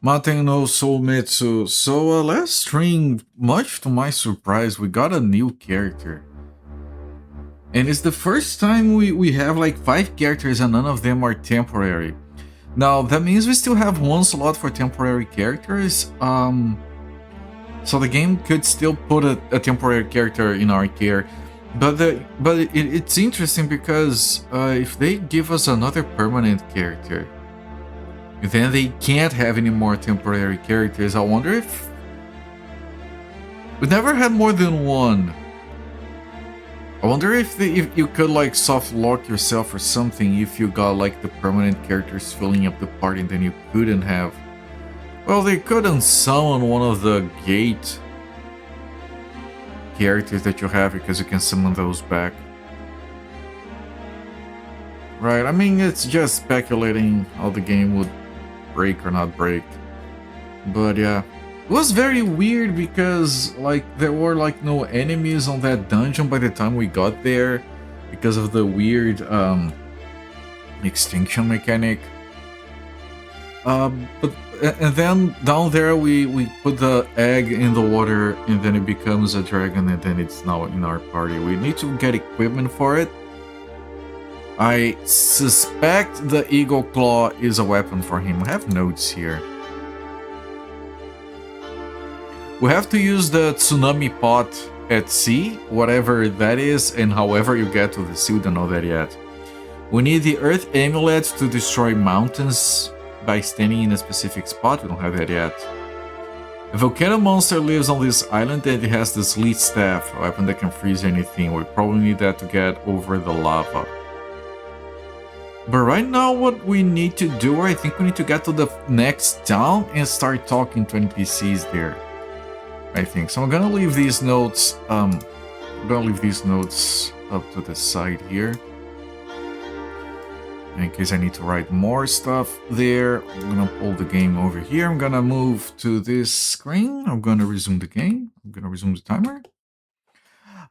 Maten no Sōmetsu. So last stream, much to my surprise, we got a new character. And it's the first time we have like 5 characters and none of them are temporary. Now that means we still have 1 slot for temporary characters. So the game could still put a temporary character in our care. But it's interesting because if they give us another permanent character, then they can't have any more temporary characters. I wonder if... We never had more than 1. I wonder if you could like soft lock yourself or something if you got like the permanent characters filling up the party and then you couldn't have... Well, they couldn't summon one of the gate characters that you have because you can summon those back. Right, I mean, it's just speculating how the game would break or not break. But yeah, it was very weird because like there were like no enemies on that dungeon by the time we got there because of the weird extinction mechanic. And then down there we put the egg in the water and then it becomes a dragon and then it's now in our party. We need to get equipment for it. I suspect the Eagle Claw is a weapon for him. I have notes here. We have to use the tsunami pot at sea, whatever that is, and however you get to the sea, we don't know that yet. We need the Earth Amulet to destroy mountains by standing in a specific spot, we don't have that yet. A volcano monster lives on this island and it has the Sleet Staff, a weapon that can freeze anything. We probably need that to get over the lava. But right now what we need to do, I think we need to get to the next town and start talking to NPCs there. I think. So I'm gonna leave these notes up to the side here. In case I need to write more stuff there. I'm gonna pull the game over here. I'm gonna move to this screen. I'm gonna resume the game. I'm gonna resume the timer.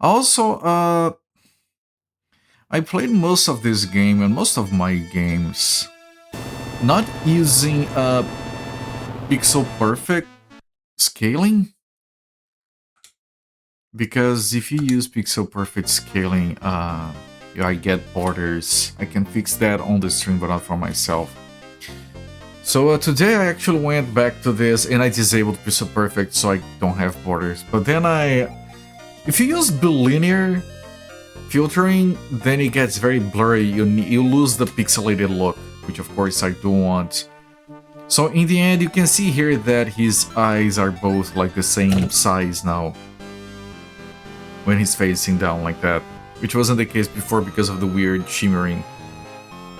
Also, I played most of this game and most of my games not using pixel perfect scaling. Because if you use pixel perfect scaling, I get borders. I can fix that on the stream, but not for myself. So today I actually went back to this and I disabled pixel perfect so I don't have borders. But then if you use bilinear filtering, then it gets very blurry. You lose the pixelated look, which of course I do want. So in the end, you can see here that his eyes are both like the same size now, when he's facing down like that, which wasn't the case before because of the weird shimmering.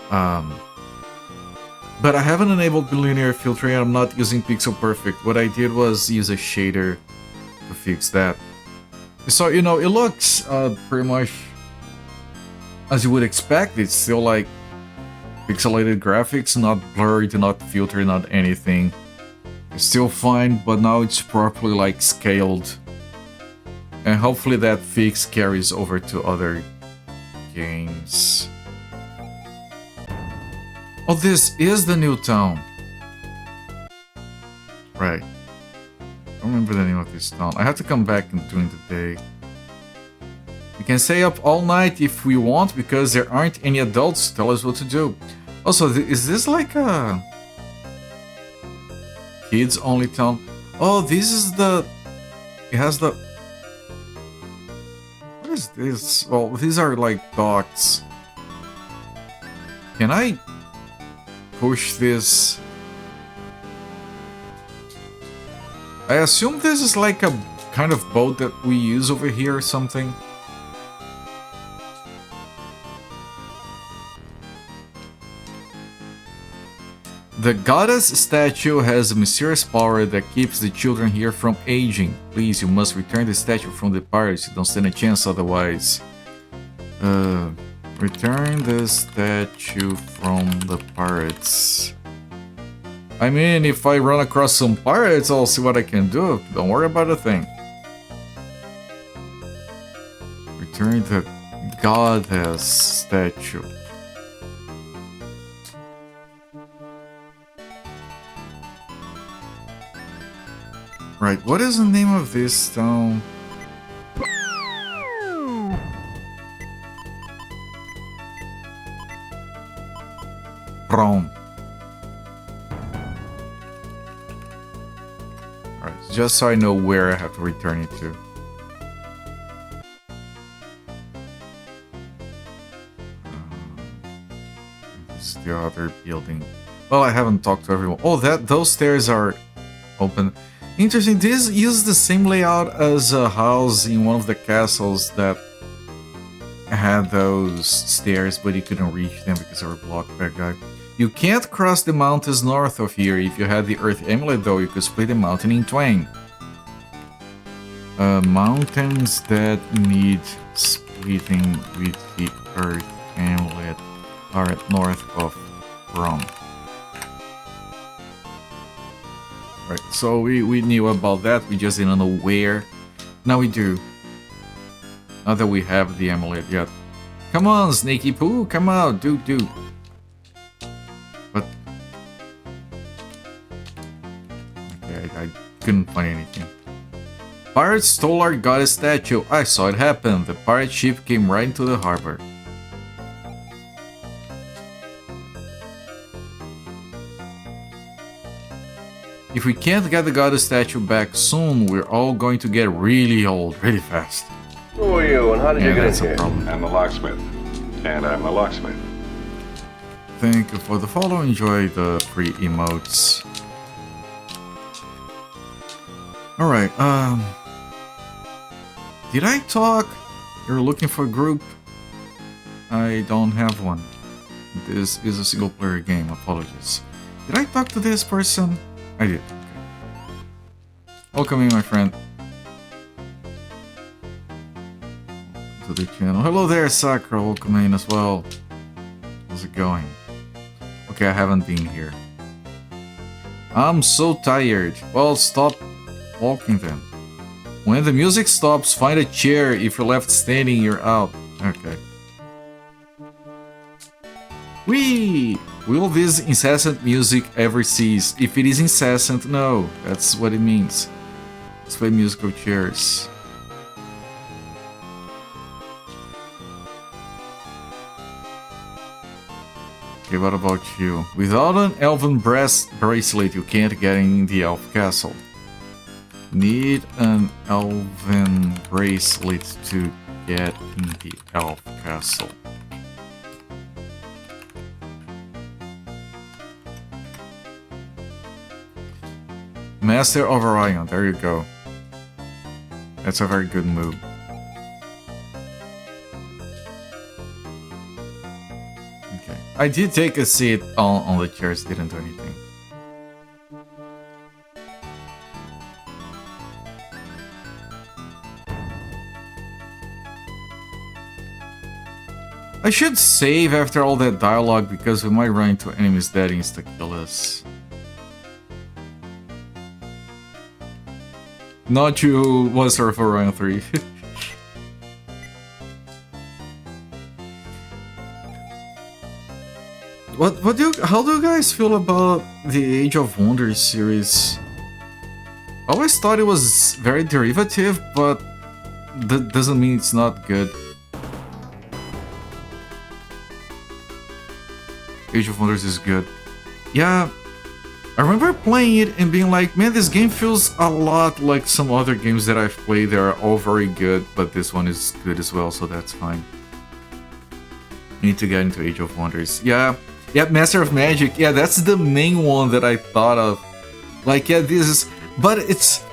But I haven't enabled bilinear filtering, I'm not using pixel perfect. What I did was use a shader to fix that. So, you know, it looks pretty much as you would expect. It's still like pixelated graphics, not blurred, not filtered, not anything. It's still fine, but now it's properly like scaled. And hopefully that fix carries over to other games. Oh, this is the new town. Right. I don't remember the name of this town. I have to come back during the day. We can stay up all night if we want because there aren't any adults to tell us what to do. Also, is this like a kids only town? Oh, this is the... It has the... What is this? Well, these are like docks. Can I push this? I assume this is like a kind of boat that we use over here or something. The goddess statue has a mysterious power that keeps the children here from aging. Please, you must return the statue from the pirates. You don't stand a chance otherwise. Return the statue from the pirates. I mean, if I run across some pirates, I'll see what I can do. Don't worry about a thing. Return the goddess statue. Right, what is the name of this town? Rome. Alright, just so I know where I have to return it to. This is the other building. Well, I haven't talked to everyone. Oh, those stairs are open. Interesting, this uses the same layout as a house in one of the castles that had those stairs, but you couldn't reach them because they were blocked by a guy. You can't cross the mountains north of here. If you had the Earth Amulet, though, you could split the mountain in twain. Mountains that need splitting with the Earth Amulet are north of Rome. Right, so we knew about that, we just didn't know where. Now we do. Now that we have the amulet yet. Come on, Snaky Poo, come out, do. But... okay, I couldn't find anything. Pirates stole our goddess statue. I saw it happen. The pirate ship came right into the harbor. If we can't get the goddess statue back soon, we're all going to get really old, really fast. Who are you and how did you get in here? I'm the locksmith. And I'm the locksmith. Thank you for the follow. Enjoy the free emotes. Alright, did I talk? You're looking for a group? I don't have one. This is a single player game, apologies. Did I talk to this person? I did. Okay. Welcome in, my friend. To the channel. Hello there, Sakura. Welcome in as well. How's it going? Okay, I haven't been here. I'm so tired. Well, stop walking then. When the music stops, find a chair. If you're left standing, you're out. Okay. Whee! Will this incessant music ever cease? If it is incessant, no. That's what it means. Let's play musical chairs. Okay, what about you? Without an elven bracelet, you can't get in the elf castle. Need an elven bracelet to get in the elf castle. Master of Orion, there you go. That's a very good move. Okay. I did take a seat on the chairs, didn't do anything. I should save after all that dialogue because we might run into enemies that insta-kill us. Not you, Monster of Orion 3. How do you guys feel about the Age of Wonders series? I always thought it was very derivative, but that doesn't mean it's not good. Age of Wonders is good. Yeah, I remember playing it and being like, man, this game feels a lot like some other games that I've played. They are all very good, but this one is good as well, so that's fine. I need to get into Age of Wonders. Yeah, Master of Magic. Yeah, that's the main one that I thought of. Like, yeah, this is... But it's...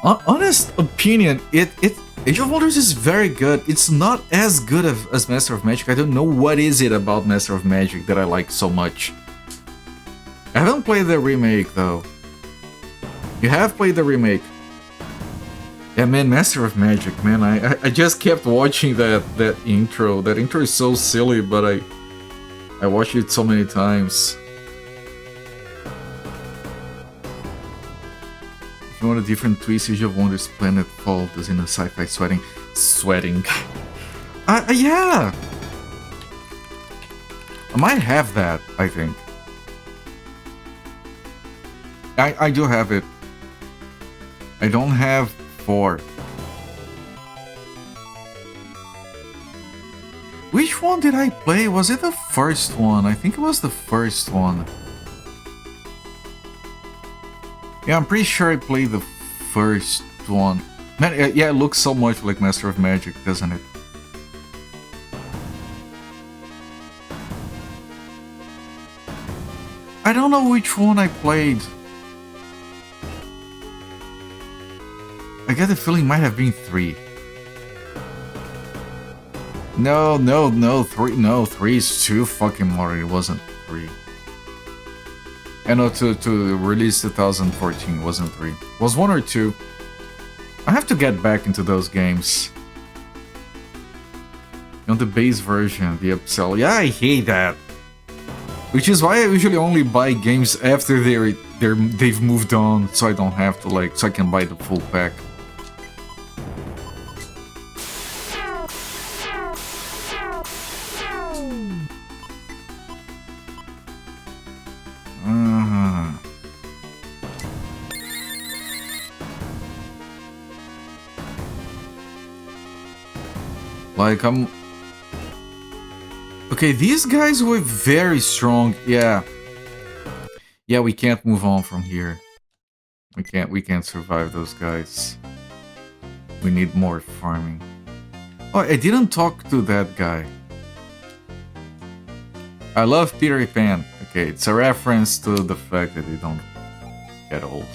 honest opinion, Age of Wonders is very good. It's not as good as Master of Magic. I don't know what is it about Master of Magic that I like so much. I haven't played the remake, though. You have played the remake. Yeah, man, Master of Magic, man. I just kept watching that intro. That intro is so silly, but I watched it so many times. If you want a different twist, Age of Wonders Planet Fall does in a sci-fi sweating. Yeah! I might have that, I think. I do have it. I don't have 4. Which one did I play? Was it the first one? I think it was the first one. Yeah, I'm pretty sure I played the first one. Man, yeah, it looks so much like Master of Magic, doesn't it? I don't know which one I played. I get the feeling it might have been 3. No, 3. No, 3 is too fucking more. It wasn't 3. I know to release 2014 wasn't 3. It was 1 or 2. I have to get back into those games. On the base version, the upsell. Yeah, I hate that. Which is why I usually only buy games after they've moved on, so I don't have to so I can buy the full pack. Okay, these guys were very strong. Yeah, we can't move on from here. We can't survive those guys. We need more farming. Oh, I didn't talk to that guy. I love Peter Pan. Okay, it's a reference to the fact that they don't get old.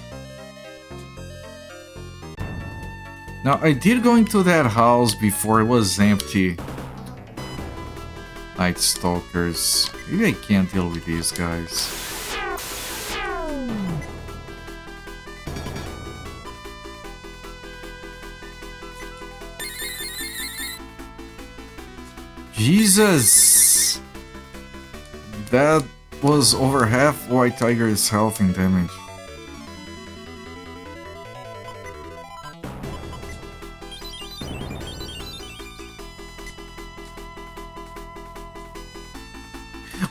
Now, I did go into that house before it was empty. Night Stalkers. Maybe I can't deal with these guys. Jesus! That was over half White Tiger's health and damage.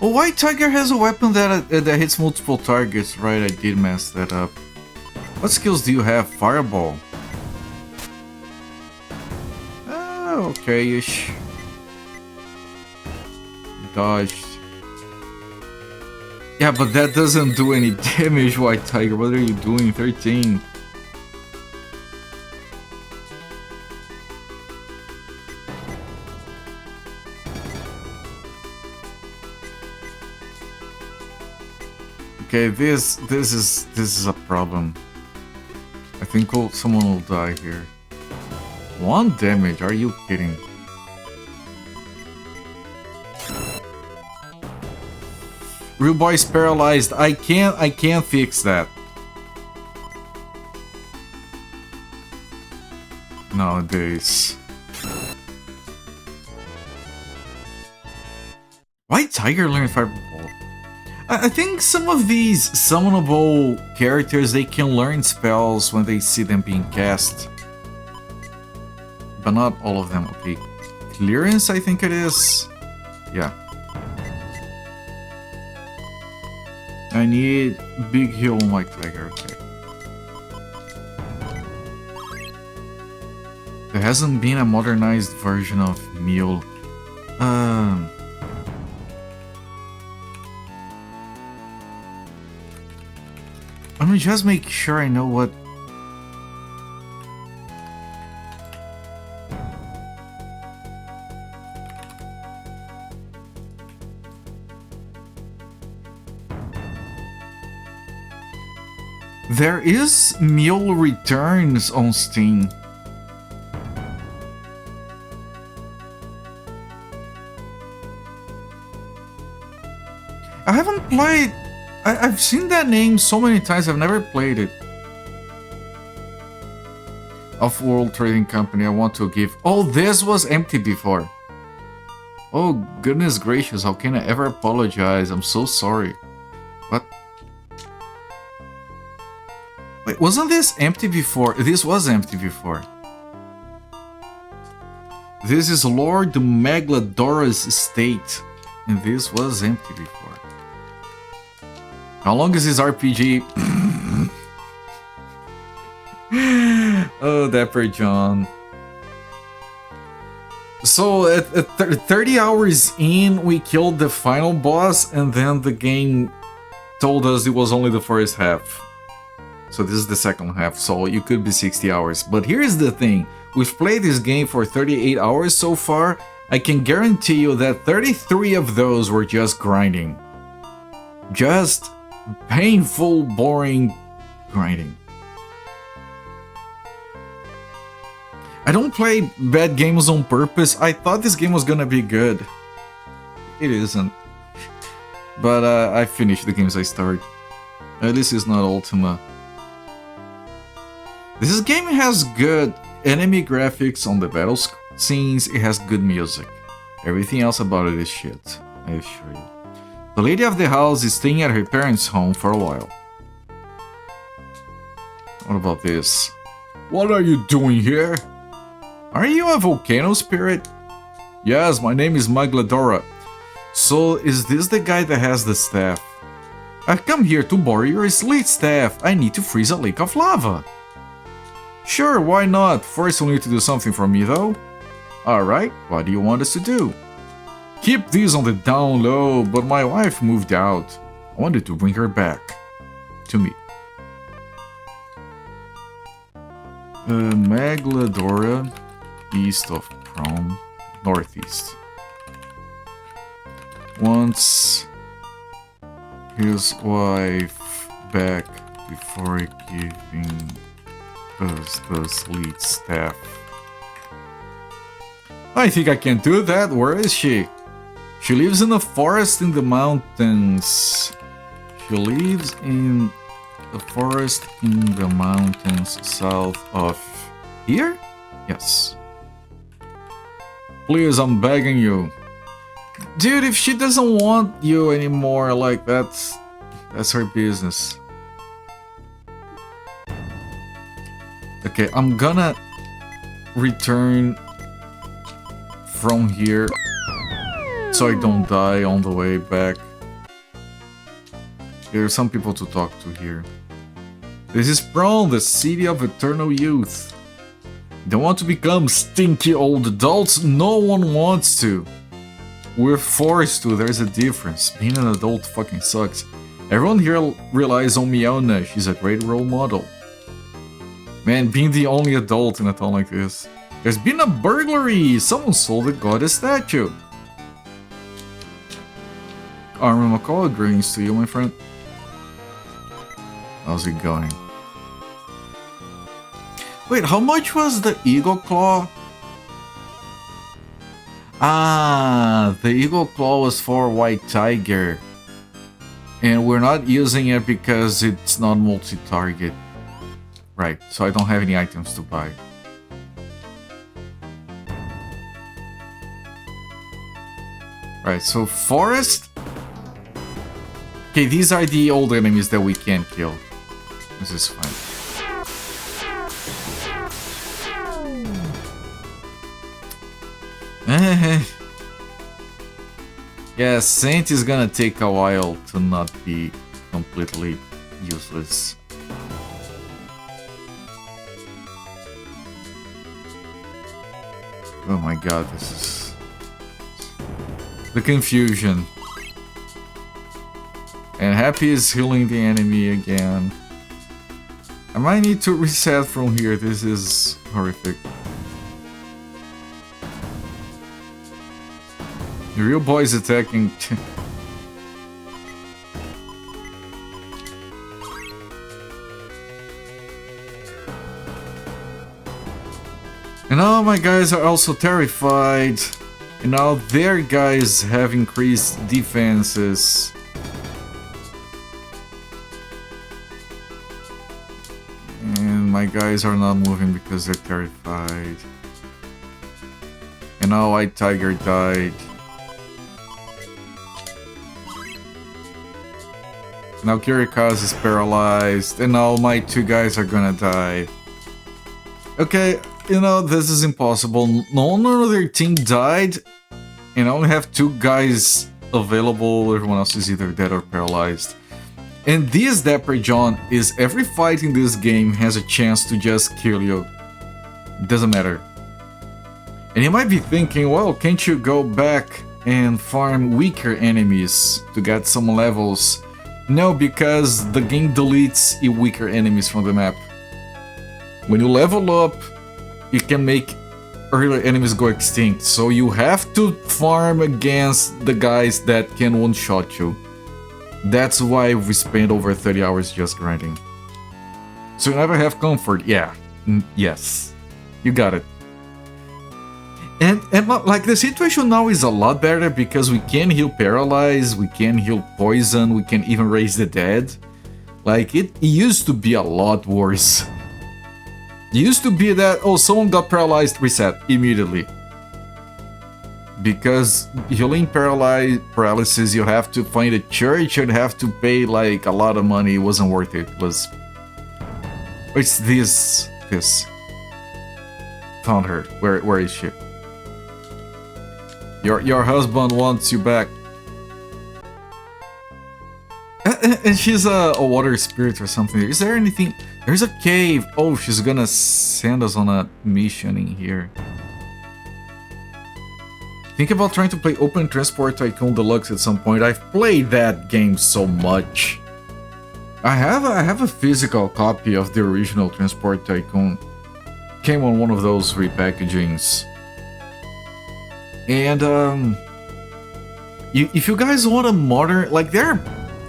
Oh, White Tiger has a weapon that hits multiple targets, right? I did mess that up. What skills do you have? Fireball. Oh, okay-ish. Dodged. Yeah, but that doesn't do any damage, White Tiger. What are you doing? 13. Okay, this is a problem. I think someone will die here. 1 damage? Are you kidding? Real boy's paralyzed. I can't fix that. Nowadays. White Tiger learned Fireball. I think some of these summonable characters, they can learn spells when they see them being cast. But not all of them. Okay. Clearance, I think it is. Yeah. I need big heal on White Tiger. Okay. There hasn't been a modernized version of Mule. Let me just make sure I know what... There is Mule Returns on Steam. I haven't played... I've seen that name so many times, I've never played it. Off-World Trading Company, I want to give... Oh, this was empty before. Oh, goodness gracious, how can I ever apologize? I'm so sorry. What? Wait, wasn't this empty before? This was empty before. This is Lord Megladora's estate. And this was empty before. How long is this RPG? Oh, Dapper John. So at 30 hours in, we killed the final boss, and then the game told us it was only the first half. So this is the second half, so you could be 60 hours. But here's the thing, we've played this game for 38 hours so far. I can guarantee you that 33 of those were just grinding. Just painful, boring grinding. I don't play bad games on purpose. I thought this game was gonna be good. It isn't. But I finished the games I started. This is not Ultima. This game has good enemy graphics on the battle scenes. It has good music. Everything else about it is shit, I assure you. The lady of the house is staying at her parents' home for a while. What about this? What are you doing here? Are you a volcano spirit? Yes, my name is Magladora. So, is this the guy that has the staff? I've come here to borrow your slate staff. I need to freeze a lake of lava. Sure, why not? First you'll need to do something for me though. Alright, what do you want us to do? Keep these on the down low, but my wife moved out. I wanted to bring her back. To me. Magladora, east of Prom, northeast. Wants his wife back before giving us the sleet staff. I think I can do that. Where is she? She lives in a forest in the mountains. She lives in a forest in the mountains south of here? Yes. Please, I'm begging you. Dude, if she doesn't want you anymore, like that's her business. Okay, I'm gonna return from here so I don't die on the way back. There are some people to talk to here. This is Prom, the city of eternal youth. They want to become stinky old adults? No one wants to. We're forced to, there's a difference. Being an adult fucking sucks. Everyone here relies on Miona, she's a great role model. Man, being the only adult in a town like this. There's been a burglary! Someone sold the goddess statue. Armin McCall, greetings to you, my friend. How's it going? Wait, how much was the Eagle Claw? Ah, the Eagle Claw was for White Tiger. And we're not using it because it's not multi-target. Right, so I don't have any items to buy. Right, so Forest. Okay, these are the old enemies that we can't kill. This is fine. Yeah, Saint is gonna take a while to not be completely useless. Oh my god, this is... the confusion. And Happy is healing the enemy again. I might need to reset from here, this is horrific. The real boy is attacking. And now my guys are also terrified. And now their guys have increased defenses. And my guys are not moving because they're terrified. And now White Tiger died. Now Kirikaz is paralyzed, and now my two guys are gonna die. Okay, you know, this is impossible. None of their team died, and I only have two guys available. Everyone else is either dead or paralyzed. And this Dapper John is every fight in this game has a chance to just kill you. It doesn't matter. And you might be thinking, well, can't you go back and farm weaker enemies to get some levels? No, because the game deletes weaker enemies from the map. When you level up, you can make earlier enemies go extinct, so you have to farm against the guys that can one-shot you. That's why we spend over 30 hours just grinding. So you never have comfort, yeah. Yes. You got it. And like the situation now is a lot better because we can heal paralyze, we can heal poison, we can even raise the dead. Like it used to be a lot worse. It used to be that, oh, someone got paralyzed, reset immediately. Because healing paralysis, you have to find a church, you'd have to pay like a lot of money, it wasn't worth it. It's this. Found her. Where is she? Your husband wants you back. And she's a water spirit or something. Is there anything? There's a cave. Oh, she's gonna send us on a mission in here. Think about trying to play Open Transport Tycoon Deluxe at some point. I've played that game so much. I have a physical copy of the original Transport Tycoon. Came on one of those repackagings. And if you guys want a modern, like there are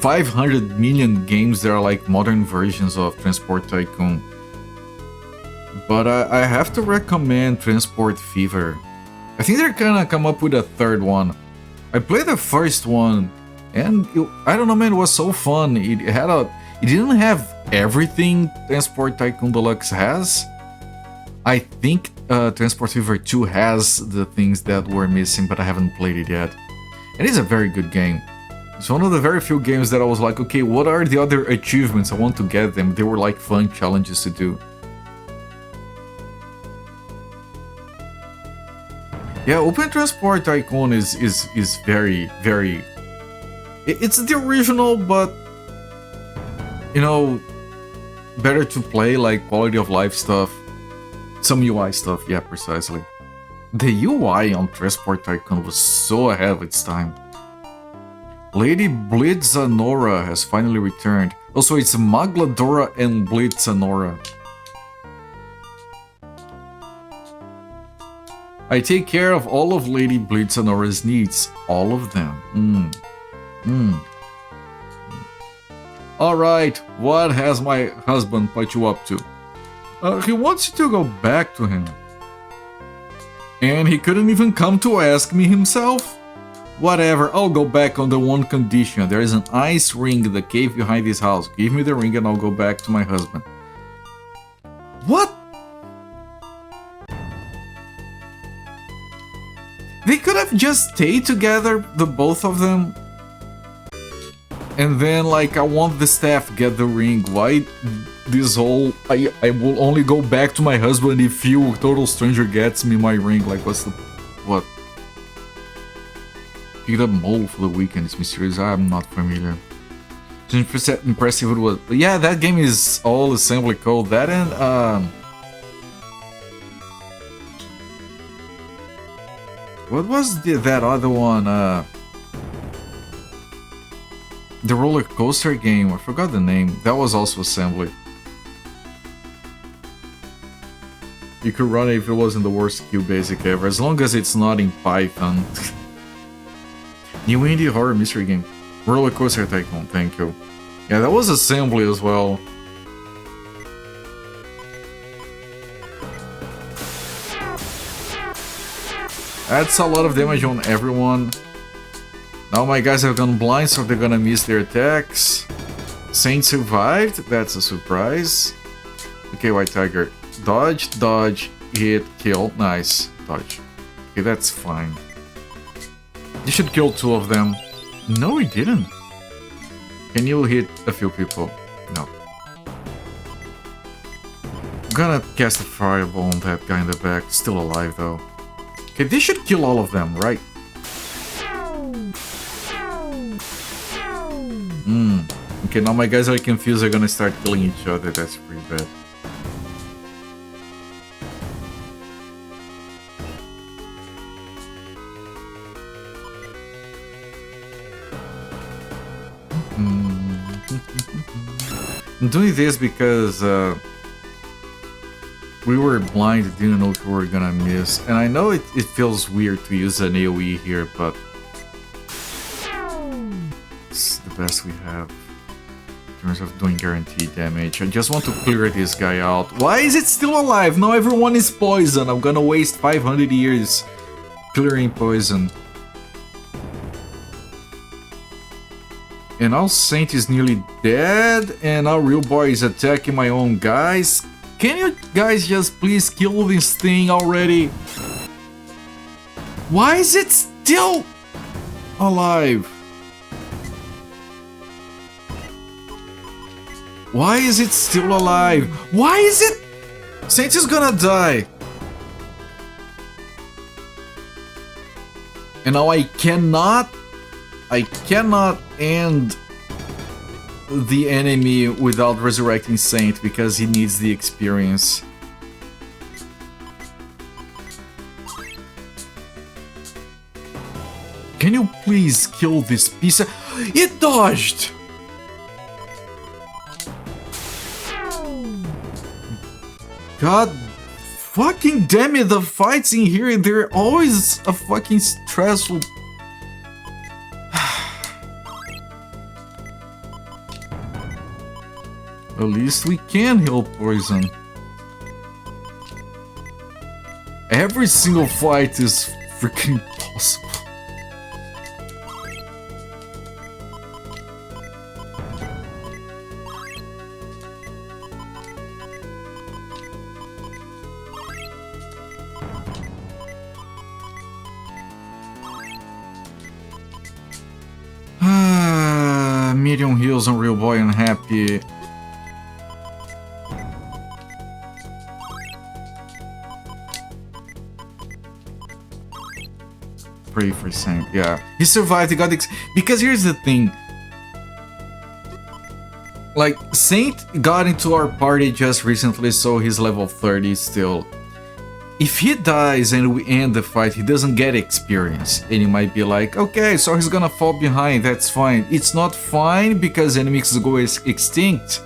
500 million games that are like modern versions of Transport Tycoon. But I have to recommend Transport Fever. I think they're gonna come up with a third one. I played the first one, and I don't know, man, it was so fun. It didn't have everything Transport Tycoon Deluxe has. I think Transport Fever 2 has the things that were missing, but I haven't played it yet. It is a very good game. It's one of the very few games that I was like, okay, what are the other achievements? I want to get them. They were like fun challenges to do. Yeah, Open Transport Tycoon is very, very... It's the original, but... You know... Better to play, like, quality of life stuff. Some UI stuff, yeah, precisely. The UI on Transport Tycoon was so ahead of its time. Lady Blitzanora has finally returned. Also, it's Magladora and Blitzanora. I take care of all of Lady Blitzanora's needs. All of them. Alright, what has my husband put you up to? He wants you to go back to him. And he couldn't even come to ask me himself? Whatever, I'll go back on the one condition. There is an ice ring in the cave behind this house. Give me the ring and I'll go back to my husband. What? They could have just stayed together, the both of them. And then, like, I want the staff get the ring. Why this whole... I will only go back to my husband if you, total stranger, gets me my ring. Like, what's the... What? Picked up mole for the weekend. It's mysterious. I'm not familiar. Impressive it was. But yeah, that game is all assembly code. That and... What was that other one? The roller coaster game, I forgot the name. That was also assembly. You could run it if it wasn't the worst QBasic ever, as long as it's not in Python. New indie horror mystery game. Roller Coaster Tycoon, thank you. Yeah, that was assembly as well. That's a lot of damage on everyone. Now my guys have gone blind, so they're gonna miss their attacks. Saint survived, that's a surprise. Okay, White Tiger. Dodge, dodge, hit, kill. Nice. Dodge. Okay, that's fine. You should kill two of them. No, he didn't. Can you hit a few people? No. I'm gonna cast a fireball on that guy in the back. Still alive, though. Okay, this should kill all of them, right? Okay, now my guys are confused. They're gonna start killing each other. That's pretty bad. I'm doing this because we were blind, didn't know what we were gonna miss. And I know it feels weird to use an AoE here, but it's the best we have in terms of doing guaranteed damage. I just want to clear this guy out. Why is it still alive? Now everyone is poisoned. I'm gonna waste 500 years clearing poison. And now Saint is nearly dead, and now Real Boy is attacking my own guys. Can you guys just please kill this thing already? Why is it still alive? Why is it still alive? Why is it? Saint is gonna die. And now I cannot end the enemy without resurrecting Saint because he needs the experience. Can you please kill this piece of... It dodged! God fucking damn it, the fights in here, they're always a fucking stressful... At least we can heal poison. Every single fight is freaking possible. Medium heals on Real Boy unhappy. Pray for Saint. Yeah, he survived. He got because here's the thing. Like, Saint got into our party just recently, so he's level 30 still. If he dies and we end the fight, he doesn't get experience. And he might be like, okay, so he's gonna fall behind, that's fine. It's not fine because enemies go extinct.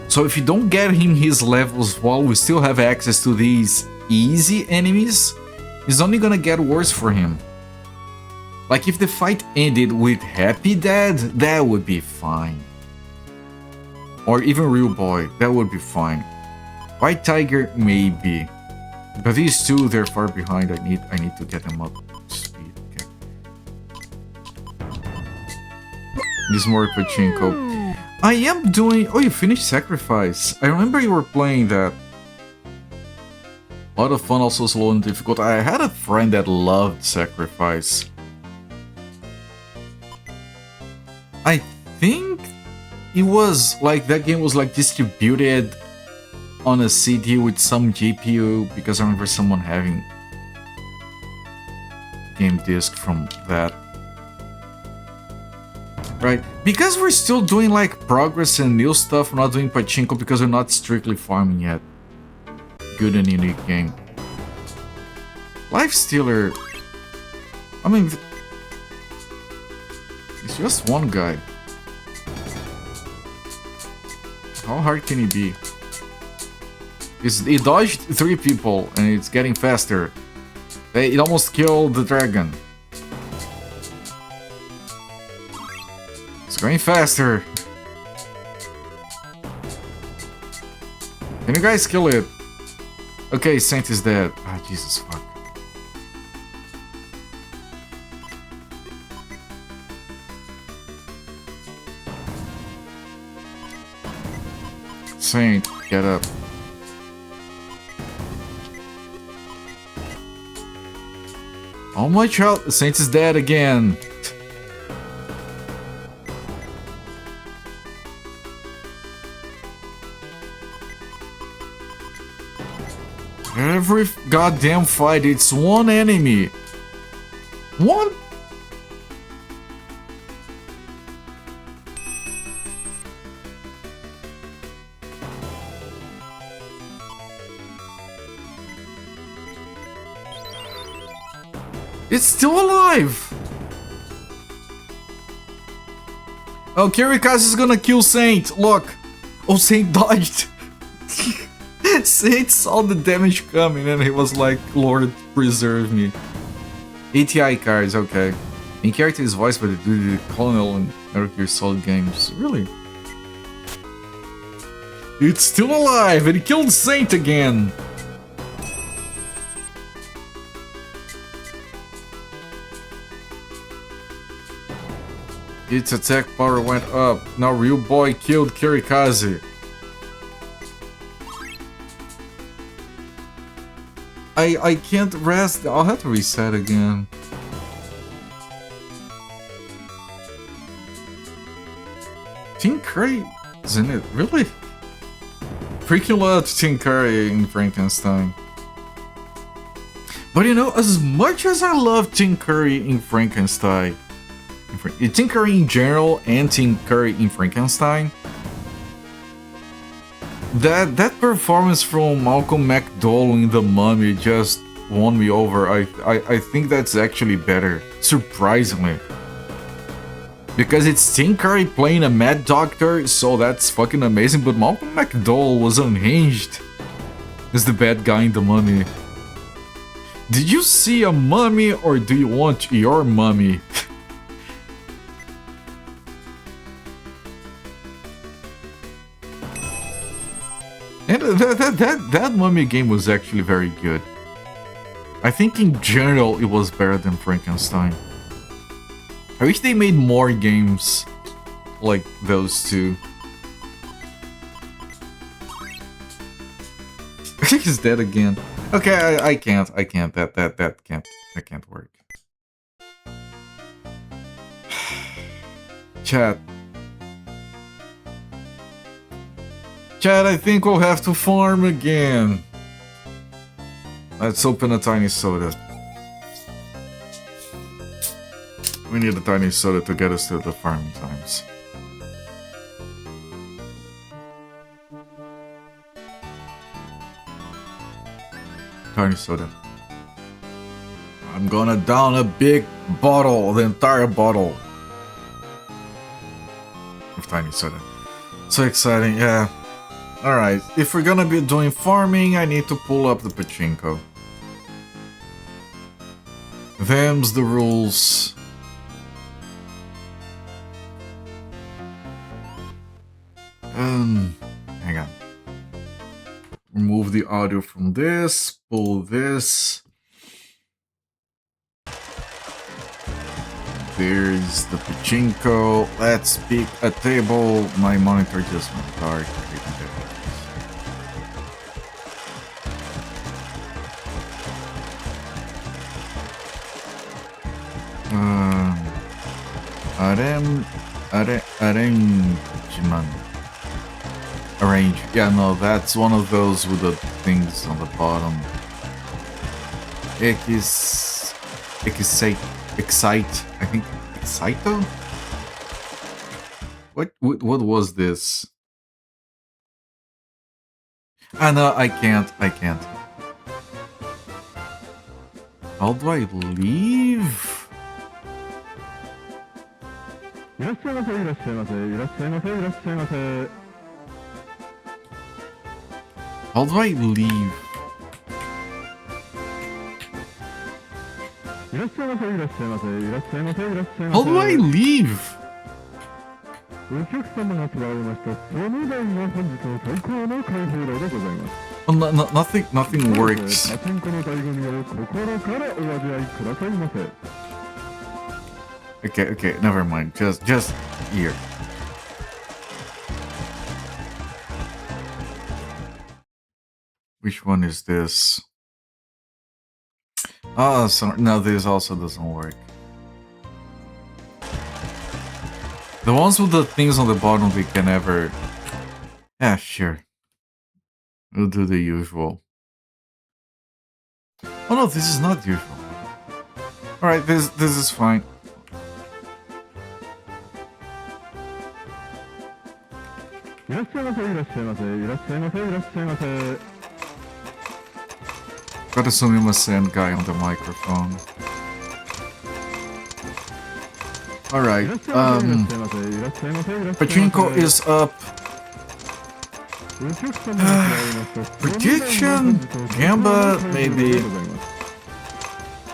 So if you don't get him his levels while we still have access to these easy enemies, it's only gonna get worse for him. Like, if the fight ended with Happy Dad, that would be fine. Or even Real Boy, that would be fine. White Tiger, maybe. But these two, they're far behind. I need to get them up to speed. Okay. This more pachinko. I am doing... Oh, you finished Sacrifice. I remember you were playing that. A lot of fun, also slow and difficult. I had a friend that loved Sacrifice. I think it was like that game was like distributed on a CD with some GPU, because I remember someone having game disc from that. Right, because we're still doing like progress and new stuff, we're not doing pachinko because we're not strictly farming yet. Good and unique game. Life Stealer, I mean, it's just one guy. How hard can he be? He dodged 3 people and it's getting faster. It almost killed the dragon. It's going faster. Can you guys kill it? Okay, Saint is dead. Ah, Jesus fuck. Saint, get up. Oh my child, Saint is dead again. Every goddamn fight, it's one enemy. One. It's still alive! Oh, Kirikaze is gonna kill Saint! Look! Oh, Saint dodged! Saint saw the damage coming and he was like, Lord, preserve me. ATI cards, okay. In character is voiced by the Colonel in Metal Gear Solid games. Really? It's still alive and it killed Saint again! Its attack power went up. Now Real Boy killed Kirikaze. I can't rest. I'll have to reset again. Tim Curry is in it, really? Freaking love Tim Curry in Frankenstein. But you know, as much as I love Tim Curry in Frankenstein, Tim Curry in general and Tim Curry in Frankenstein, that performance from Malcolm McDowell in The Mummy just won me over. I think that's actually better, surprisingly. Because it's Tim Curry playing a mad doctor, so that's fucking amazing, but Malcolm McDowell was unhinged as the bad guy in The Mummy. Did you see a mummy or do you want your mummy? And that Mummy game was actually very good. I think in general it was better than Frankenstein. I wish they made more games like those two. I think he's dead again. Okay, I can't. That can't work. Chat. Chat, I think we'll have to farm again. Let's open a tiny soda. We need a tiny soda to get us to the farming times. Tiny soda. I'm gonna down a big bottle, the entire bottle of tiny soda. So exciting, yeah. Alright, if we're gonna be doing farming, I need to pull up the pachinko. Them's the rules. Hang on. Remove the audio from this, pull this. There's the pachinko. Let's pick a table. My monitor just went dark. Arrange. Yeah, no, that's one of those with the things on the bottom. Excite. I think Excito? What was this? Ah, no, I can't. How do I leave? How do I leave? How do I leave? Oh, nothing works. Okay, never mind. Just here. Which one is this? Oh, so, no, this also doesn't work. The ones with the things on the bottom, they can never... Yeah, sure. We'll do the usual. Oh no, this is not usual. Alright, this is fine. Got a Sumimasen guy on the microphone. Alright, Pachinko is up. Prediction? Gamba, maybe.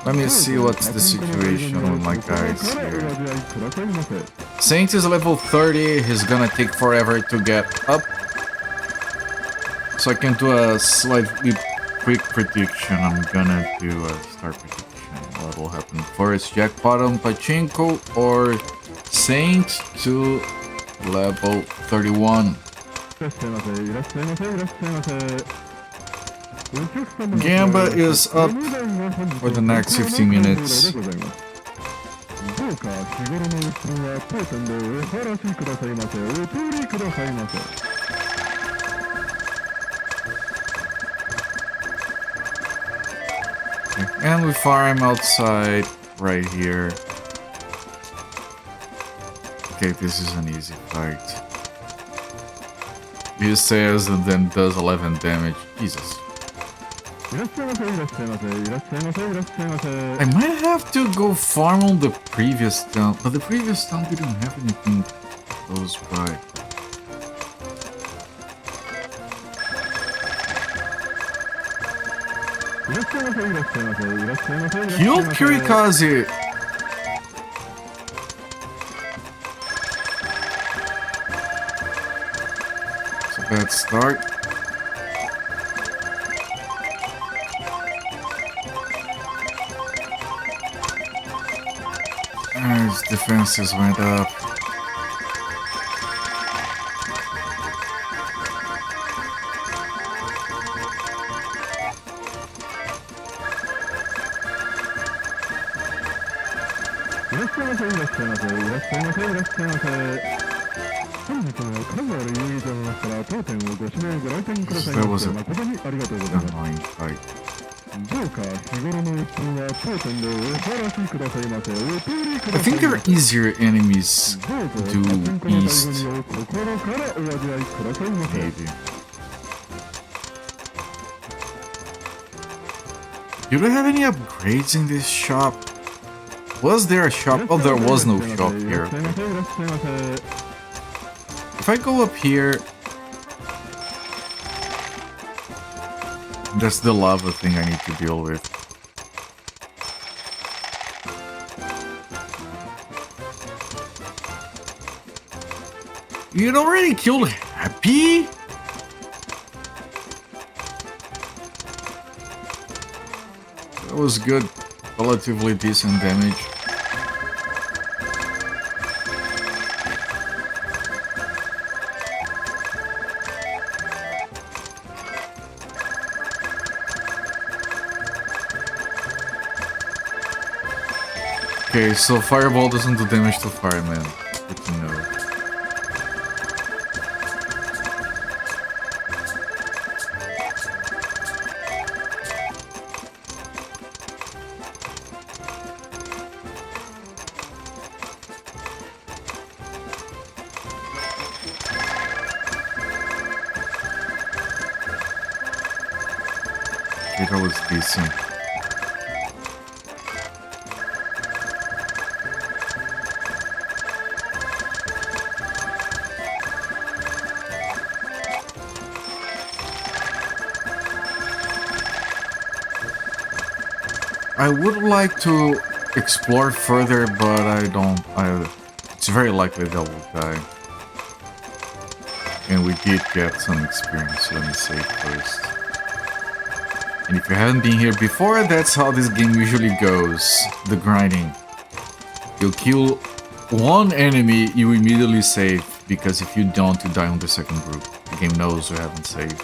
Let me see what's the situation with my guys here. Saint is level 30, he's gonna take forever to get up. So I can do a slightly quick prediction. I'm gonna do a start prediction. What will happen first? Jackpot on Pachinko or Saint to level 31? Gamba is up for the next 15 minutes. And we farm outside right here. Okay, this is an easy fight. He says and then does 11 damage. Jesus. I might have to go farm on the previous town, but the previous town didn't have anything close by. Kill Kirikaze! It's a bad start. His defenses went up. That was an annoying fight. I think there are easier enemies due east. Maybe. Do they have any upgrades in this shop? Was there a shop? Oh, there was no shop here. If I go up here... That's the lava thing I need to deal with. You'd already killed Happy? That was good. Relatively decent damage. Okay, so Fireball doesn't do damage to Fireman. Good to know. Okay, that was decent. I would like to explore further, but I don't. It's very likely that we'll die. And we did get some experience, let me say first. And if you haven't been here before, that's how this game usually goes. The grinding. You kill one enemy, you immediately save, because if you don't, you die on the second group. The game knows you haven't saved.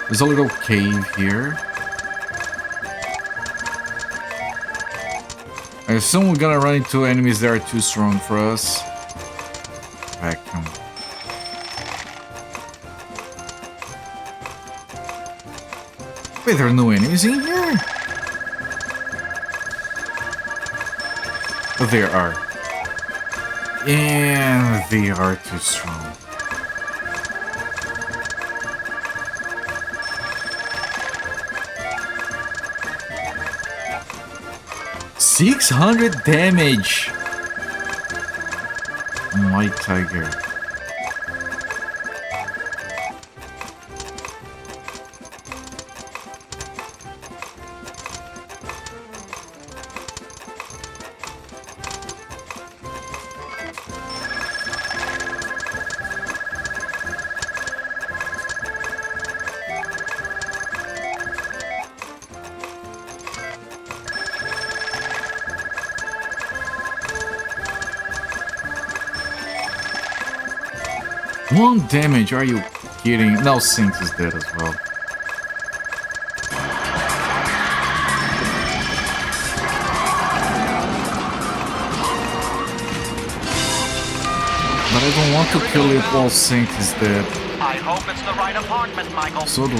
There's a little cave here. I assume we're gonna run into enemies that are too strong for us. Vacuum. Wait, there are no enemies in here? Oh, there are. And they are too strong. 600 damage! My tiger. One damage, are you kidding? Now Saint is dead as well. But I don't want to kill it while Saint is dead. I hope it's the right apartment, Michael. So do I.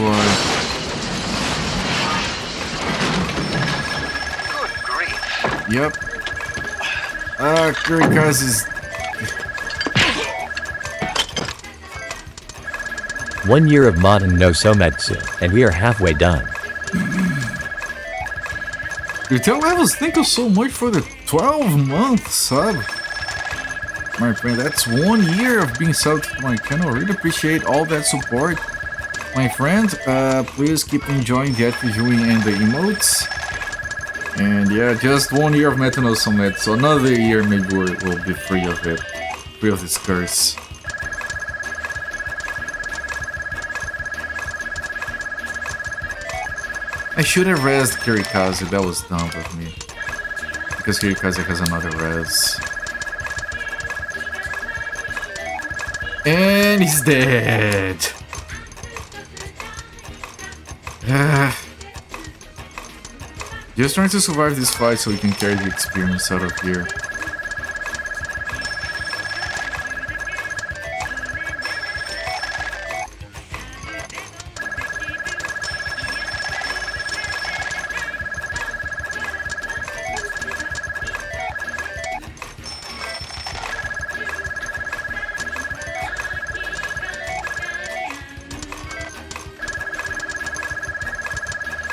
Good grief. Yep. Kurikaze is... 1 year of Maten no Sōmetsu, and we are halfway done. Retail levels, thank you so much for the 12-month sub. My friend, that's 1 year of being subbed to my channel. Really appreciate all that support. My friend, please keep enjoying the viewing and the emotes. And yeah, just 1 year of Maten no Sōmetsu. So another year maybe we'll be free of it. Free of this curse. I should have rezzed Kurikaze, that was dumb of me. Because Kurikaze has another res. And he's dead! Just trying to survive this fight so we can carry the experience out of here.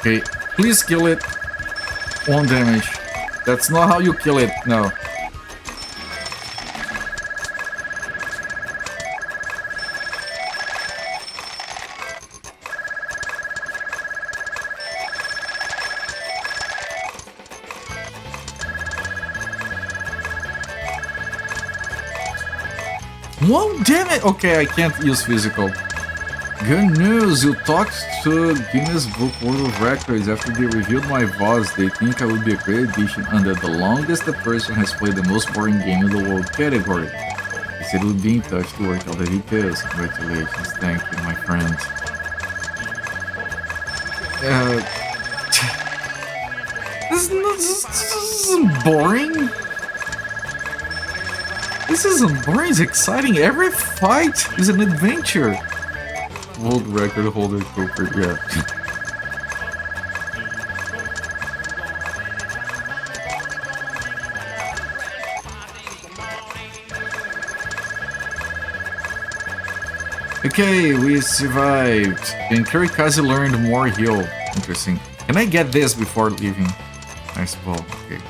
Okay, please kill it. 1 damage. That's not how you kill it, no. One damage! Okay, I can't use physical. Good news, you talked to Guinness Book World of Records after they reviewed my VODs. They think I would be a great addition under the longest the person has played the most boring game in the world category. He said we'll be in touch to work out the details. Congratulations, thank you, my friend. This isn't boring. This isn't boring, it's exciting. Every fight is an adventure. World record holder Cooper, yeah. Okay, we survived. And Kurikaze learned more heal. Interesting. Can I get this before leaving? Nice ball. Okay.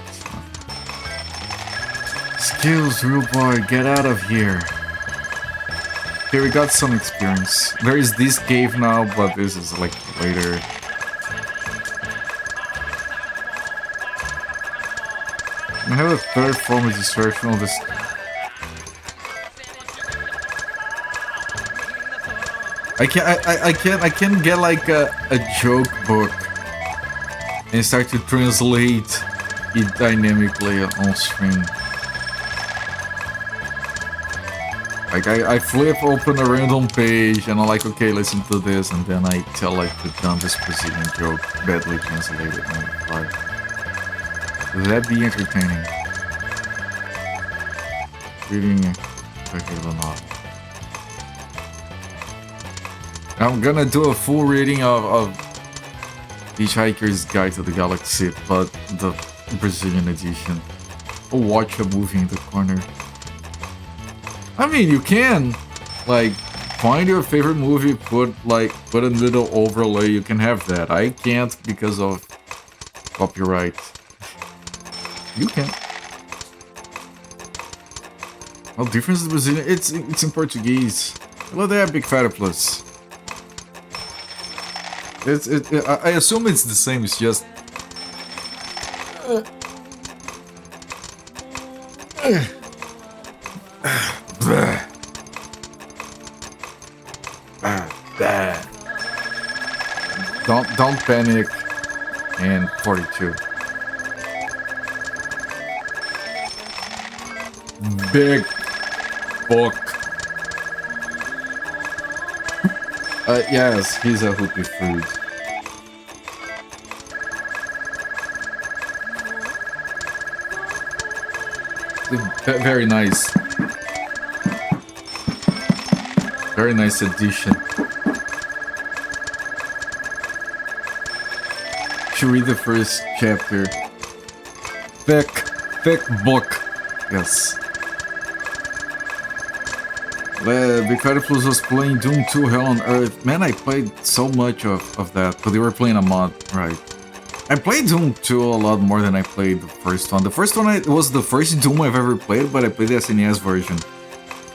Skills, real boy, get out of here. Okay, we got some experience. There is this cave now, but this is like later. I have a third form of distraction on this. I can get like a joke book and start to translate it dynamically on stream. Like, I flip open a random page and I'm like, okay, listen to this, and then I tell like the dumbest Brazilian joke, badly translated on the fly. Would that be entertaining? Reading or not? I'm gonna do a full reading of Hitchhiker's Guide to the Galaxy, but the Brazilian edition. Or watch a movie in the corner. I mean, you can, like, find your favorite movie, put a little overlay, you can have that. I can't because of copyright. You can. Well, difference is Brazilian. It's in Portuguese. Hello there, Big Fighter Plus. I assume it's the same. It's just. Don't panic. And 42. Big book. Yes, he's a hoopy fruit. Very nice. Very nice addition. Should read the first chapter. Thick book. Yes. Big Fighter Plus was playing Doom 2 Hell on Earth. Man, I played so much of that, but they were playing a mod, right? I played Doom 2 a lot more than I played the first one. The first one was the first Doom I've ever played, but I played the SNES version.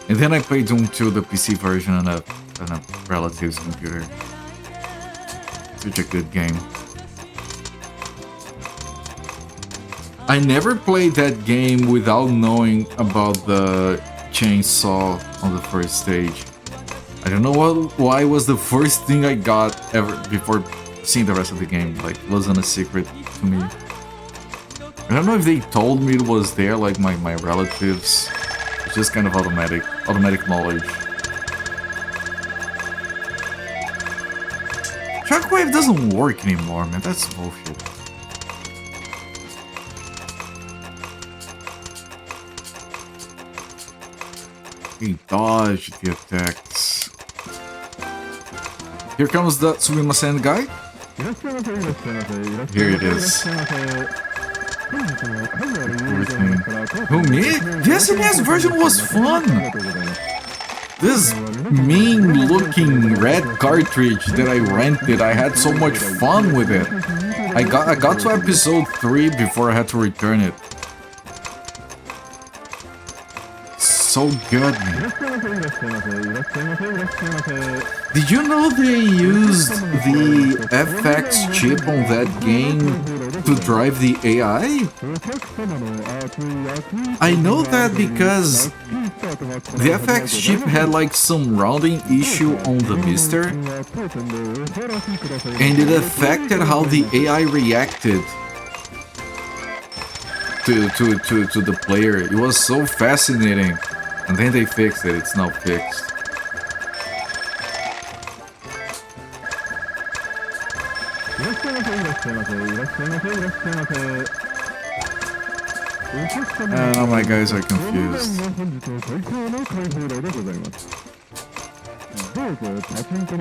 And then I played Doom 2, the PC version, on a relative's computer. Such a good game. I never played that game without knowing about the chainsaw on the first stage. I don't know why it was the first thing I got ever before seeing the rest of the game. Like, it wasn't a secret to me. I don't know if they told me it was there, like my relatives. It's just kind of automatic knowledge. Shockwave doesn't work anymore, man. That's bullshit. He dodged the attacks. Here comes the Sumimasen guy. Here it is. Who, me? The SNES version was fun! This mean-looking red cartridge that I rented, I had so much fun with it. I got to episode 3 before I had to return it. So good, man. Did you know they used the FX chip on that game to drive the AI? I know that because the FX chip had like some rounding issue on the mister, and it affected how the AI reacted to the player. It was so fascinating. And then they fixed it. It's now fixed. Now my guys are confused.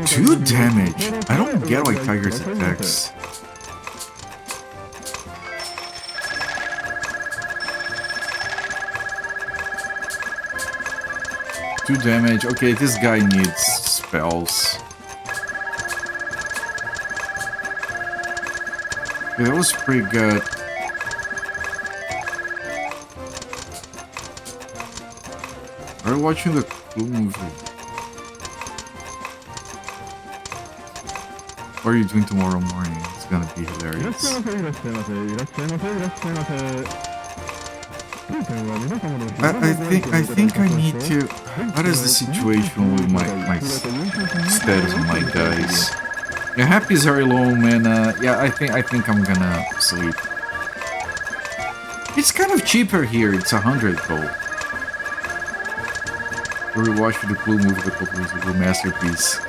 2 damage. I don't get why Tiger's attacks. Two damage. Okay, this guy needs spells. Yeah, that was pretty good. Are you watching the Clue movie? What are you doing tomorrow morning? It's gonna be hilarious. I think I need to. What is the situation with my status with my guys? Yeah, Happy is very low, man. Yeah, I think I'm gonna sleep. It's kind of cheaper here. It's 100 gold. We rewatched the Clue movie a couple years ago. Masterpiece.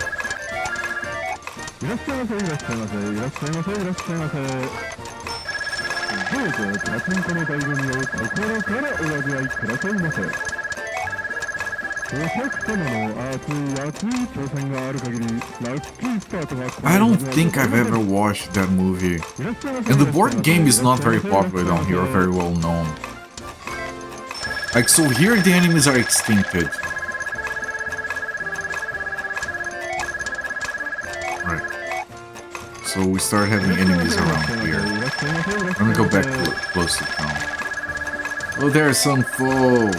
I don't think I've ever watched that movie. And the board game is not very popular down here, or very well known. Like, so here the enemies are extincted. Right. So we start having enemies around here. Let me go back close to town. Oh, there, son. Foe.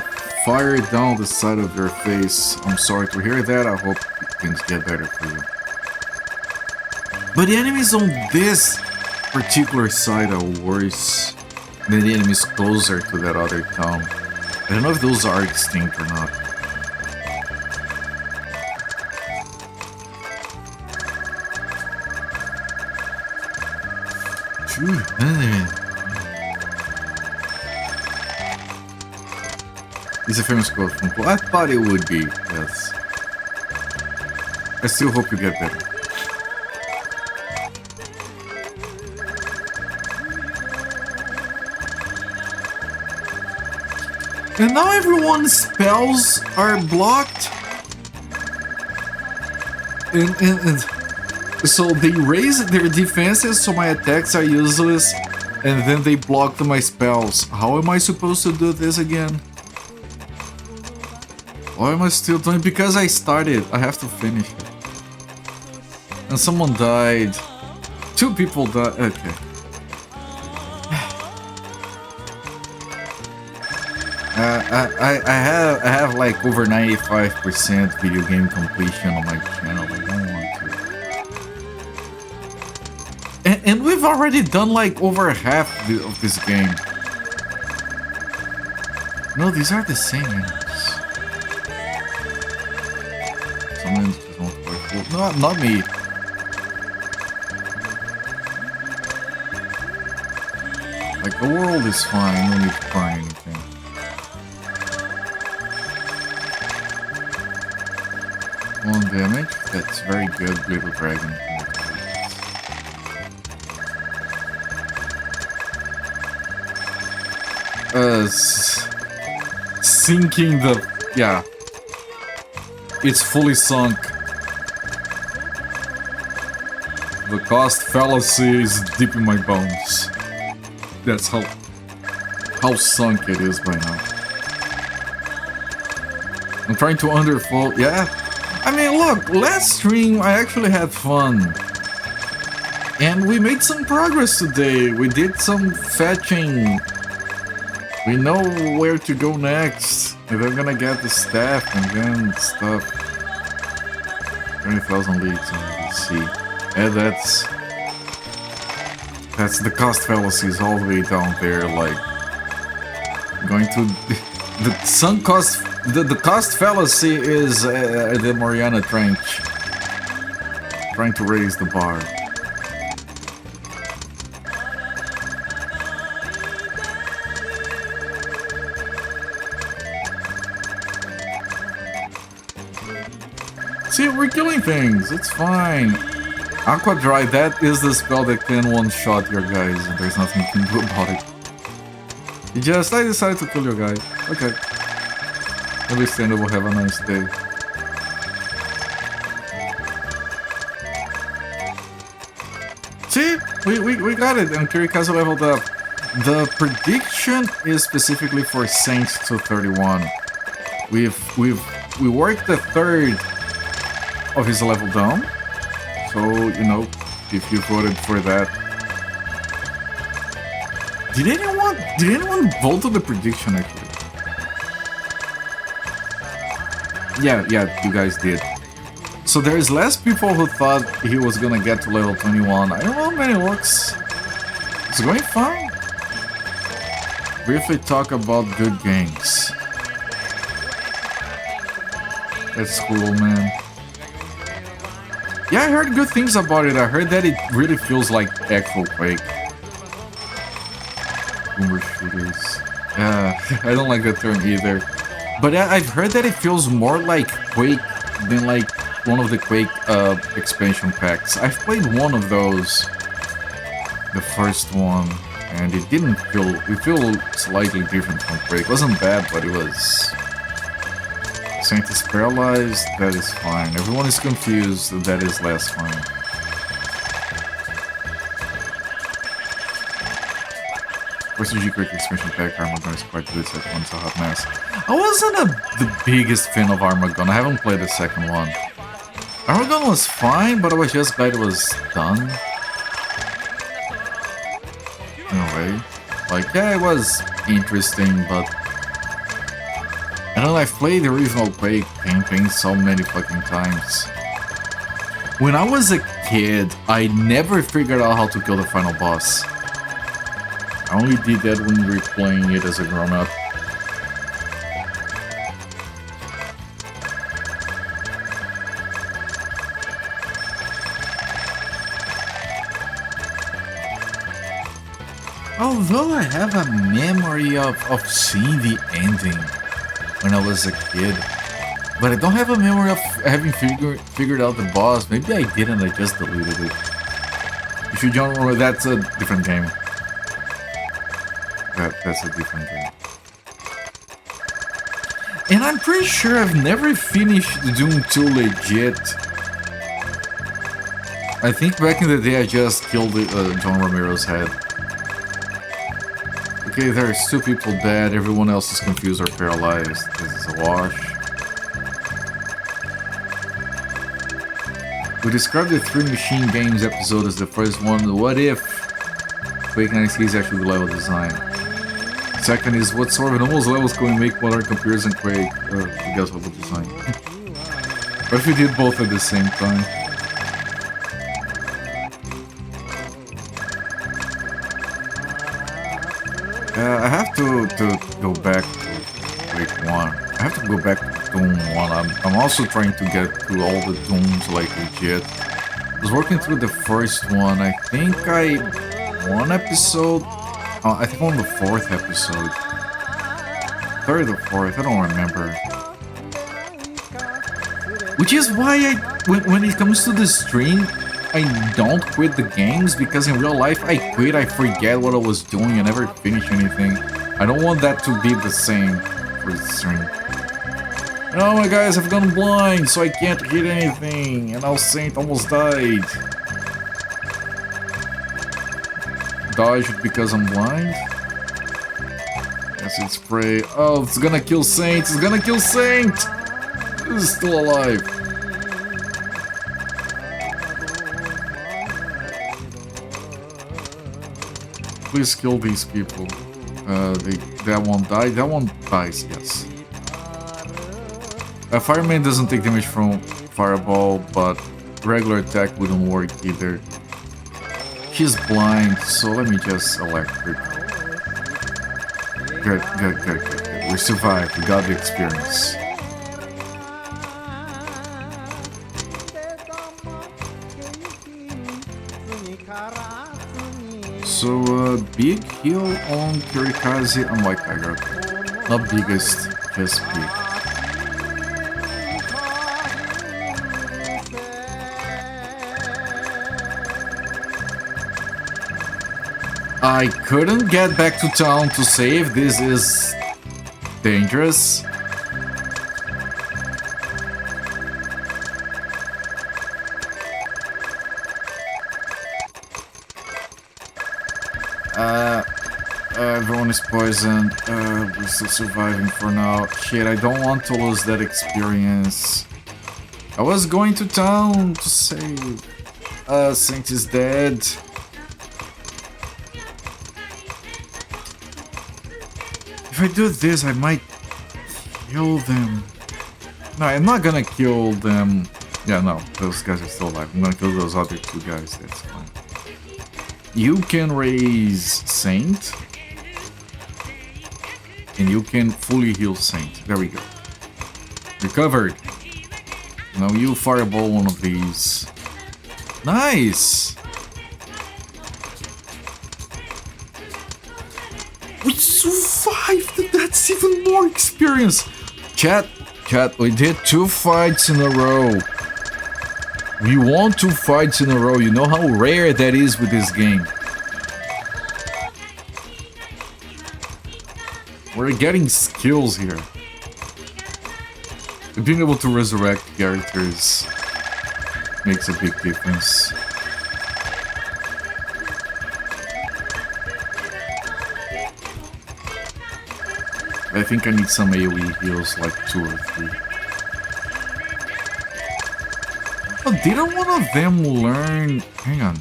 Fire down the side of your face. I'm sorry to hear that. I hope things get better for you. But the enemies on this particular side are worse than the enemies closer to that other town. I don't know if those are extinct or not. It's a famous quote from Paul. I thought it would be, yes. I still hope you get better. And now everyone's spells are blocked. And so they raise their defenses so my attacks are useless. And then they blocked my spells. How am I supposed to do this again? Why am I still doing it? Because I started. I have to finish it. And someone died. 2 people died. Okay. I have like over 95% video game completion on my channel. I don't want to. And we've already done like over half of this game. No, these are the same enemies. Some enemies don't work. No, not me. Like the world is fine. No need to buy anything. One damage, that's very good, little dragon. Sinking the... yeah. It's fully sunk. The cost fallacy is deep in my bones. That's how sunk it is by now. I'm trying to underflow, yeah. I mean, look, last stream I actually had fun. And we made some progress today. We did some fetching. We know where to go next. And we're gonna get the staff and then stuff. 20,000 leads on DC. And that's the cost fallacies all the way down there, like going to the sunk cost. The cost fallacy is the Mariana Trench, trying to raise the bar. See, we're killing things, it's fine. Aqua Dry, that is the spell that can one-shot your guys, and there's nothing you can do about it. I decided to kill your guy. Okay. Understandable, have a nice day. See? We got it, and Kirikazu leveled up. The prediction is specifically for Saints to 31. We worked the 3rd of his level down. So, you know, if you voted for that. Did anyone vote on the prediction actually? Yeah, you guys did. So there's less people who thought he was gonna get to level 21. I don't know how many looks. It's going fine. Briefly talk about good games. That's cool, man. Yeah, I heard good things about it. I heard that it really feels like actual Quake. Boomer shooters. Yeah, I don't like that term either. But I've heard that it feels more like Quake than like one of the Quake expansion packs. I've played one of those, the first one, and it didn't feel... It feels slightly different from Quake. It wasn't bad, but it was... Saint is paralyzed, that is fine. Everyone is confused, that is less fine. First G Quake expansion pack, Armagon is quite good, second one's a hot mess. I wasn't the biggest fan of Armagon, I haven't played the second one. Armagon was fine, but I was just glad it was done. In a way. Like, yeah, it was interesting, but I don't know, I've played the original Quake campaign so many fucking times. When I was a kid, I never figured out how to kill the final boss. I only did that when replaying it as a grown-up. Although I have a memory of seeing the ending when I was a kid, but I don't have a memory of having figured out the boss. Maybe I didn't, I just deleted it. If you don't remember, that's a different game. That's a different game. And I'm pretty sure I've never finished Doom 2 legit. I think back in the day I just killed John Romero's head. Okay, there's 2 people dead, everyone else is confused or paralyzed. This is a wash. We described the 3 Machine Games episode as the first one. What if Quake 96 is actually level design? Second is, what sort of anomalous levels can we make modern computers and Quake? I guess level design. What if we did both at the same time? I have to go back to Quake 1. I have to go back to Doom 1. I'm also trying to get through all the Dooms like legit. I was working through the first one. I think one episode. I think on the 4th episode. 3rd or 4th, I don't remember. Which is why when it comes to the stream, I don't quit the games, because in real life I quit, I forget what I was doing, I never finish anything. I don't want that to be the same for the stream. Oh my guys, I've gone blind, so I can't hit anything, and now Saint almost died. Dodged because I'm blind? Acid spray. Oh, it's gonna kill Saint! It's gonna kill Saint! This is still alive. Please kill these people. That one died. That one dies, yes. Fireman doesn't take damage from Fireball, but regular attack wouldn't work either. She's blind, so let me just electric. Good. We survived. We got the experience. So, big heal on Kirikaze, unlike Tiger. Not biggest, just big. I couldn't get back to town to save. This is dangerous. Everyone is poisoned. We're still surviving for now. Shit, I don't want to lose that experience. I was going to town to save. Saint is dead. If I do this, I might kill them. No, I'm not gonna kill them. Yeah, no, those guys are still alive. I'm gonna kill those other 2 guys. That's fine. You can raise Saint. And you can fully heal Saint. There we go. Recovered. Now you fireball one of these. Nice! We survived! That's even more experience! Chat, we did 2 fights in a row. We won 2 fights in a row. You know how rare that is with this game. We're getting skills here. Being able to resurrect characters makes a big difference. I think I need some AoE heals, like 2 or 3. Oh, didn't one of them learn... Hang on.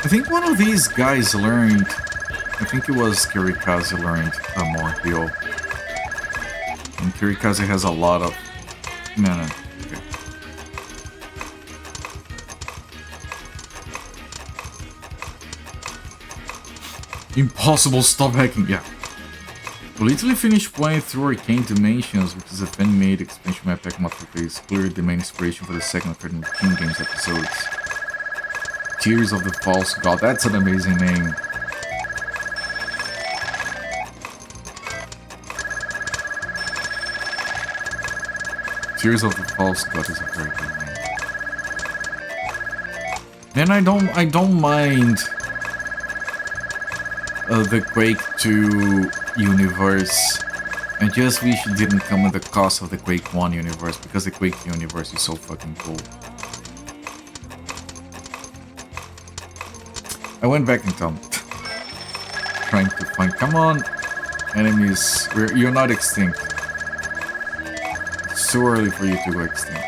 I think one of these guys learned... I think it was Kirikaze learned more heal. And Kirikaze has a lot of... No. Okay. Impossible, stop hacking, yeah. We literally finished playing through Arcane Dimensions, which is a fan-made expansion map pack masterpiece, clearly the main inspiration for the second and third King Games episodes. Tears of the False God, that's an amazing name. Tears of the False God is a very good name. And I don't mind the Quake 2 universe. I just wish it didn't come at the cost of the Quake 1 universe, because the Quake 2 universe is so fucking cool. I went back in time. Trying to find... Come on, enemies. You're not extinct. It's too early for you to go extinct.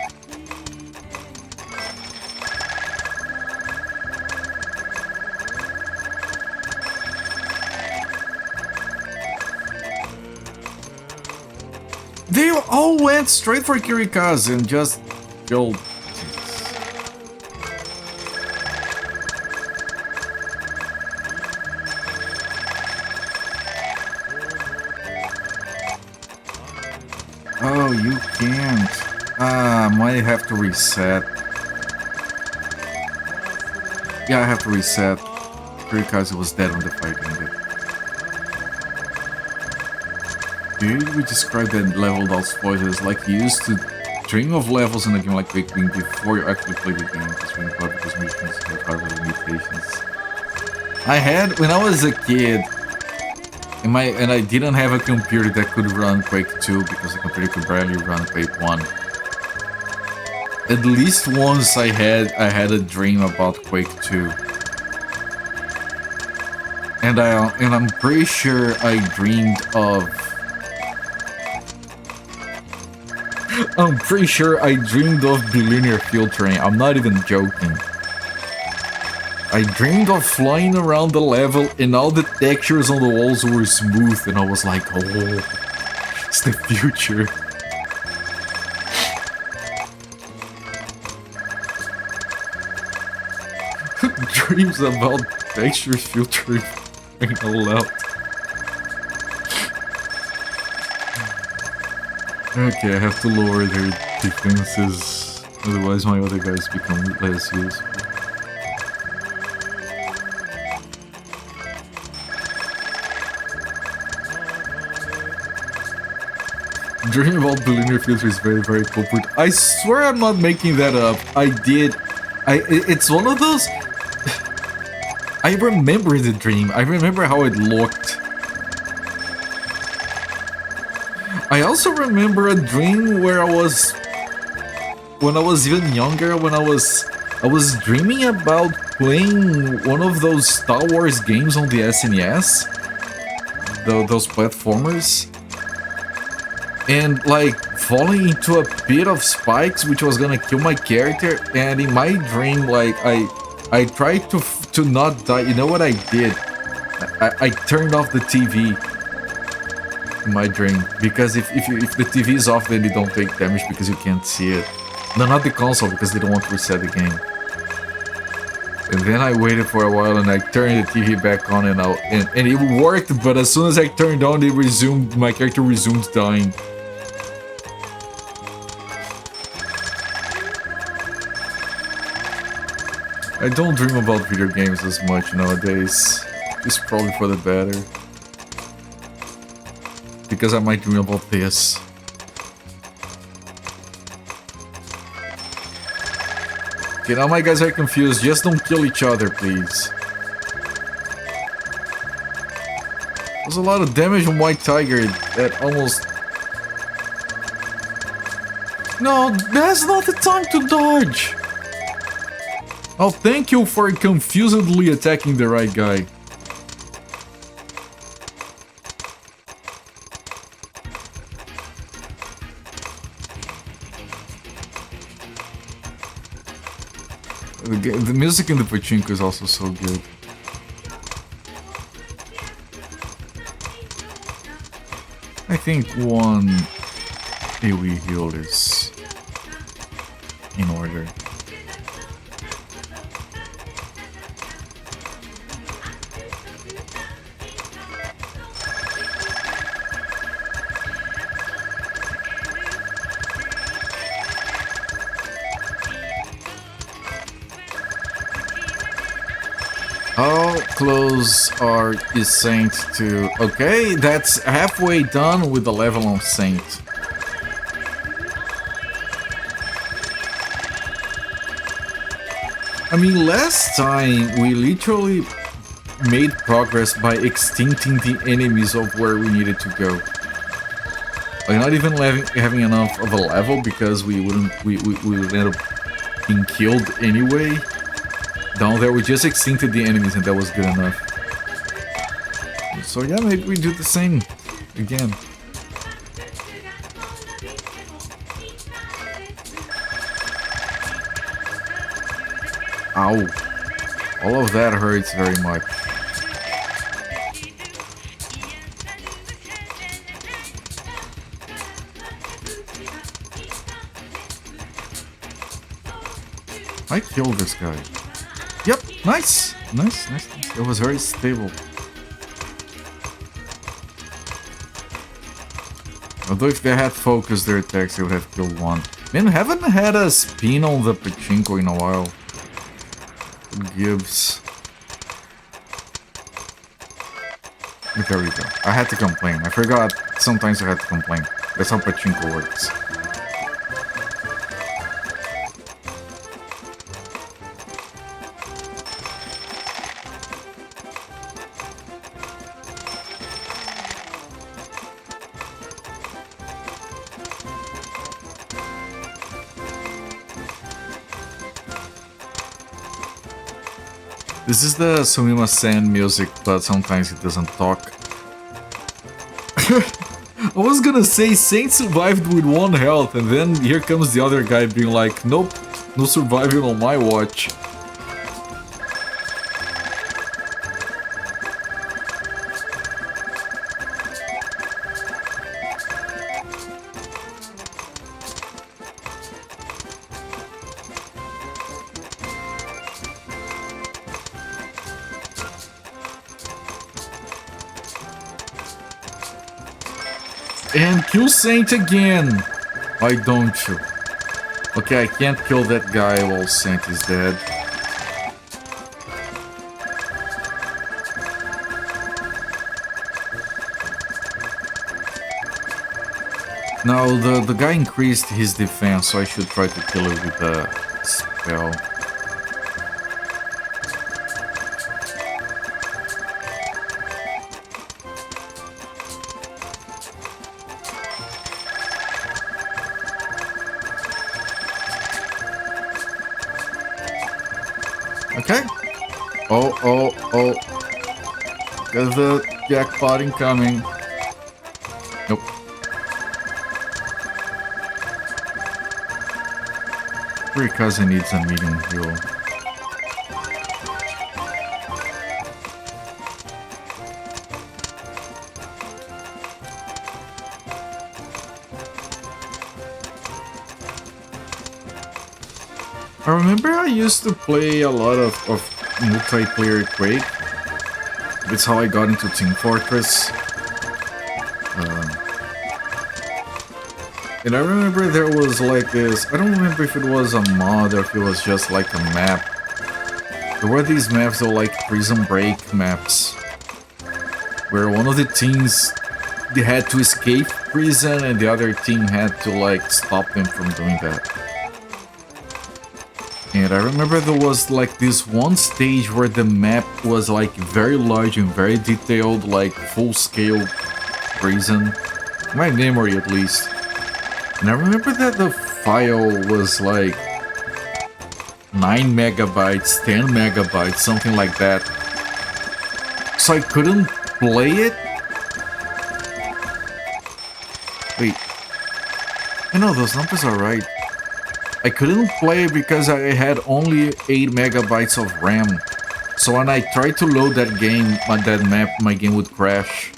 They all went straight for Kirikaze and just killed. Oh, you can't. Might have to reset. Yeah, I have to reset. Kirikaze was dead when the fight ended. Dude, we described that level without spoilers, like you used to dream of levels in a game like Quake Wing before you actually play the game, just when because missions have hardware limitations. I had, when I was a kid, and I didn't have a computer that could run Quake 2 because the computer could barely run Quake 1. At least once I had a dream about Quake 2. And I'm pretty sure I dreamed of... I'm pretty sure I dreamed of bilinear filtering. I'm not even joking. I dreamed of flying around the level and all the textures on the walls were smooth, and I was like, oh, it's the future. Dreams about texture filtering ain't allowed. Okay, I have to lower their defenses, otherwise my other guys become less useful. Dreaming about bilinear filter is very, very culprit. I swear I'm not making that up. I did. It's one of those... I remember the dream. I remember how it looked. I also remember a dream where I was... When I was even younger, when I was dreaming about playing one of those Star Wars games on the SNES. Those platformers. And like falling into a pit of spikes which was gonna kill my character, and in my dream like I tried to not die. You know what I did? I turned off the TV in my dream, because if the TV is off then you don't take damage because you can't see it. No, not the console, because they don't want to reset the game. And then I waited for a while and I turned the TV back on and it worked, but as soon as I turned on it resumed, my character resumed dying. I don't dream about video games as much nowadays. It's probably for the better. Because I might dream about this. Okay, now my guys are confused. Just don't kill each other, please. There's a lot of damage on White Tiger that almost... No, that's not the time to dodge! Oh, thank you for confusedly attacking the right guy. The music in the pachinko is also so good. I think one AoE heal is in order. How close is Saint to... Okay, that's halfway done with the level on Saint. I mean, last time we literally made progress by extincting the enemies of where we needed to go. Like, not even having enough of a level because we would end up being killed anyway. Down there, we just extincted the enemies and that was good enough. So yeah, maybe we do the same again. Ow. All of that hurts very much. I killed this guy. Yep, nice. Nice. It was very stable. Although if they had focused their attacks, they would have killed one. Man, haven't had a spin on the pachinko in a while. It gives. There we go. I had to complain. I forgot sometimes I had to complain. That's how pachinko works. This is the Sumimasen music, but sometimes it doesn't talk. I was gonna say Saint survived with 1 health, and then here comes the other guy being like, nope, no surviving on my watch. And kill Saint again! Why don't you? Okay, I can't kill that guy while Saint is dead. Now, the guy increased his defense, so I should try to kill it with a spell. Okay. Oh. Got the jackpot incoming. Nope. Your cousin needs a medium heal. I remember I used to play a lot of multiplayer Quake. That's how I got into Team Fortress. And I remember there was like this, I don't remember if it was a mod or if it was just like a map. There were these maps that were like Prison Break maps. Where one of the teams, they had to escape prison and the other team had to like stop them from doing that. And I remember there was like this one stage where the map was like very large and very detailed, like full-scale prison. My memory at least. And I remember that the file was like 9 megabytes, 10 megabytes, something like that. So I couldn't play it. Wait. I know those numbers are right. I couldn't play because I had only 8 megabytes of RAM. So when I tried to load that game, that map, my game would crash.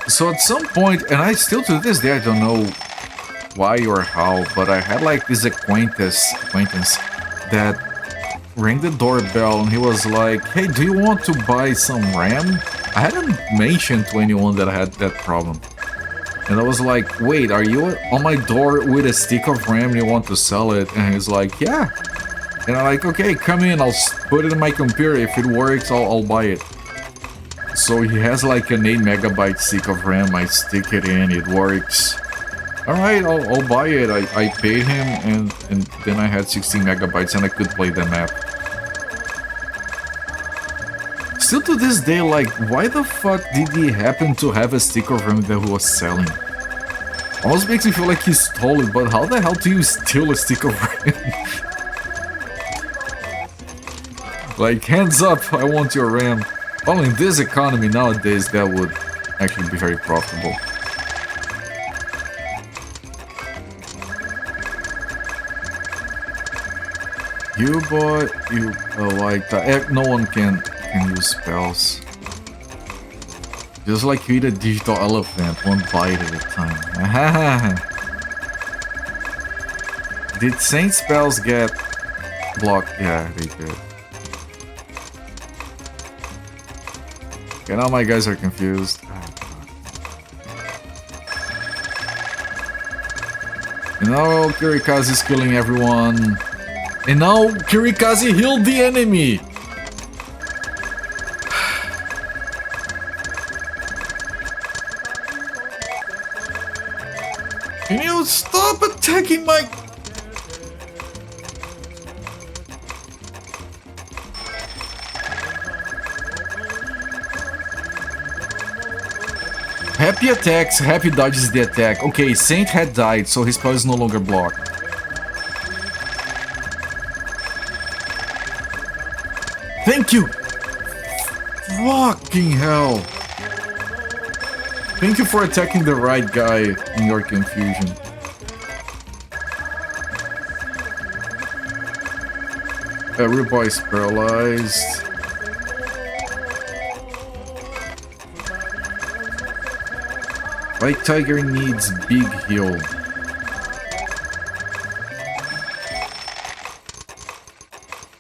So at some point, and I still to this day, I don't know why or how, but I had like this acquaintance that rang the doorbell and he was like, hey, do you want to buy some RAM? I hadn't mentioned to anyone that I had that problem. And I was like, wait, are you on my door with a stick of RAM and you want to sell it? And he's like, yeah. And I'm like, okay, come in, I'll put it in my computer. If it works, I'll buy it. So he has like an 8 megabyte stick of RAM. I stick it in, it works. Alright, I'll buy it. I paid him and then I had 16 megabytes and I could play the map. Still to this day, like, why the fuck did he happen to have a stick of RAM that he was selling? Almost makes me feel like he stole it, but how the hell do you steal a stick of RAM? Like, hands up, I want your RAM. Well, in this economy nowadays, that would actually be very profitable. You boy, you like that. No one can use spells. Just like you eat a digital elephant, one bite at a time. Did Saint spells get blocked? Yeah, they did. Okay, now my guys are confused. And now Kirikaze is killing everyone. And now Kirikaze healed the enemy! Can you stop attacking my... Happy attacks, Happy dodges the attack. Okay, Saint had died, so his spell is no longer blocked. Thank you! Fucking hell! Thank you for attacking the right guy in your confusion. Everybody's paralyzed. White Tiger needs big heal.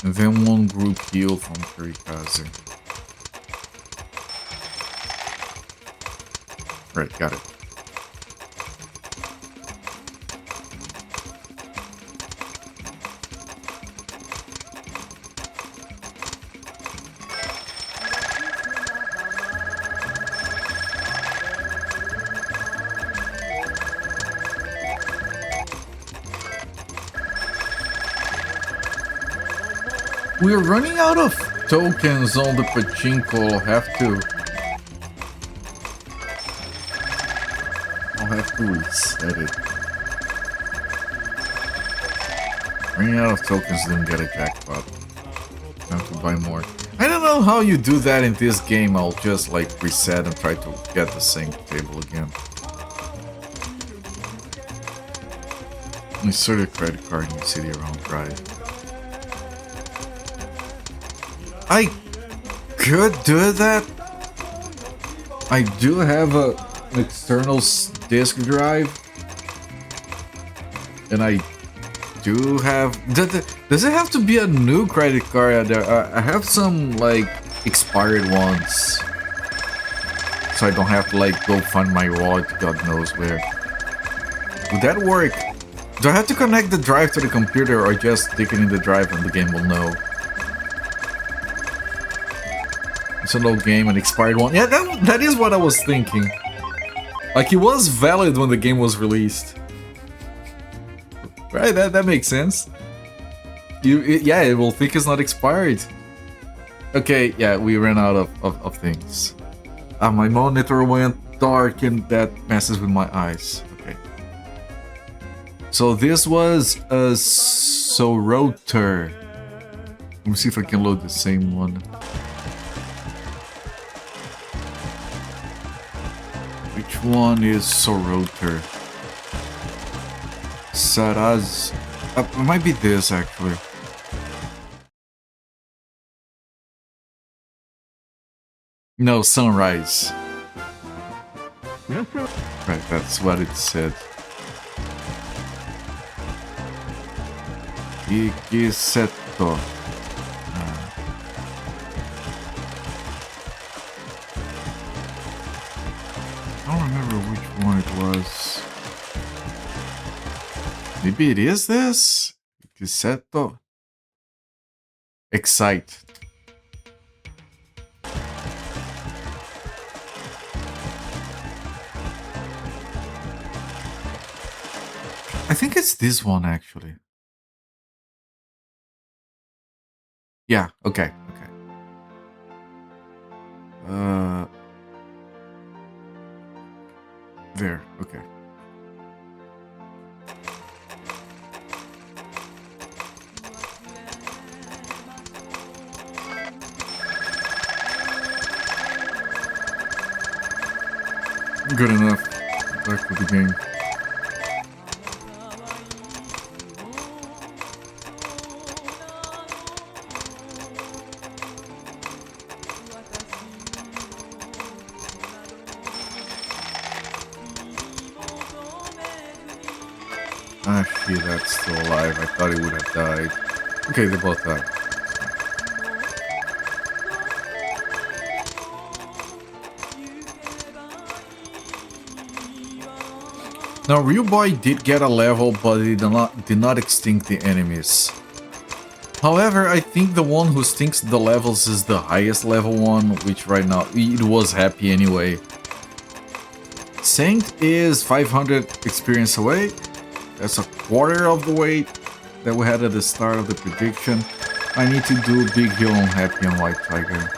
And then one group heal from Kirikaze. Right, got it. We're running out of tokens on the pachinko. I'll have to reset it. Running out of tokens, didn't get a jackpot. Have to buy more. I don't know how you do that in this game. I'll just like reset and try to get the same table again. Insert a credit card in the city around drive. I could do that. I do have an external disk drive, and I do have. Does it have to be a new credit card? I have some like expired ones, so I don't have to like go find my wallet. God knows where. Would that work? Do I have to connect the drive to the computer, or just stick it in the drive and the game will know? It's an old game, an expired one. Yeah, that is what I was thinking. Like, it was valid when the game was released. Right, that makes sense. Yeah, it will think it's not expired. Okay, yeah, we ran out of things. My monitor went dark and that messes with my eyes. Okay. So this was a Sōmetsu. Let me see if I can load the same one. Which one is Sōmetsu? Saraz. It might be this actually. No, sunrise. Right, that's what it said. Ikiseto. I don't remember which one it was. Maybe it is this? Ikiseto. Excite. I think it's this one actually. Yeah, okay. There, okay. Good enough. Back to the game. Ah, shit, that's still alive. I thought he would have died. Okay, they both died. Now, Real Boy did get a level, but he did not extinct the enemies. However, I think the one who stinks the levels is the highest level one, which right now, it was happy anyway. Saint is 500 experience away. That's a quarter of the weight that we had at the start of the prediction. I need to do Big Hill on Happy and White Tiger.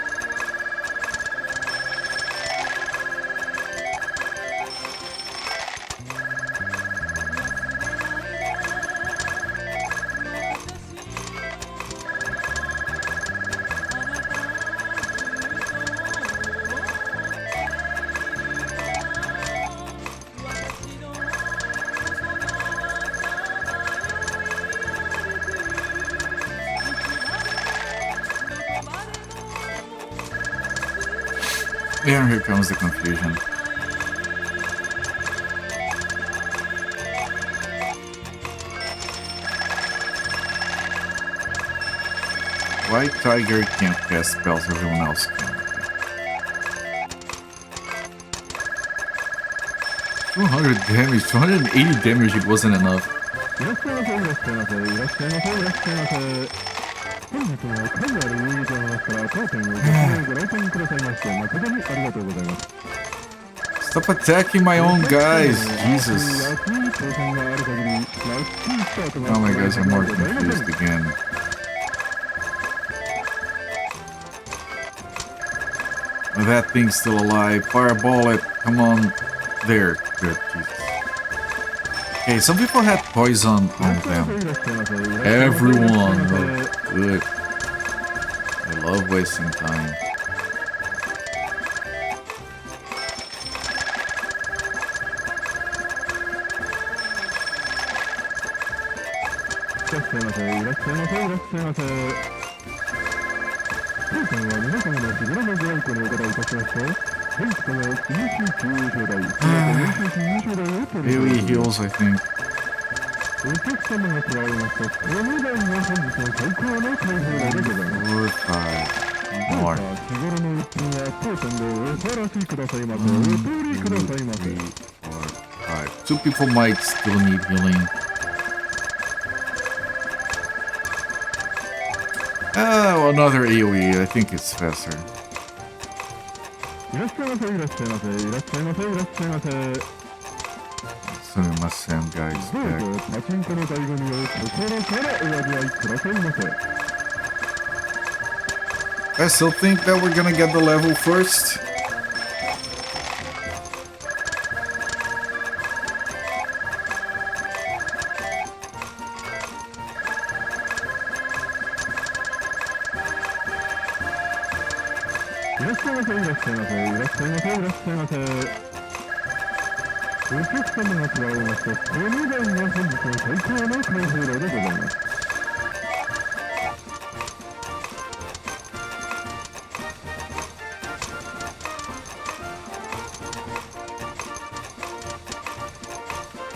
Yeah, here comes the confusion. White Tiger can't cast spells, everyone else can. 200 damage, 280 damage, it wasn't enough. Stop attacking my own guys, Jesus. Oh my guys are more confused again. Oh, that thing's still alive. Fireball it. Come on. There. Good. Jesus. Okay, some people had poison on them. Everyone. Oh, good. I love wasting time. Really heals, I think. Four, five. More. 3, 4, 5. Two people might still need healing. Oh, another AoE. I think it's faster. Sōmetsu guys back. I still think that we're gonna get the level first.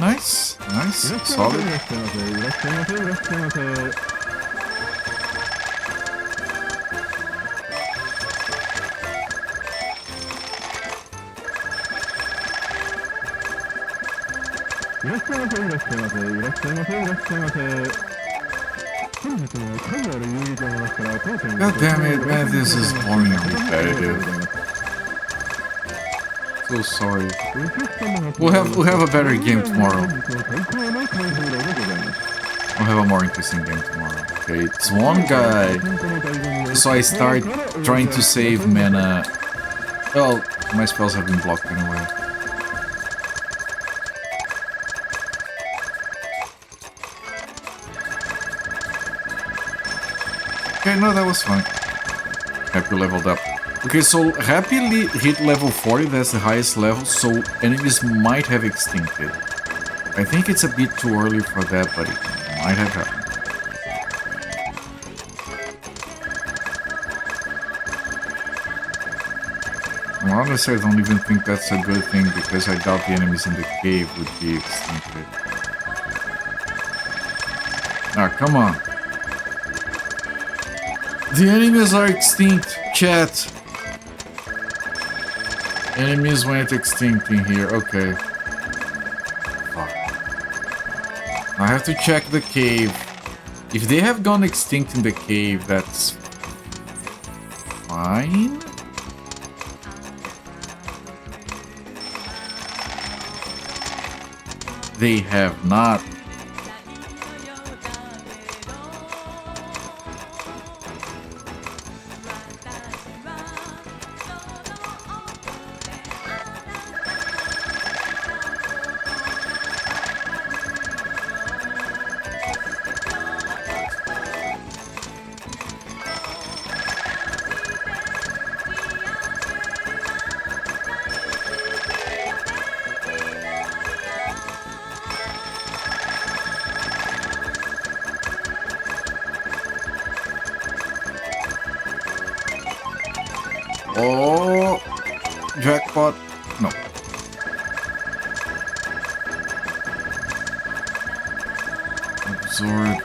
Nice, nice, solid. God damn it, man, this is boring and repetitive. So sorry. We'll have a better game tomorrow. We'll have a more interesting game tomorrow. Okay, it's one guy. So I start trying to save mana. Well, my spells have been blocked anyway. Okay, no, that was fine. Happy leveled up. Okay, so Happy hit level 40, that's the highest level, so enemies might have extincted. I think it's a bit too early for that, but it might have happened. Well, honestly, I don't even think that's a good thing, because I doubt the enemies in the cave would be extincted. Ah, come on. The enemies are extinct, chat. Enemies went extinct in here, okay. Fuck. I have to check the cave. If they have gone extinct in the cave, that's fine. They have not. Oh, jackpot. No. Absorb.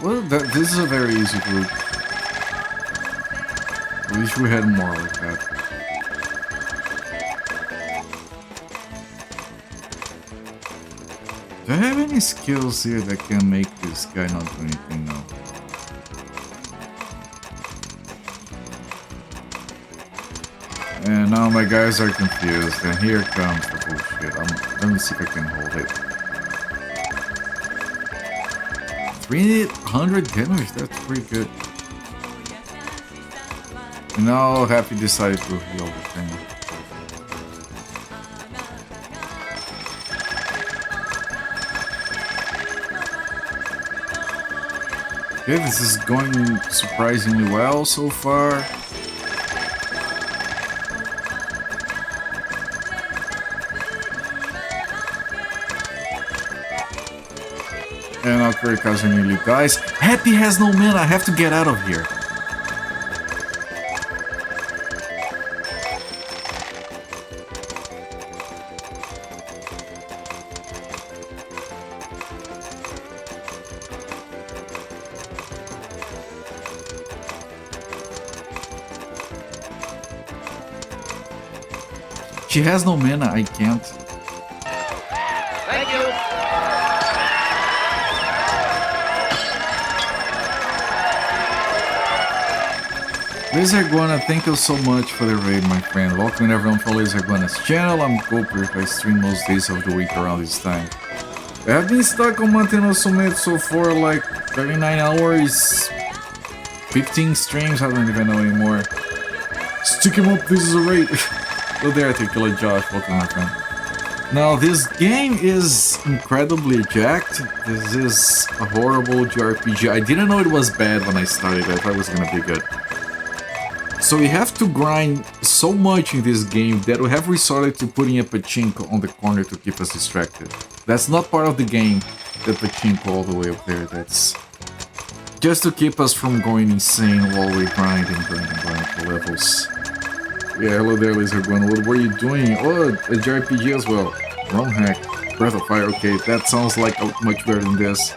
Well, this is a very easy group. I wish we had more like that. Do I have any skills here that can make this guy not do anything now? And now my guys are confused, and here comes the bullshit. Let me see if I can hold it. 300 damage, that's pretty good. And now Happy decided to heal the thing. Okay, this is going surprisingly well so far. And now Kurikazu nearly dies. Happy has no mana, I have to get out of here. She has no mana, I can't. Thank you. Laser Iguana, thank you so much for the raid, my friend. Welcome everyone for Laser Iguana's channel. I'm Cooper. I stream most days of the week around this time. I have been stuck on Maten no Sōmetsu for like 39 hours, 15 streams, I don't even know anymore. Stick him up, this is a raid. Go there, I think Killer Josh, welcome my friend. Now, this game is incredibly jacked. This is a horrible JRPG. I didn't know it was bad when I started. I thought it was gonna be good. So we have to grind so much in this game that we have resorted to putting a pachinko on the corner to keep us distracted. That's not part of the game, the pachinko all the way up there. That's just to keep us from going insane while we grind and grind for levels. Yeah, hello there, Laser Gun. What were you doing? Oh, a JRPG as well. Wrong hack. Breath of Fire. Okay, that sounds like much better than this.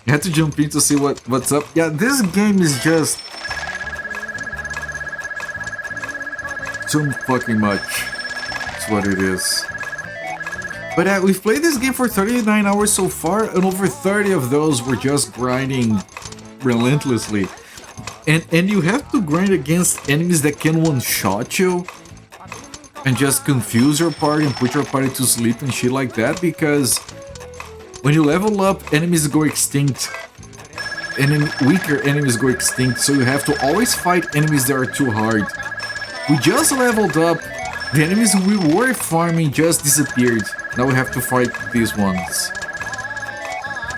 You had to jump in to see what's up. Yeah, this game is just too fucking much. That's what it is. But we've played this game for 39 hours so far, and over 30 of those were just grinding relentlessly. And you have to grind against enemies that can one-shot you and just confuse your party and put your party to sleep and shit like that, because when you level up, enemies go extinct. And then weaker enemies go extinct, so you have to always fight enemies that are too hard. We just leveled up, the enemies we were farming just disappeared. Now we have to fight these ones.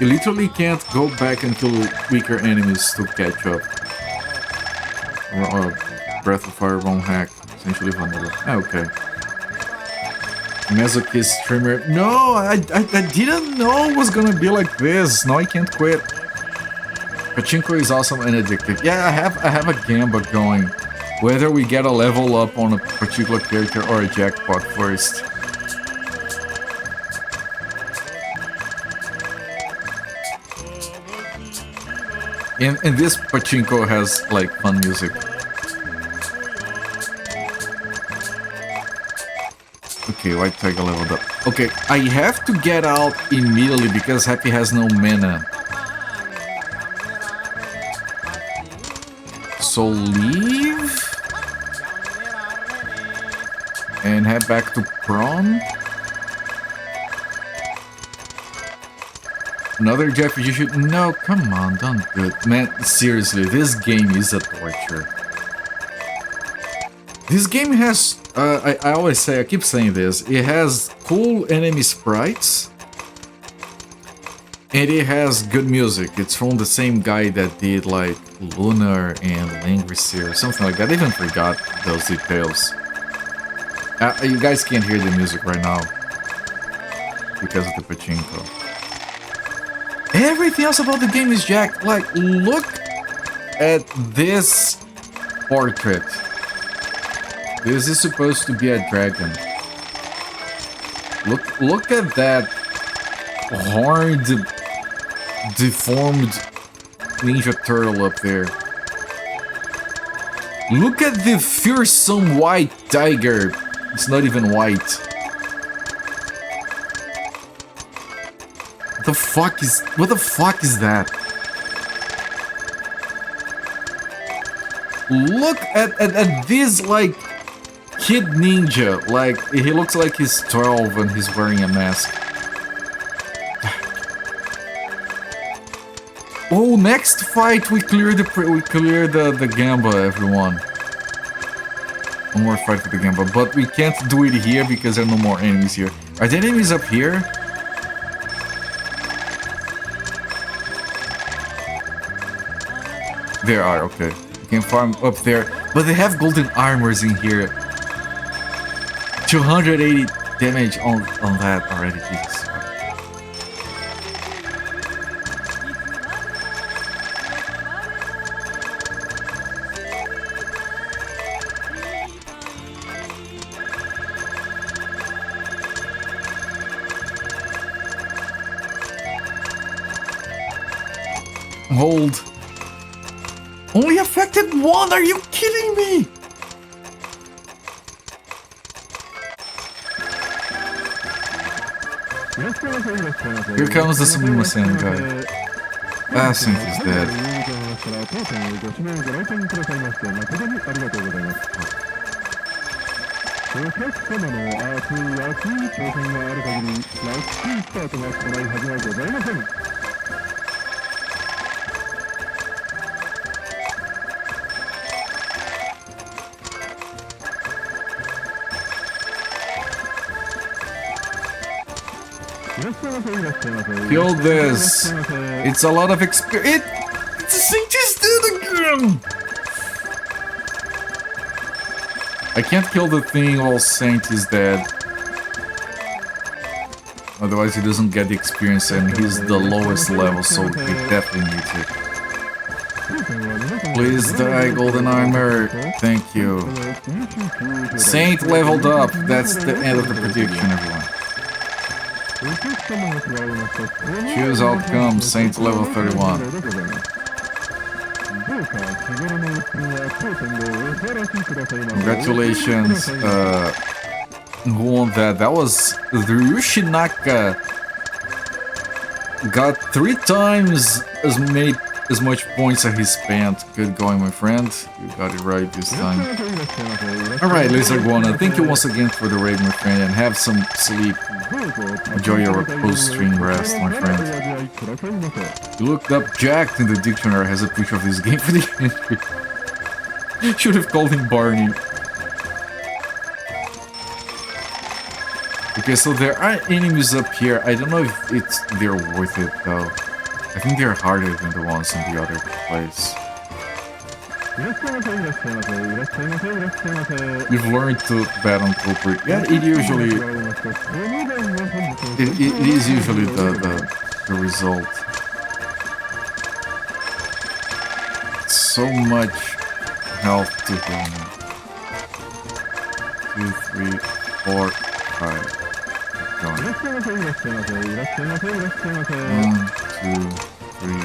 You literally can't go back and kill weaker enemies to catch up. Breath of Fire, wrong hack. Essentially vanilla. Okay. Masochist streamer. No, I didn't know it was gonna be like this. Now I can't quit. Pachinko is awesome and addictive. Yeah, I have a gamba going. Whether we get a level up on a particular character or a jackpot first. And this pachinko has like fun music. Okay, White Tiger leveled up. Okay, I have to get out immediately because Happy has no mana. So leave and head back to prom. Another JRPG shoot? No, come on, don't do it. Man, seriously, this game is a torture. This game has, I always say, I keep saying this, it has cool enemy sprites. And it has good music. It's from the same guy that did like Lunar and Langrisser or something like that. I even forgot those details. You guys can't hear the music right now because of the pachinko. Everything else about the game is jacked. Like, look at this portrait. This is supposed to be a dragon. Look at that hard, deformed ninja turtle up there. Look at the fearsome white tiger. It's not even white. What the fuck is that? Look at this, like, kid ninja. Like, he looks like he's 12 and he's wearing a mask. Oh, next fight we clear the Gamba, everyone. One more fight for the Gamba, but we can't do it here because there are no more enemies here. Are there enemies up here? There are, okay. You can farm up there, but they have golden armors in here. 280 damage on that already, Jesus. Hold. Only affected one? Are you kidding me? Here comes the Sōmetsu guy. Ah, Synth is dead. Kill this. It's a lot of experience. It's a Saint's dead again. I can't kill the thing while Saint is dead. Otherwise he doesn't get the experience and he's the lowest level, so he definitely needs it. Please die, Golden Armor. Thank you. Saint leveled up. That's the end of the prediction, everyone. Choose outcome. Saint level 31. Congratulations. Who won that? That was Ryushinaka. Got 3 times as much points as he spent. Good going, my friend. You got it right this time. Alright, Laser Guana, thank you once again for the raid, my friend, and have some sleep. Enjoy your post-stream rest, my friend. You looked up Jacked in the dictionary, has a picture of this game for the entry. Should have called him Barney. Okay, so there are enemies up here. I don't know if they're worth it though. I think they're harder than the ones in the other place. You've learned to bet on culprit. Yeah, it usually... It is usually the result. So much health to him. 2, 3, 4, 5. Going. 1, 2, 3,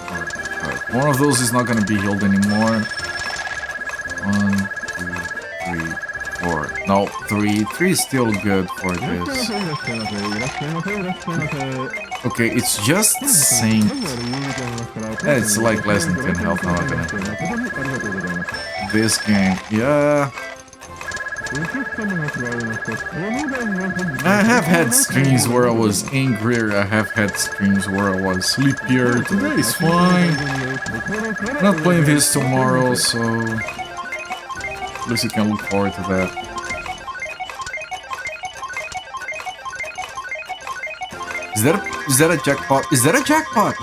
4, 5. One of those is not gonna be healed anymore. 1, 2, 3, 4. No, 3. 3 is still good for this. Okay, it's just Saint. Yeah, it's like less than 10 health. I'm not gonna. This game, yeah. I have had streams where I was angrier, I have had streams where I was sleepier. Today is fine. Not playing this tomorrow, so at least you can look forward to that. Is that a jackpot? Is that a jackpot?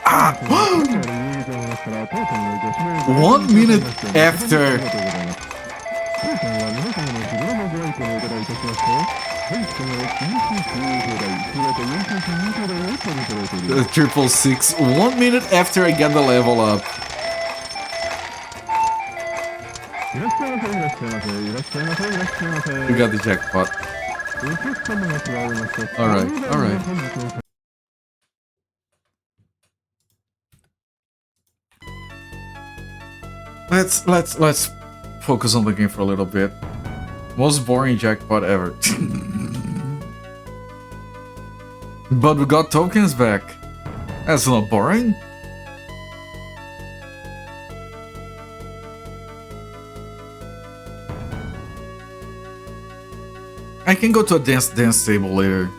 Ah! 1 minute after. The 666. 1 minute after I get the level up. You got the jackpot. Alright, alright. Let's focus on the game for a little bit. Most boring jackpot ever. But we got tokens back. That's not boring. I can go to a dance table later.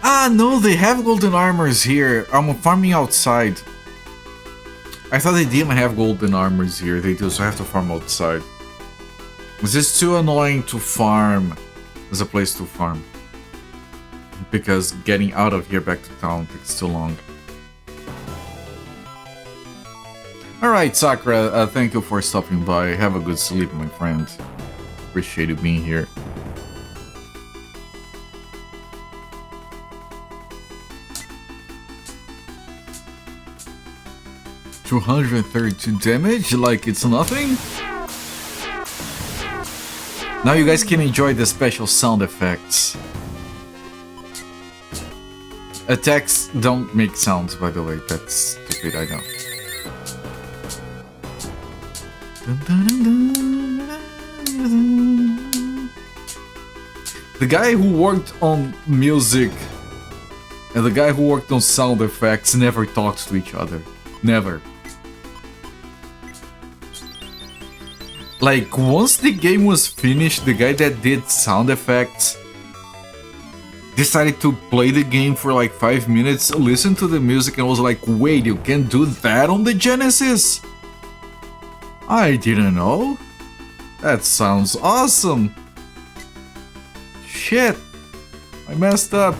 Ah, no, they have golden armors here. I'm farming outside. I thought they didn't have golden armors here. They do, so I have to farm outside. This is too annoying to farm. There's a place to farm. Because getting out of here back to town takes too long. Alright, Sakura, thank you for stopping by. Have a good sleep, my friend. Appreciate you being here. $232 damage, like it's nothing? Now you guys can enjoy the special sound effects. Attacks don't make sounds, by the way. That's stupid, I know. The guy who worked on music and the guy who worked on sound effects never talked to each other. Never. Like, once the game was finished, the guy that did sound effects decided to play the game for like 5 minutes, listen to the music, and was like, wait, you can do that on the Genesis? I didn't know. That sounds awesome. Shit, I messed up.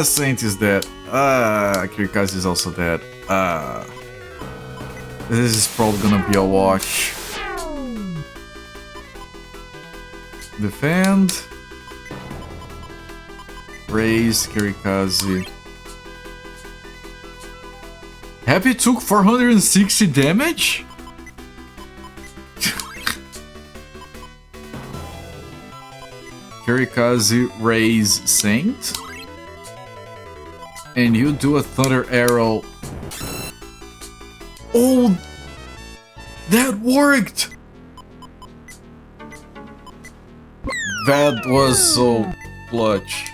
Saint is dead. Kirikaze is also dead. This is probably gonna be a wash. Defend. Raise Kirikaze. Happy took 460 damage? Kirikaze, raise Saint. And you do a Thunder Arrow. Oh! That worked! That was so clutch.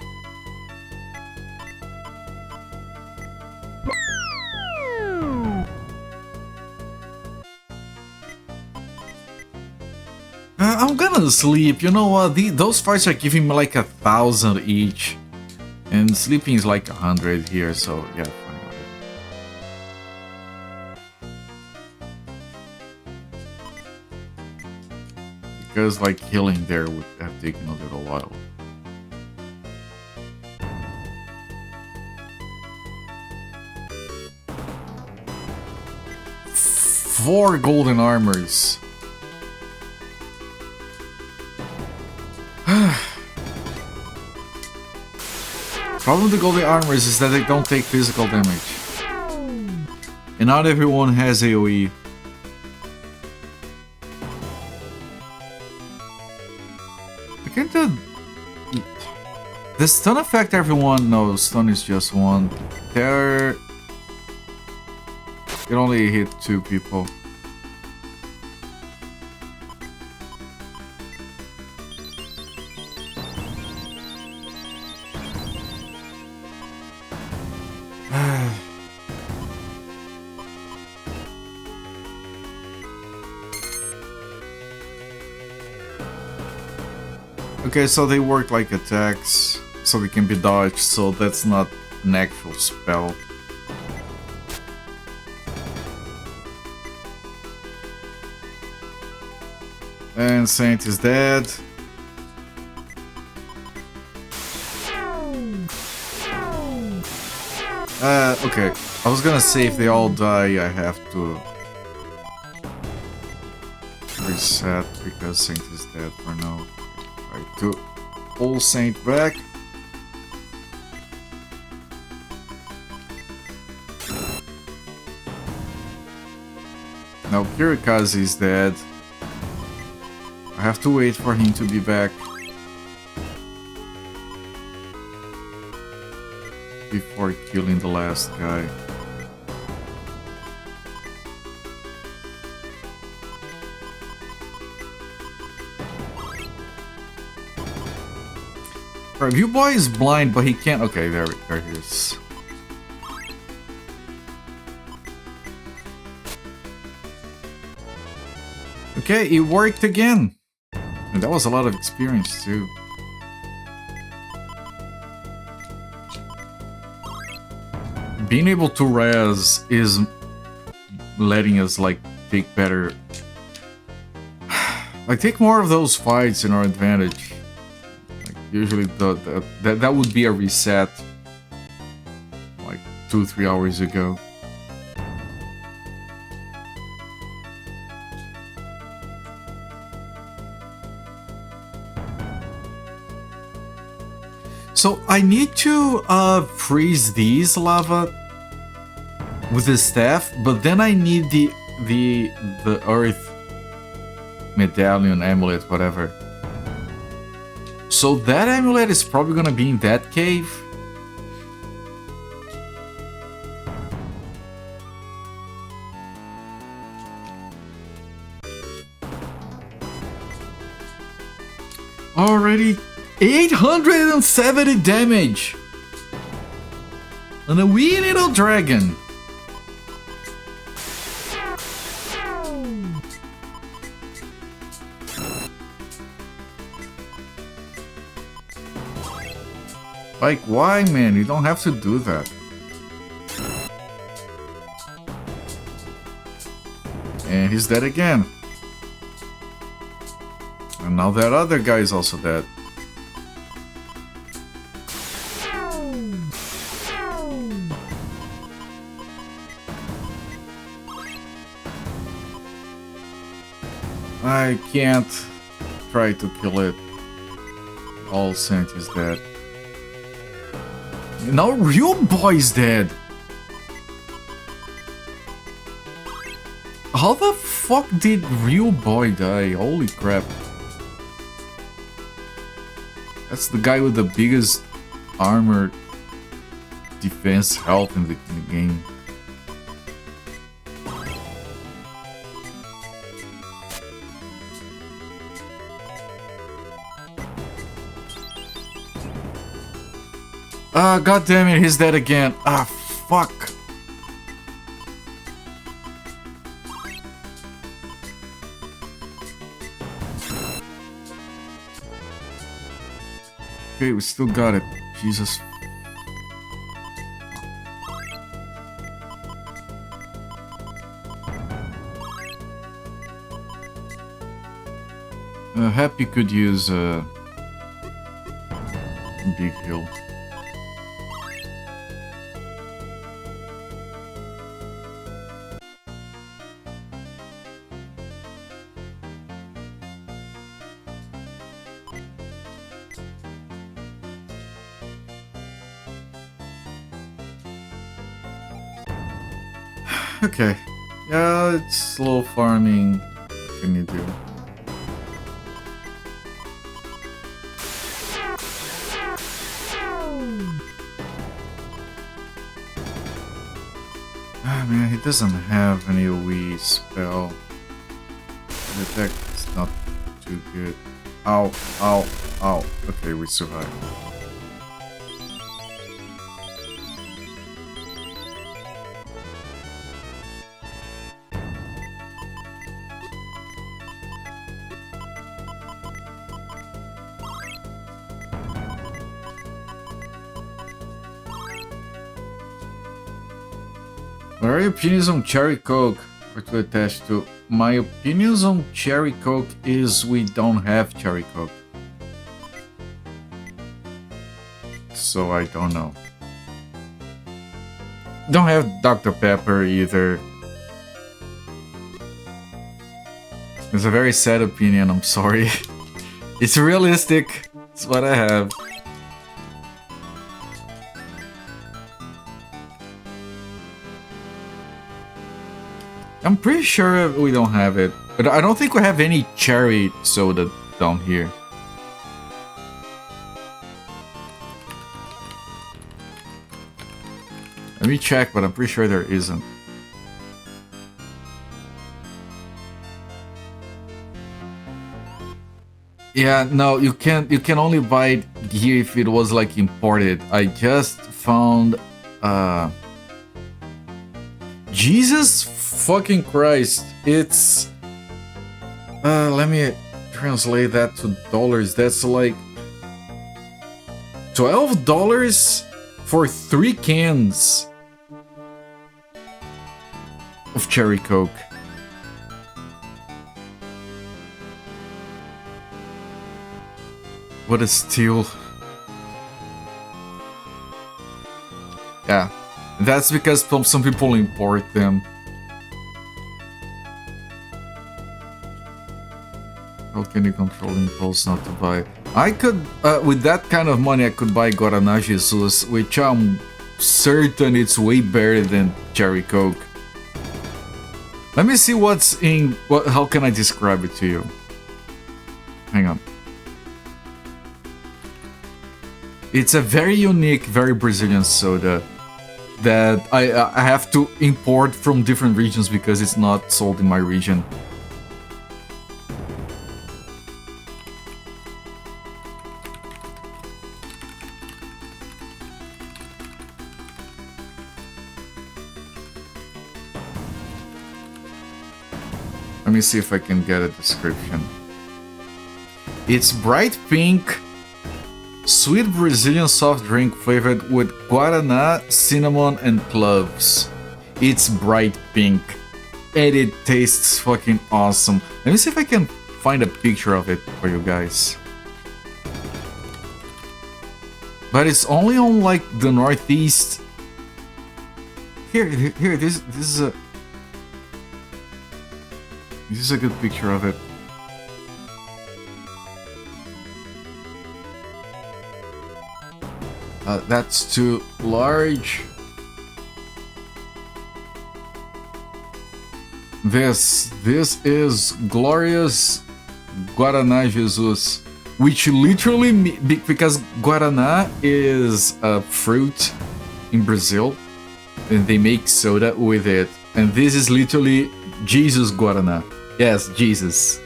I'm gonna sleep, you know what? Those fights are giving me like 1,000 each. And sleeping is like 100 here, so yeah, fine with it. Because like healing there would have taken a little while. Four golden armors. Problem with the golden armors is that they don't take physical damage. And not everyone has AoE. I think the stun effect everyone knows. Stun is just one. Terror. It only hit 2 people. Okay, so they work like attacks, so they can be dodged, so that's not an actual spell. And Saint is dead. Okay. I was gonna say if they all die, I have to reset because Saint is dead for now. Right, to pull Saint back. Now Kirikaze is dead. I have to wait for him to be back before killing the last guy. Review Boy is blind, but he can't. Okay, there he is. Okay, it worked again. And that was a lot of experience too. Being able to res is letting us like take better, like take more of those fights in our advantage. Like usually that would be a reset like 2-3 hours ago. So I need to freeze these lava with the staff, but then I need the earth medallion, amulet, whatever. So that amulet is probably gonna be in that cave. Already 870 damage on a wee little dragon. Like, why, man? You don't have to do that. And he's dead again. And now that other guy is also dead. I can't try to kill it. All Saint is dead. Now Real Boy is dead. How the fuck did Real Boy die? Holy crap. That's the guy with the biggest armor, defense, health in the game. Ah, god damn it, he's dead again. Ah, fuck. Okay, we still got it. Jesus. Happy could use a big heal. Okay. Yeah, it's slow farming. What can you do? Ah man, he doesn't have any Wii spell. The attack is not too good. Ow, ow, ow. Okay, we survived. What are your opinions on Cherry Coke? Or to attach to? My opinions on Cherry Coke is we don't have Cherry Coke. So I don't know. Don't have Dr. Pepper either. It's a very sad opinion, I'm sorry. It's realistic. It's what I have. I'm pretty sure we don't have it, but I don't think we have any cherry soda down here. Let me check, but I'm pretty sure there isn't. Yeah, no, you can't. You can only buy it here if it was like imported. I just found. Jesus fucking Christ! It's. Let me translate that to dollars. That's like $12 for 3 cans of Cherry Coke. What a steal. Yeah, that's because some people import them. How can you control impulse not to buy? I could, with that kind of money, I could buy Guaraná Jesus, which I'm certain it's way better than Cherry Coke. Let me see what's in. How can I describe it to you? Hang on. It's a very unique, very Brazilian soda that I have to import from different regions because it's not sold in my region. Let me see if I can get a description. It's bright pink Sweet Brazilian soft drink flavored with guaraná, cinnamon, and cloves. It's bright pink, and it tastes fucking awesome. Let me see if I can find a picture of it for you guys. But it's only on like the northeast. Here, this is a good picture of it. That's too large. This is Glorious Guaraná Jesus, which literally because Guaraná is a fruit in Brazil, and they make soda with it, and this is literally Jesus Guaraná. Yes, Jesus.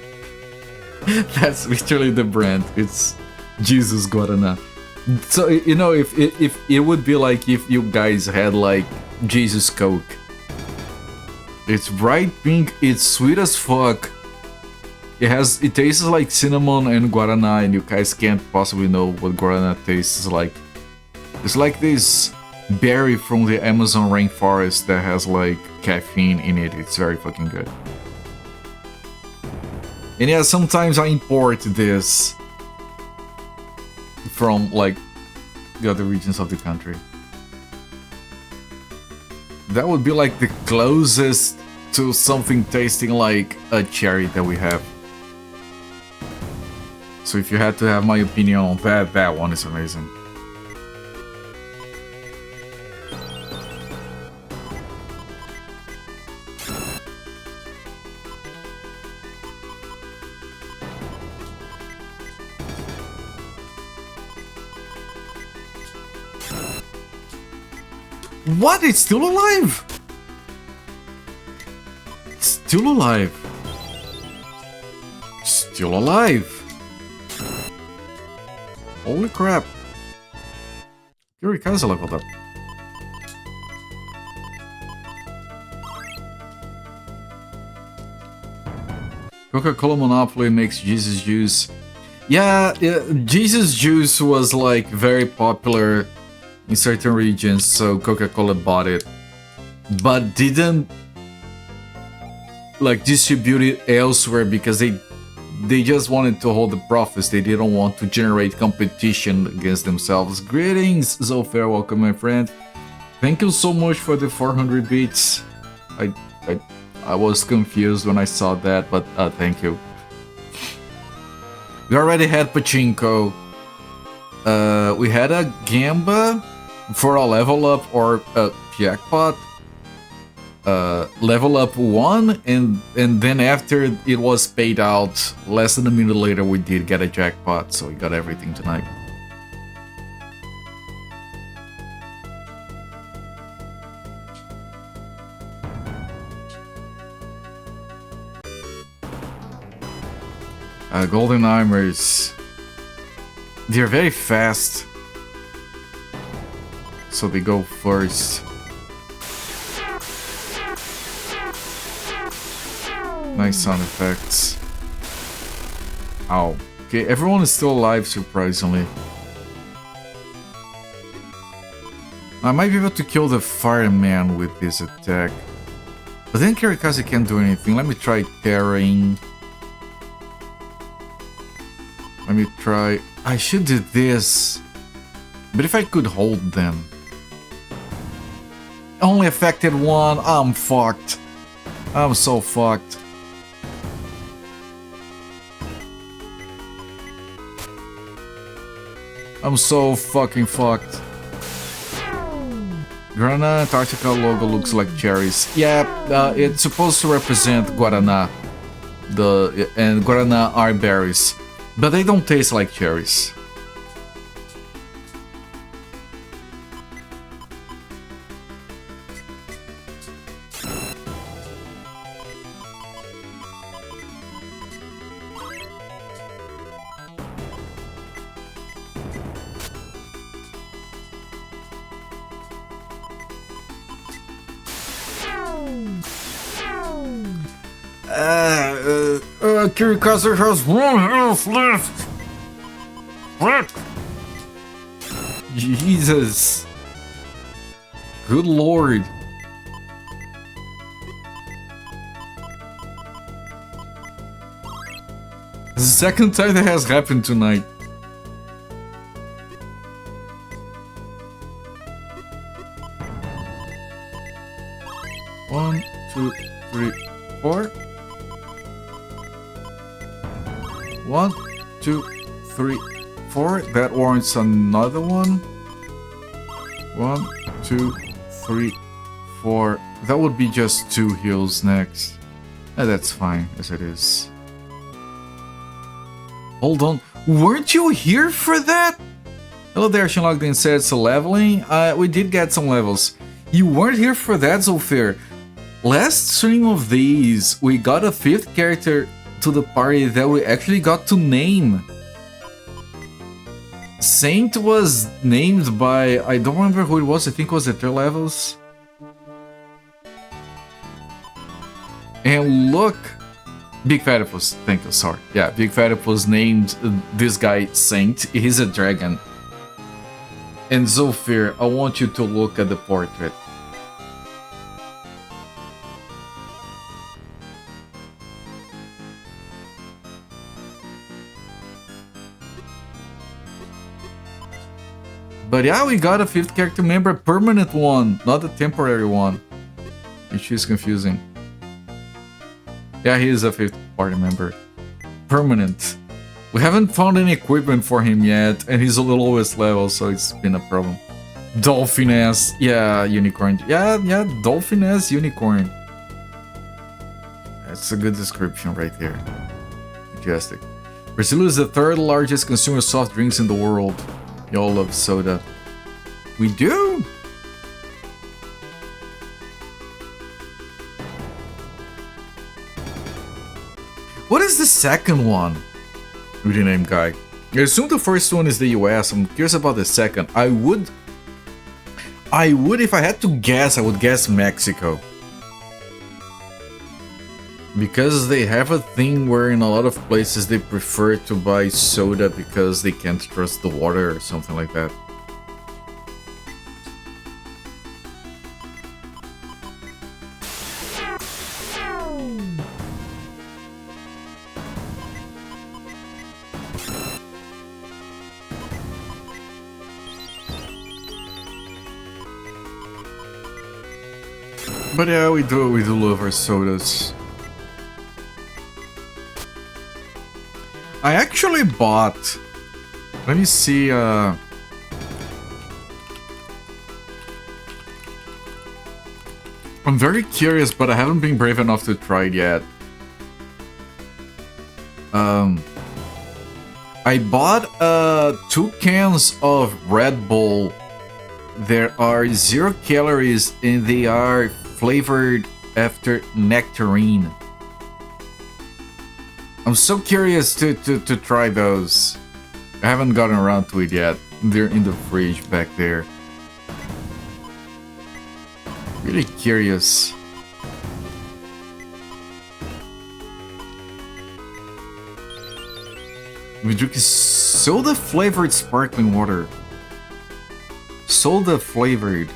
That's literally the brand. It's Jesus Guaraná. So you know, if it would be like if you guys had like Jesus Coke. It's bright pink, it's sweet as fuck. It tastes like cinnamon and guaraná, and you guys can't possibly know what guaraná tastes like. It's like this berry from the Amazon rainforest that has like caffeine in it. It's very fucking good. And yeah, sometimes I import this from like the other regions of the country. That would be like the closest to something tasting like a cherry that we have. So if you had to have my opinion on that, that one is amazing. What? It's still alive! It's still alive. Still alive. Holy crap. Kirikaze leveled up. Coca-Cola Monopoly makes Jesus Juice. Yeah, Jesus Juice was like very popular in certain regions, so Coca-Cola bought it, but didn't like distribute it elsewhere because they just wanted to hold the profits. They didn't want to generate competition against themselves. Greetings, Zofair, welcome my friend. Thank you so much for the 400 bits. I was confused when I saw that, but thank you. We already had Pachinko. We had a Gamba for a level up or a jackpot. Level up 1, and then after it was paid out, less than a minute later we did get a jackpot, so we got everything tonight. Golden Armors. They're very fast, so they go first. Nice sound effects. Ow. Okay, everyone is still alive, surprisingly. I might be able to kill the fireman with this attack. But then Kirikaze can't do anything. Let me try parrying. Let me try... I should do this. But if I could hold them. Only affected one. I'm fucked. I'm so fucked. I'm so fucking fucked. Guaraná Antarctica logo looks like cherries. Yeah, it's supposed to represent Guaraná. And Guaraná are berries. But they don't taste like cherries. Kirikaze has one health left. What? Jesus. Good lord. This is the second time that has happened tonight. One, two, three, four. 1, 2, 3, 4. That warrants another one. 1, 2, 3, 4. That would be just 2 heals next. That's fine as it is. Hold on. Weren't you here for that? Hello there, Shinlocked said so leveling. We did get some levels. You weren't here for that, Zolfair. Last stream of these, we got a 5th character to the party that we actually got to name. Saint was named by, I don't remember who it was, I think it was at 3 levels. And look, Big Fatipus, thank you, sorry. Yeah, Big Fatipus named this guy Saint, he's a dragon. And Zolfir, I want you to look at the portrait. But yeah, we got a 5th character member, a permanent one, not a temporary one. Which is confusing. Yeah, he is a 5th party member. Permanent. We haven't found any equipment for him yet, and he's a the lowest level, so it's been a problem. Dolphin-ass, yeah, unicorn. Yeah, Dolphin-ass unicorn. That's a good description right there. Majestic. Brazil is the 3rd largest consumer of soft drinks in the world. Y'all love soda. We do? What is the second one? Really name guy. I assume the first one is the US. I'm curious about the second. I would, if I had to guess, I would guess Mexico. Because they have a thing where in a lot of places they prefer to buy soda because they can't trust the water or something like that. But yeah, we do love our sodas. I actually bought... Let me see, I'm very curious, but I haven't been brave enough to try it yet. I bought 2 cans of Red Bull. There are 0 calories and they are flavored after nectarine. I'm so curious to try those. I haven't gotten around to it yet. They're in the fridge back there. Really curious. We drink soda flavored sparkling water. Soda flavored.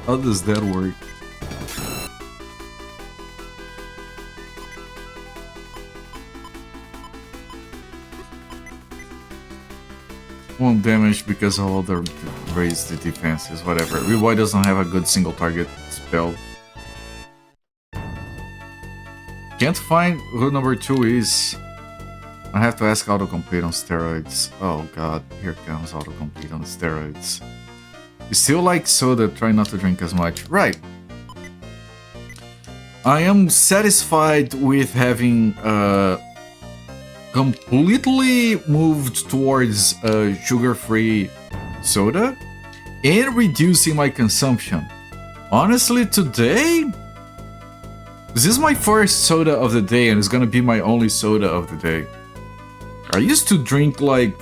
How does that work? Won't damage because of all the raise the defenses, whatever. Reboy doesn't have a good single target spell. Can't find who number 2 is. I have to ask autocomplete on steroids. Oh god, here comes autocomplete on steroids. You still like soda, try not to drink as much. Right. I am satisfied with having completely moved towards sugar-free soda and reducing my consumption. Honestly, today, this is my first soda of the day and it's gonna be my only soda of the day. I used to drink like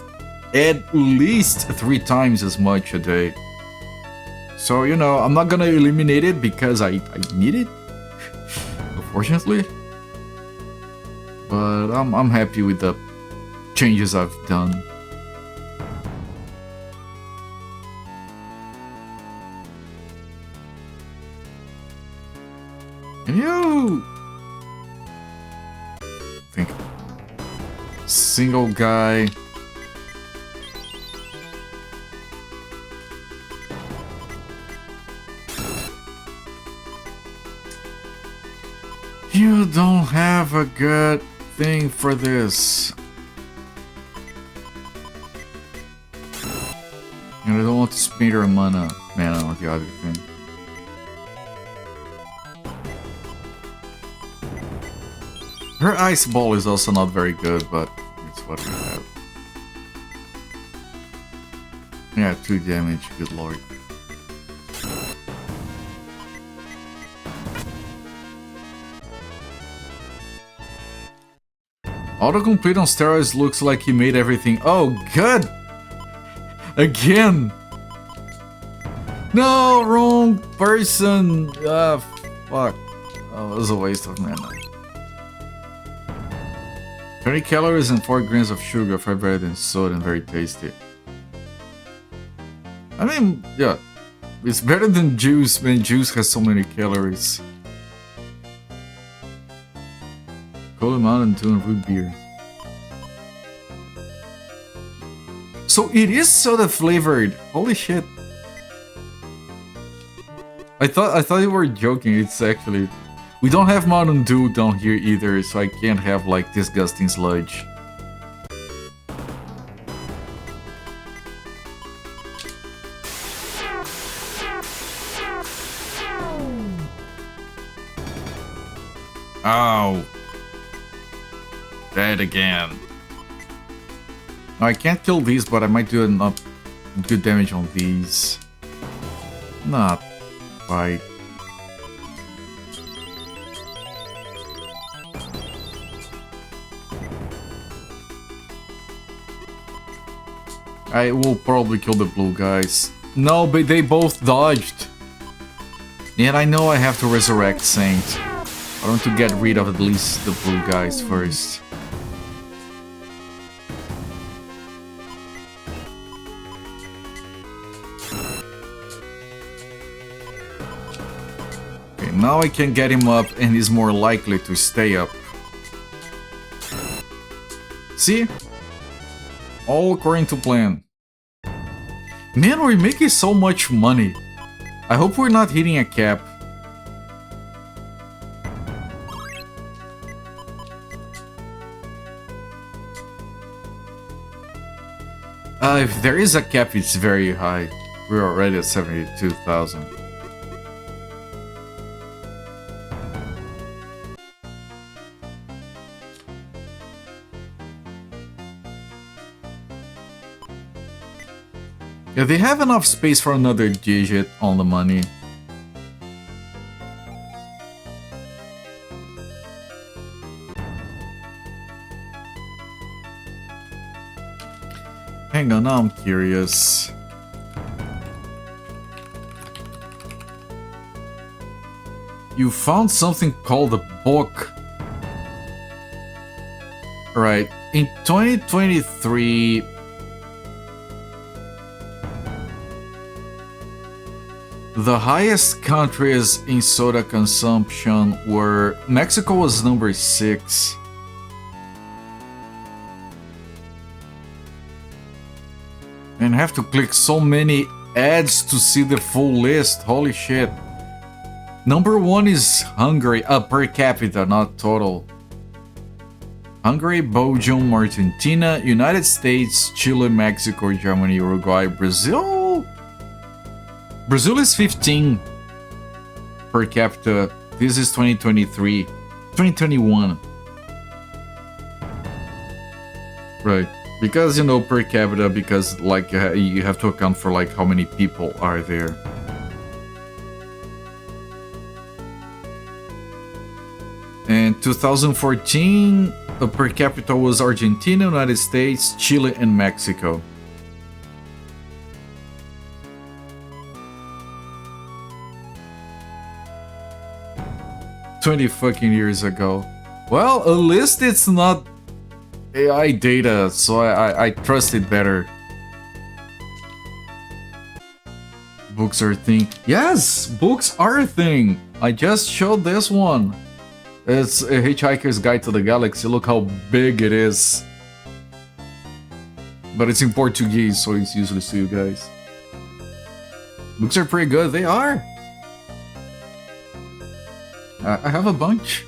at least 3 times as much a day. So, you know, I'm not gonna eliminate it because I need it, unfortunately. But I'm happy with the changes I've done. single guy. You don't have a good thing for this. And I don't want to spend your mana on the other thing. Her ice ball is also not very good, but it's what we have. Yeah, 2 damage, good lord. Autocomplete on steroids looks like he made everything. Oh, good! Again! No, wrong person! Fuck. Oh, it was a waste of mana. 20 calories and 4 grams of sugar, far better than soda and very tasty. I mean, yeah. It's better than juice, man. Juice has so many calories. Cola Mountain Dew and root beer. So it is soda flavored. Holy shit. I thought you were joking. It's actually... We don't have Mountain Dew down here either, so I can't have like disgusting sludge. Ow. Dead again. I can't kill these, but I might do enough good damage on these. Not quite. I will probably kill the blue guys. No, but they both dodged. And I know I have to resurrect Saint. I want to get rid of at least the blue guys first. Okay, now I can get him up and he's more likely to stay up. See? All according to plan. Man, we're making so much money. I hope we're not hitting a cap. If there is a cap, it's very high. We're already at 72,000. Yeah, they have enough space for another digit on the money. Hang on, now I'm curious. You found something called a book. Right, in 2023... The highest countries in soda consumption were... Mexico was number 6. And I have to click so many ads to see the full list. Holy shit. Number 1 is Hungary, per capita, not total. Hungary, Belgium, Argentina, United States, Chile, Mexico, Germany, Uruguay, Brazil? Brazil is 15 per capita. This is 2023. 2021. Right. Because, you know, per capita, because, like, you have to account for, like, how many people are there. And 2014, the per capita was Argentina, United States, Chile, and Mexico. Fucking years ago. Well, at least it's not AI data, so I trust it better. Books are a thing. Yes, books are a thing. I just showed this one. It's a Hitchhiker's Guide to the Galaxy. Look how big it is. But it's in Portuguese, so it's useless to you guys. Books are pretty good, they are! I have a bunch.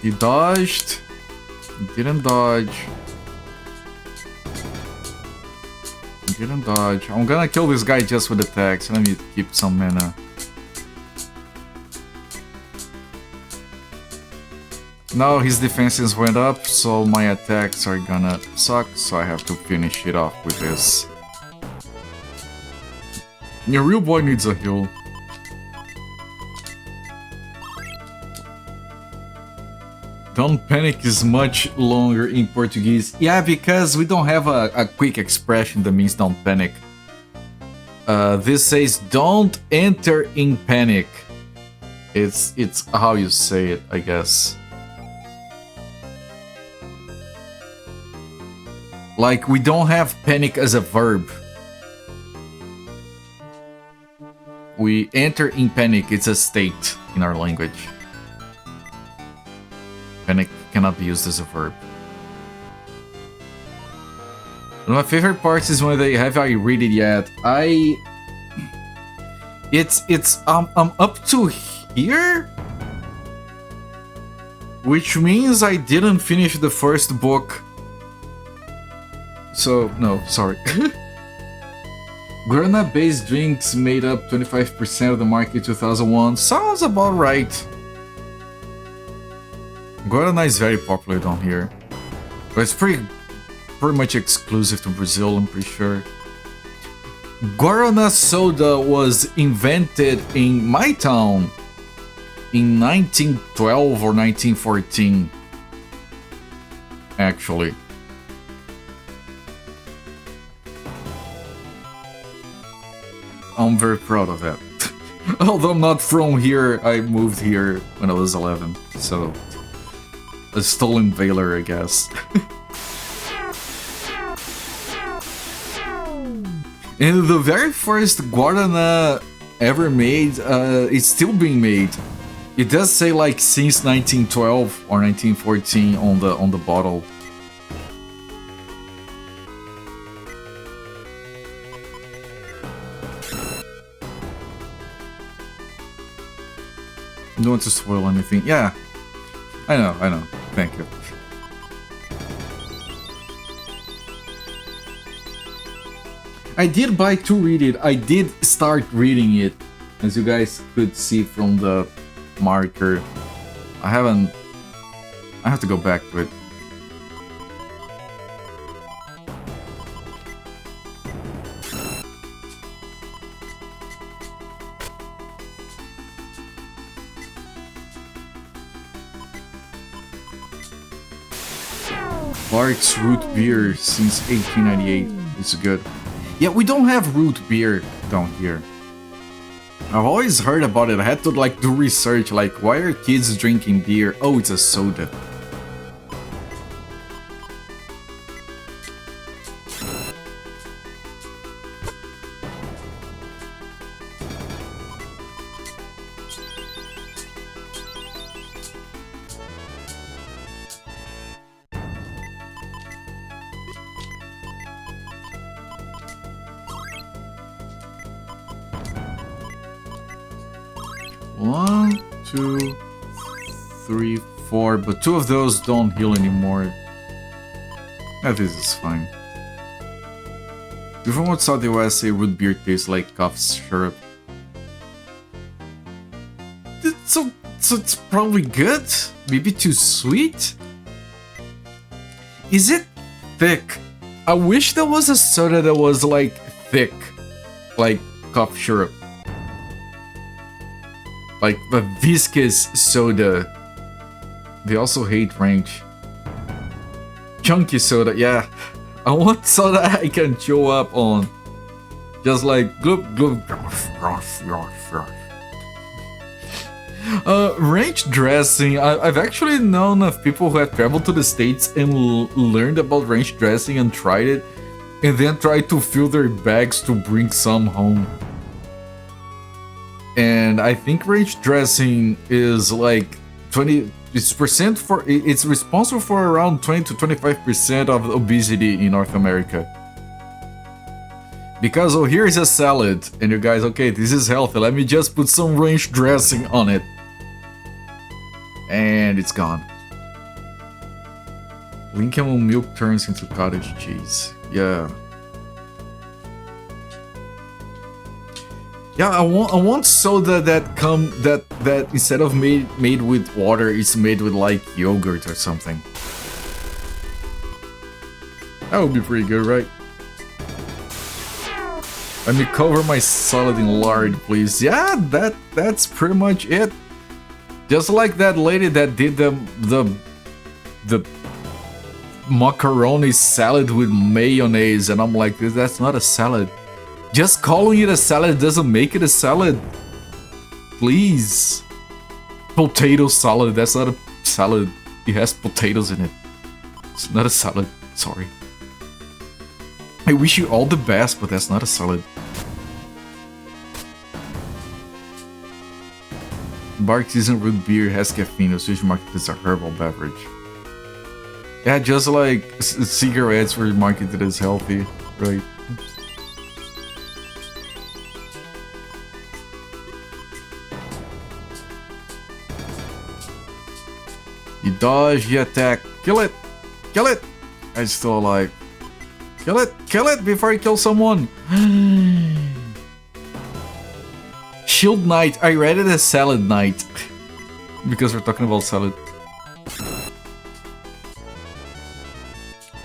He dodged. Didn't dodge. Didn't dodge. I'm gonna kill this guy just with attacks. Let me keep some mana. Now his defenses went up, so my attacks are gonna suck, so I have to finish it off with this. Your real boy needs a heal. Don't panic is much longer in Portuguese. Yeah, because we don't have a quick expression that means don't panic. This says don't enter in panic. It's how you say it, I guess. Like, we don't have panic as a verb. We enter in panic, it's a state in our language. Panic cannot be used as a verb. One of my favorite parts is when they have I read it yet. I'm up to here, which means I didn't finish the first book. So no, sorry. Guarana-based drinks made up 25% of the market in 2001. Sounds about right. Guaraná is very popular down here, but it's pretty much exclusive to Brazil, I'm pretty sure. Guaraná soda was invented in my town in 1912 or 1914, actually. I'm very proud of that. Although I'm not from here, I moved here when I was 11, so... a stolen valor, I guess. And the very first Guaraná ever made, it's still being made. It does say like since 1912 or 1914 on the bottle. Don't want to spoil anything. Yeah, I know. Thank you. I did buy to read it. I did start reading it, as you guys could see from the marker. I have to go back to it. Bart's root beer since 1898. It's good. Yeah, we don't have root beer down here. I've always heard about it. I had to like do research, like why are kids drinking beer? Oh, it's a soda. One, two, three, four, but two of those don't heal anymore. This is fine. You're from outside the USA, root beer tastes like cough syrup. So it's probably good? Maybe too sweet? Is it thick? I wish there was a soda that was like thick, like cough syrup. Like the viscous soda. They also hate ranch. Chunky soda, yeah. I want soda I can chew up on. Just like gloop gloop. Ranch dressing. I've actually known of people who have traveled to the States and learned about ranch dressing and tried it, and then tried to fill their bags to bring some home. And I think ranch dressing is like 20. It's responsible for around 20 to 25% of obesity in North America. Because, oh, here is a salad, and you guys, okay, this is healthy, let me just put some ranch dressing on it. And it's gone. Lincoln milk turns into cottage cheese. Yeah. Yeah, I want soda that instead of made with water, it's made with like yogurt or something. That would be pretty good, right? Let me cover my salad in lard, please. Yeah, that's pretty much it. Just like that lady that did the macaroni salad with mayonnaise, and I'm like, that's not a salad. Just calling it a salad doesn't make it a salad. Please. Potato salad, that's not a salad. It has potatoes in it. It's not a salad, sorry. I wish you all the best, but that's not a salad. Barks isn't root beer, has caffeine, a sushi market is a herbal beverage. Yeah, just like cigarettes were marketed as healthy, right? You dodge, you attack, kill it! Kill it! I still like... Kill it before you kill someone! Shield Knight, I read it as Salad Knight. Because we're talking about salad.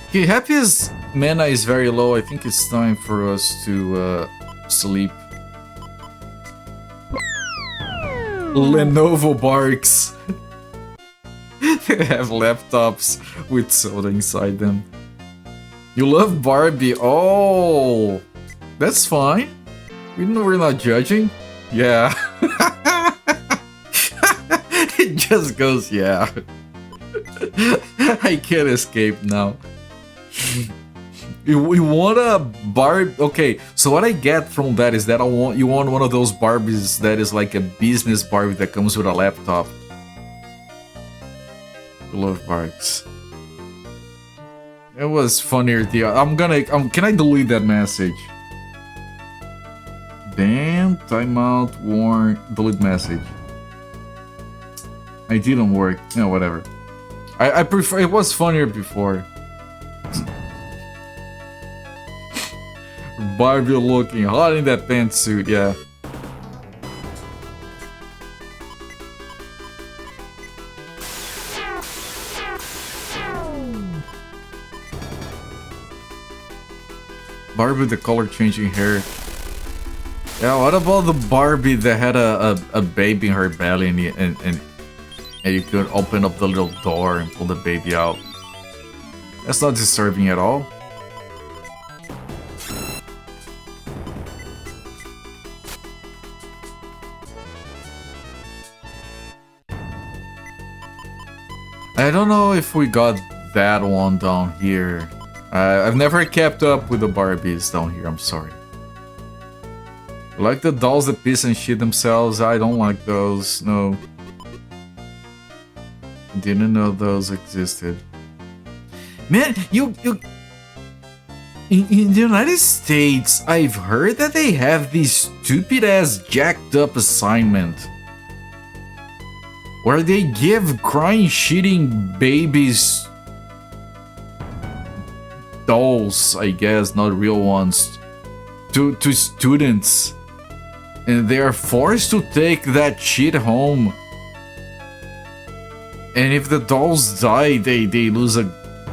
Okay, Happy's mana is very low. I think it's time for us to sleep. Lenovo barks. They have laptops with soda inside them. You love Barbie? Oh, that's fine. We're not judging. Yeah. It just goes, yeah. I can't escape now. We want a Barbie. Okay, so what I get from that is that you want one of those Barbies that is like a business Barbie that comes with a laptop. I love Barks. It was funnier. Can I delete that message? Damn, timeout, warn, delete message. It didn't work. No, whatever. I prefer. It was funnier before. Barbie looking hot in that pantsuit, yeah. Barbie with the color changing hair. Yeah, what about the Barbie that had a baby in her belly and you could open up the little door and pull the baby out? That's not disturbing at all. I don't know if we got that one down here. I've never kept up with the Barbies down here, I'm sorry. Like the dolls that piss and shit themselves, I don't like those, no. Didn't know those existed. Man, you in the United States, I've heard that they have this stupid ass jacked up assignment where they give crying, shitting babies dolls, I guess, not real ones, to students, and they are forced to take that shit home. And if the dolls die, they lose a...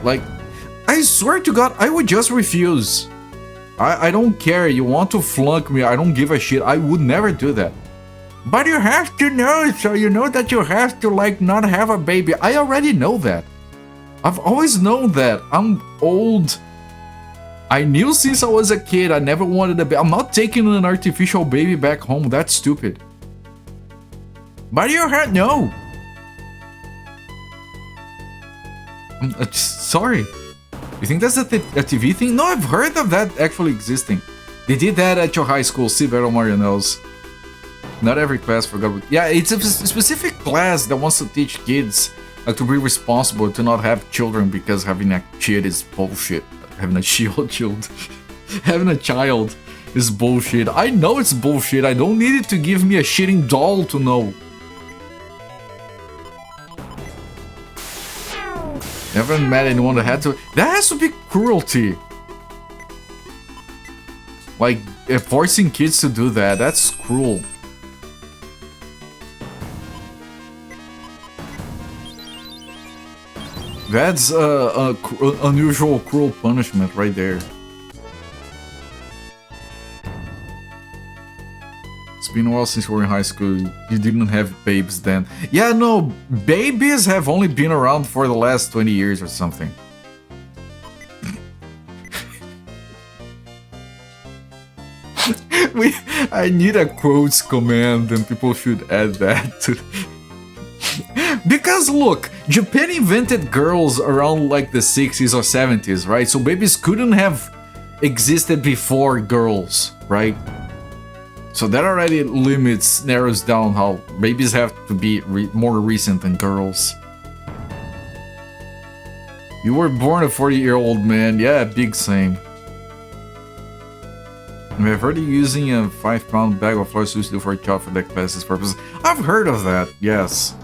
Like, I swear to God, I would just refuse. I don't care, you want to flunk me, I don't give a shit, I would never do that. But you have to know, so you know that you have to, like, not have a baby. I already know that. I've always known that. I'm old. I knew since I was a kid I never wanted a baby. I'm not taking an artificial baby back home. That's stupid. Body your head, no. Sorry. You think that's a TV thing? No, I've heard of that actually existing. They did that at your high school, see Vero Mario knows. Not every class forgot. Yeah, it's a specific class that wants to teach kids to be responsible, to not have children, because having a kid is bullshit. Having a child. Having a child is bullshit. I know it's bullshit. I don't need it to give me a shitting doll to know. Never met anyone that had to. That has to be cruelty. Like, forcing kids to do that, that's cruel. That's unusual cruel punishment right there. It's been a while since we were in high school. You didn't have babes then. Yeah, no, babies have only been around for the last 20 years or something. I need a quotes command and people should add that to... Because look, Japan invented girls around like the 60s or 70s, right? So babies couldn't have existed before girls, right? So that already narrows down how babies have to be more recent than girls. You were born a 40-year-old man, yeah, big same. I've heard of using a 5-pound bag of flour sushi for child for that class's purposes. I've heard of that, yes.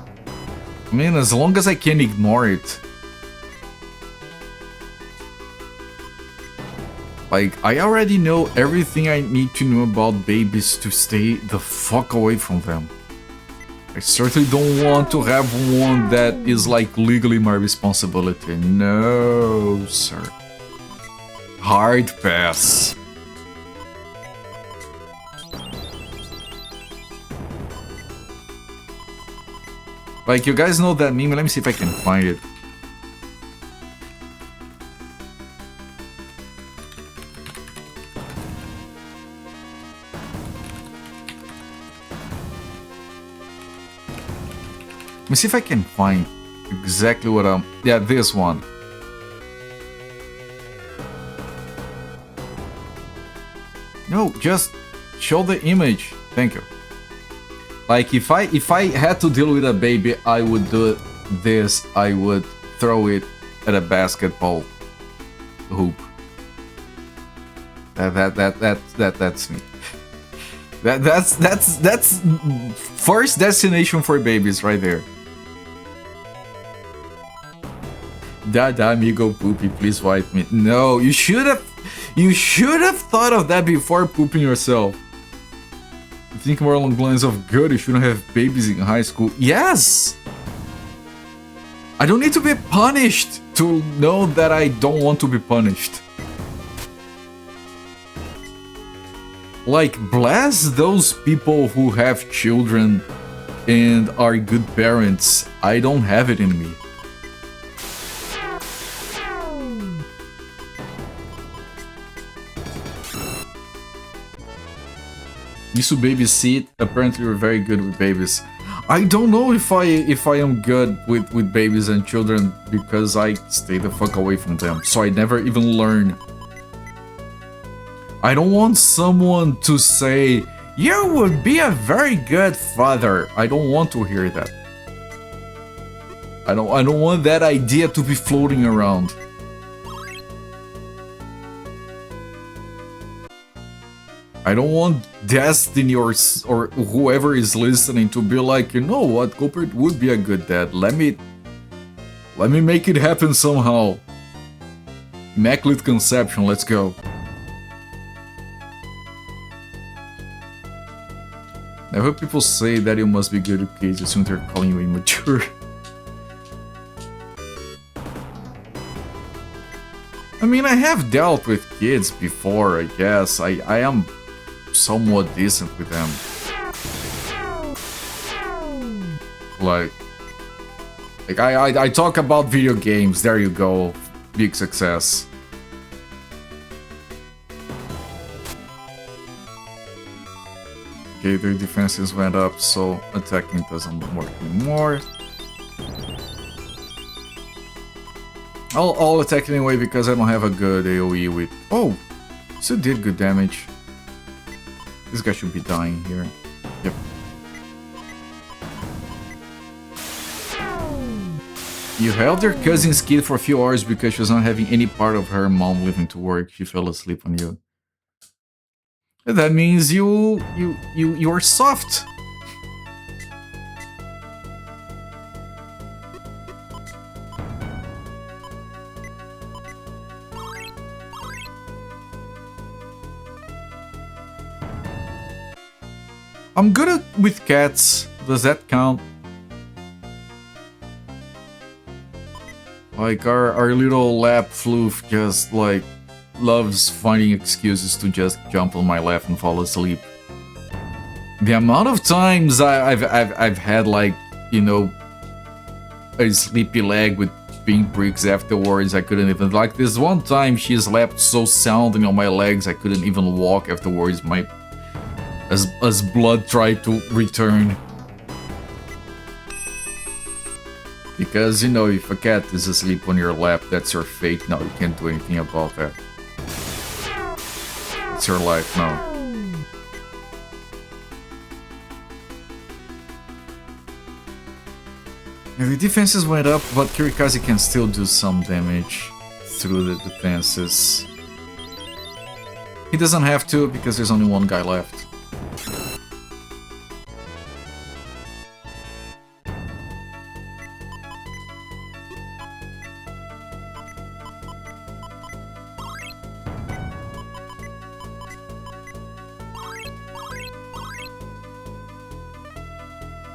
I mean, as long as I can ignore it. Like, I already know everything I need to know about babies to stay the fuck away from them. I certainly don't want to have one that is like legally my responsibility. No, sir. Hard pass. Like, you guys know that meme? Let me see if I can find it. Let me see if I can find exactly what I'm... Yeah, this one. No, just show the image. Thank you. Like, if I had to deal with a baby, I would do this. I would throw it at a basketball hoop. That's me. That's first destination for babies right there. Dada amigo poopy, please wipe me. No, you should have thought of that before pooping yourself. Think more along the lines of good, you shouldn't have babies in high school. Yes! I don't need to be punished to know that I don't want to be punished. Like, bless those people who have children and are good parents. I don't have it in me. Used to babysit. Apparently you're very good with babies. I don't know if I am good with babies and children because I stay the fuck away from them. So I never even learn. I don't want someone to say, you would be a very good father. I don't want to hear that. I don't want that idea to be floating around. I don't want Destiny or whoever is listening to be like, you know what, Cooper would be a good dad. Let me make it happen somehow. Immaculate conception, let's go. I hope people say that you must be good at kids, assume they're calling you immature. I mean, I have dealt with kids before, I guess. I am somewhat decent with them. Like I talk about video games, there you go. Big success. Okay, their defenses went up, so attacking doesn't work anymore. I'll attack anyway because I don't have a good AoE with... Oh! Still did good damage. This guy should be dying here. Yep. You held your cousin's kid for a few hours because she was not having any part of her mom living to work. She fell asleep on you. That means you are soft. I'm good with cats. Does that count? Like our little lap floof just like loves finding excuses to just jump on my lap and fall asleep. The amount of times I've had like, you know, a sleepy leg with pinpricks afterwards. I couldn't even, like this one time she slept so soundly on my legs I couldn't even walk afterwards. As blood tried to return. Because, you know, if a cat is asleep on your lap, that's your fate. No, you can't do anything about that. It's your life now. Yeah, the defenses went up, but Kirikaze can still do some damage through the defenses. He doesn't have to, because there's only one guy left.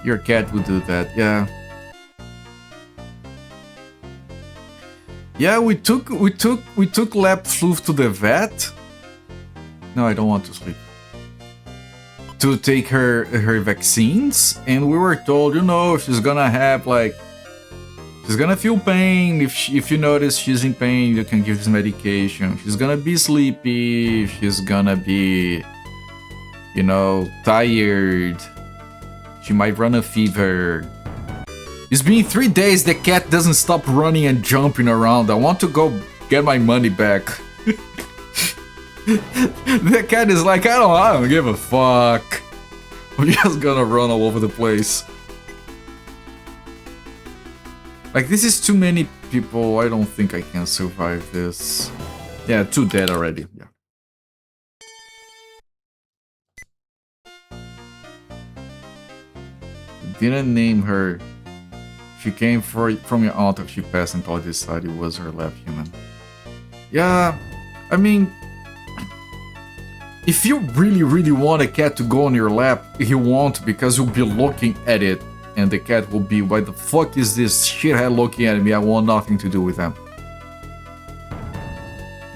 Your cat would do that, yeah. Yeah, we took Lap Floof to the vet. No, I don't want to sleep. To take her vaccines, and we were told, you know, she's gonna have like, she's gonna feel pain. If you notice she's in pain, you can give this medication. She's gonna be sleepy. She's gonna be, you know, tired. She might run a fever. It's been 3 days, the cat doesn't stop running and jumping around. I want to go get my money back. The cat is like, I don't give a fuck. I'm just gonna run all over the place. Like, this is too many people. I don't think I can survive this. Yeah, 2 dead already. Yeah. Didn't name her. She came from your aunt. She passed until I decided it was her lab human. Yeah, I mean, if you really want a cat to go on your lap, he won't, because you'll be looking at it, and the cat will be, why the fuck is this shithead looking at me? I want nothing to do with them.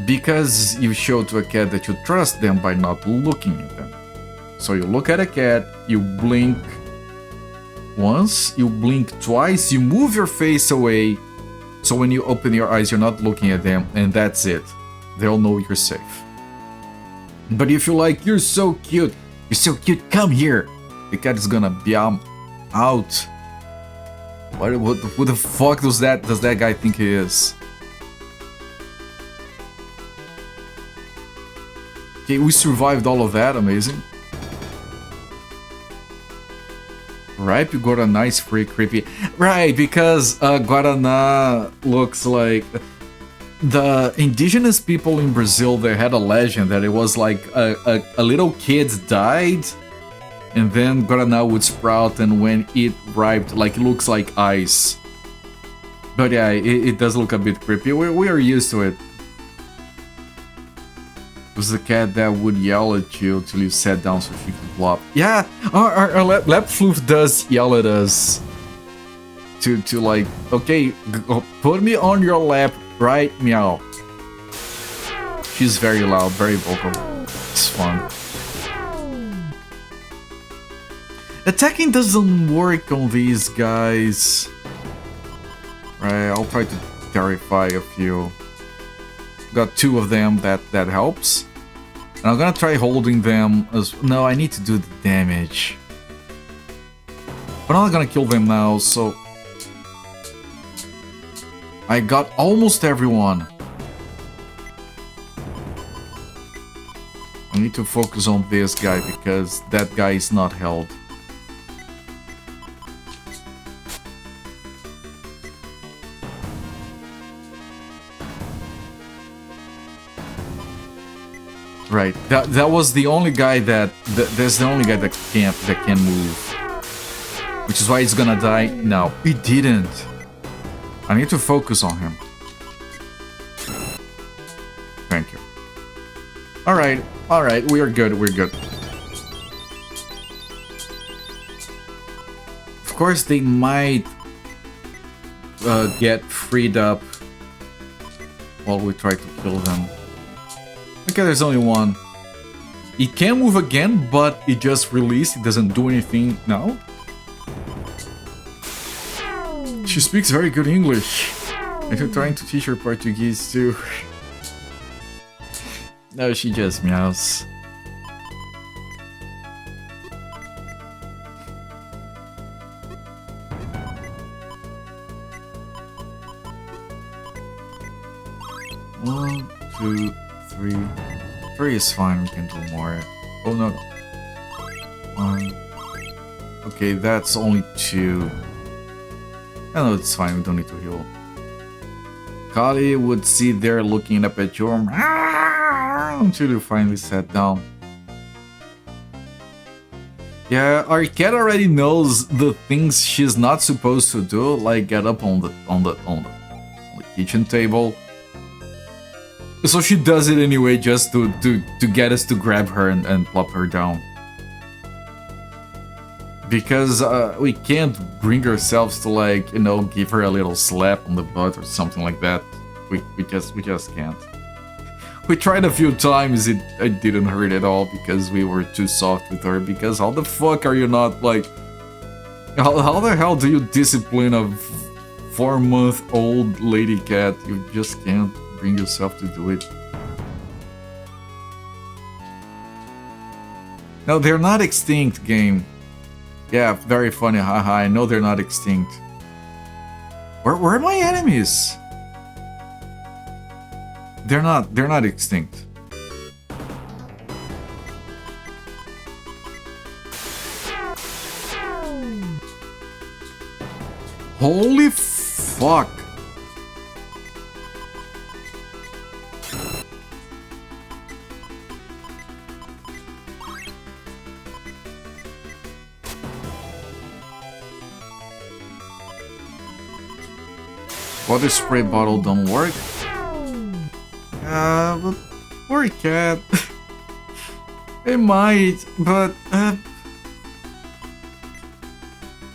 Because you show to a cat that you trust them by not looking at them. So you look at a cat, you blink once, you blink twice, you move your face away, so when you open your eyes you're not looking at them, and that's it. They'll know you're safe. But if you're like, you're so cute, come here, the cat is gonna be out. Who the fuck does that guy think he is? Okay, we survived all of that, amazing. Right, you got a nice free creepy. Right, because Guaraná looks like the indigenous people in Brazil. They had a legend that it was like a little kid died, and then Guaraná would sprout, and when it riped, like, it looks like ice. But yeah, it does look a bit creepy. We are used to it. It was the cat that would yell at you till you sat down so she could flop. Yeah, our lap floof does yell at us. To like, okay, put me on your lap, right? Meow. She's very loud, very vocal. It's fun. Attacking doesn't work on these guys. Right, I'll try to terrify a few. Got 2 of them, that helps. And I'm gonna try holding them as... No, I need to do the damage. But I'm not gonna kill them now, so... I got almost everyone. I need to focus on this guy because that guy is not held. Right, that was the only guy that's the only guy that can move. Which is why he's gonna die. No, he didn't. I need to focus on him. Thank you. Alright, we're good. Of course, they might get freed up while we try to kill them. Okay, there's only one. He can move again, but it just released. It doesn't do anything now. She speaks very good English. If you're trying to teach her Portuguese too. No, she just meows. One, two, three. Three is fine, we can do more. Oh no. One. Okay, that's only two. I know it's fine, we don't need to heal. Kali would sit there looking up at you until you finally sat down. Yeah, our cat already knows the things she's not supposed to do, like get up on the kitchen table. So she does it anyway, just to get us to grab her and plop her down. Because we can't bring ourselves to, like, you know, give her a little slap on the butt or something like that. We just can't. We tried a few times, it didn't hurt at all because we were too soft with her. Because how the fuck are you not, like... How the hell do you discipline a 4-month-old lady cat? You just can't bring yourself to do it. No, they're not extinct, game. Yeah, very funny, haha, I know they're not extinct. Where are my enemies? They're not extinct. Holy fuck. Body spray bottle don't work. But poor cat. It might, but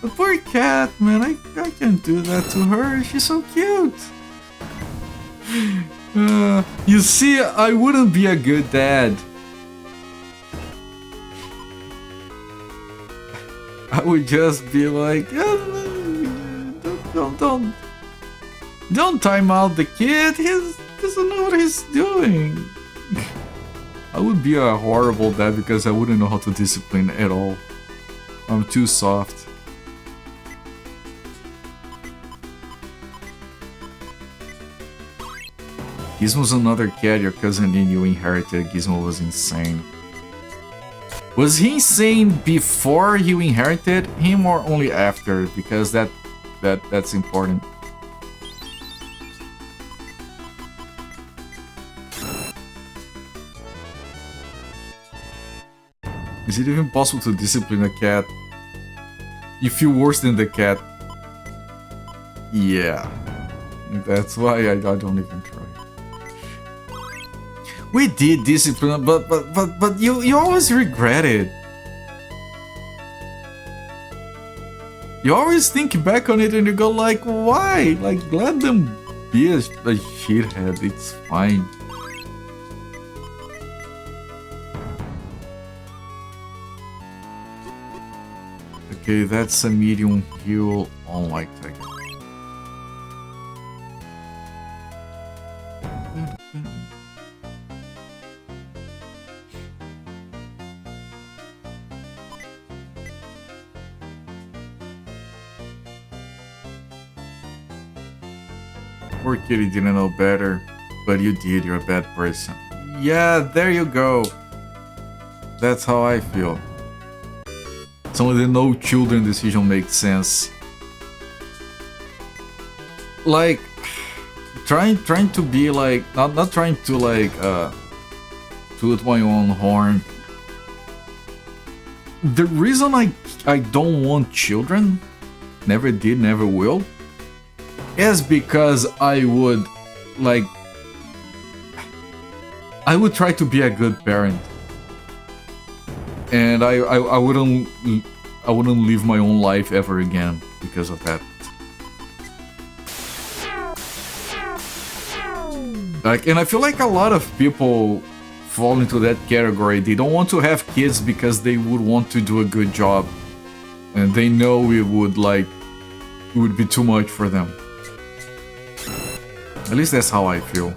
the poor cat, man, I can't do that to her. She's so cute. You see, I wouldn't be a good dad. I would just be like, don't time out the kid. He doesn't know what he's doing. I would be a horrible dad because I wouldn't know how to discipline at all. I'm too soft. Gizmo's another cat your cousin and you inherited. Gizmo was insane. Was he insane before you inherited him or only after? Because that's important. Is it even possible to discipline a cat? You feel worse than the cat. Yeah. That's why I don't even try. We did discipline, but you always regret it. You always think back on it and you go like, why? Like, let them be a shithead, it's fine. Okay, that's a medium heal on like that. Poor kid, he didn't know better. But you did, you're a bad person. Yeah, there you go. That's how I feel. Some of the no children decision makes sense. Like, trying to be like, not trying to like, toot my own horn. The reason I don't want children, never did, never will, is because I would try to be a good parent, and I wouldn't live my own life ever again because of that. Like, and I feel like a lot of people fall into that category. They don't want to have kids because they would want to do a good job, and they know it would be too much for them. At least that's how I feel.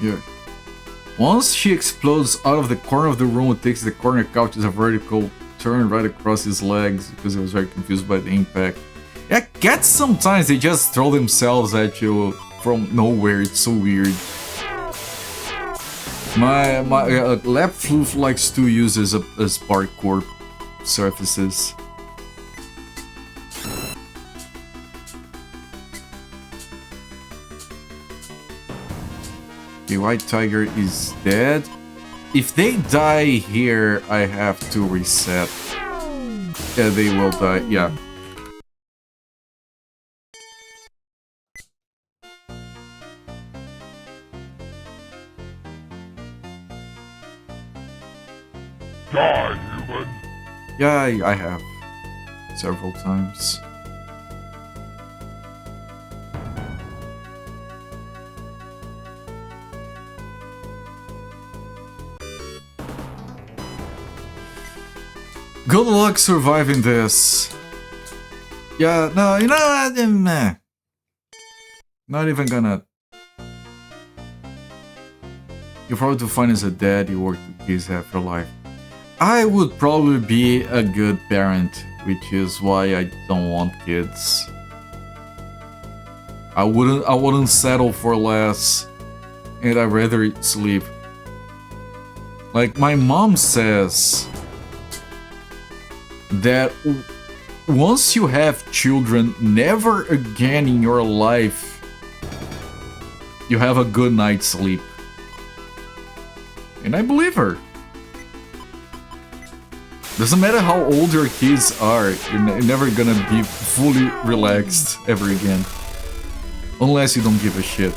Yeah. Once she explodes out of the corner of the room, it takes the corner couch as a vertical turn right across his legs because he was very confused by the impact. Yeah, cats sometimes they just throw themselves at you from nowhere. It's so weird. My lap floof likes to use as parkour surfaces. The white tiger is dead. If they die here, I have to reset. Yeah, they will die, yeah. Die, human! Yeah, I have. Several times. Good luck surviving this. Yeah, no, you know what? Meh. Not even gonna. You're probably defined as a dad, you work with kids half your life. I would probably be a good parent, which is why I don't want kids. I wouldn't settle for less, and I'd rather sleep. Like my mom says that once you have children, never again in your life you have a good night's sleep. And I believe her. Doesn't matter how old your kids are, you're never gonna be fully relaxed ever again. Unless you don't give a shit.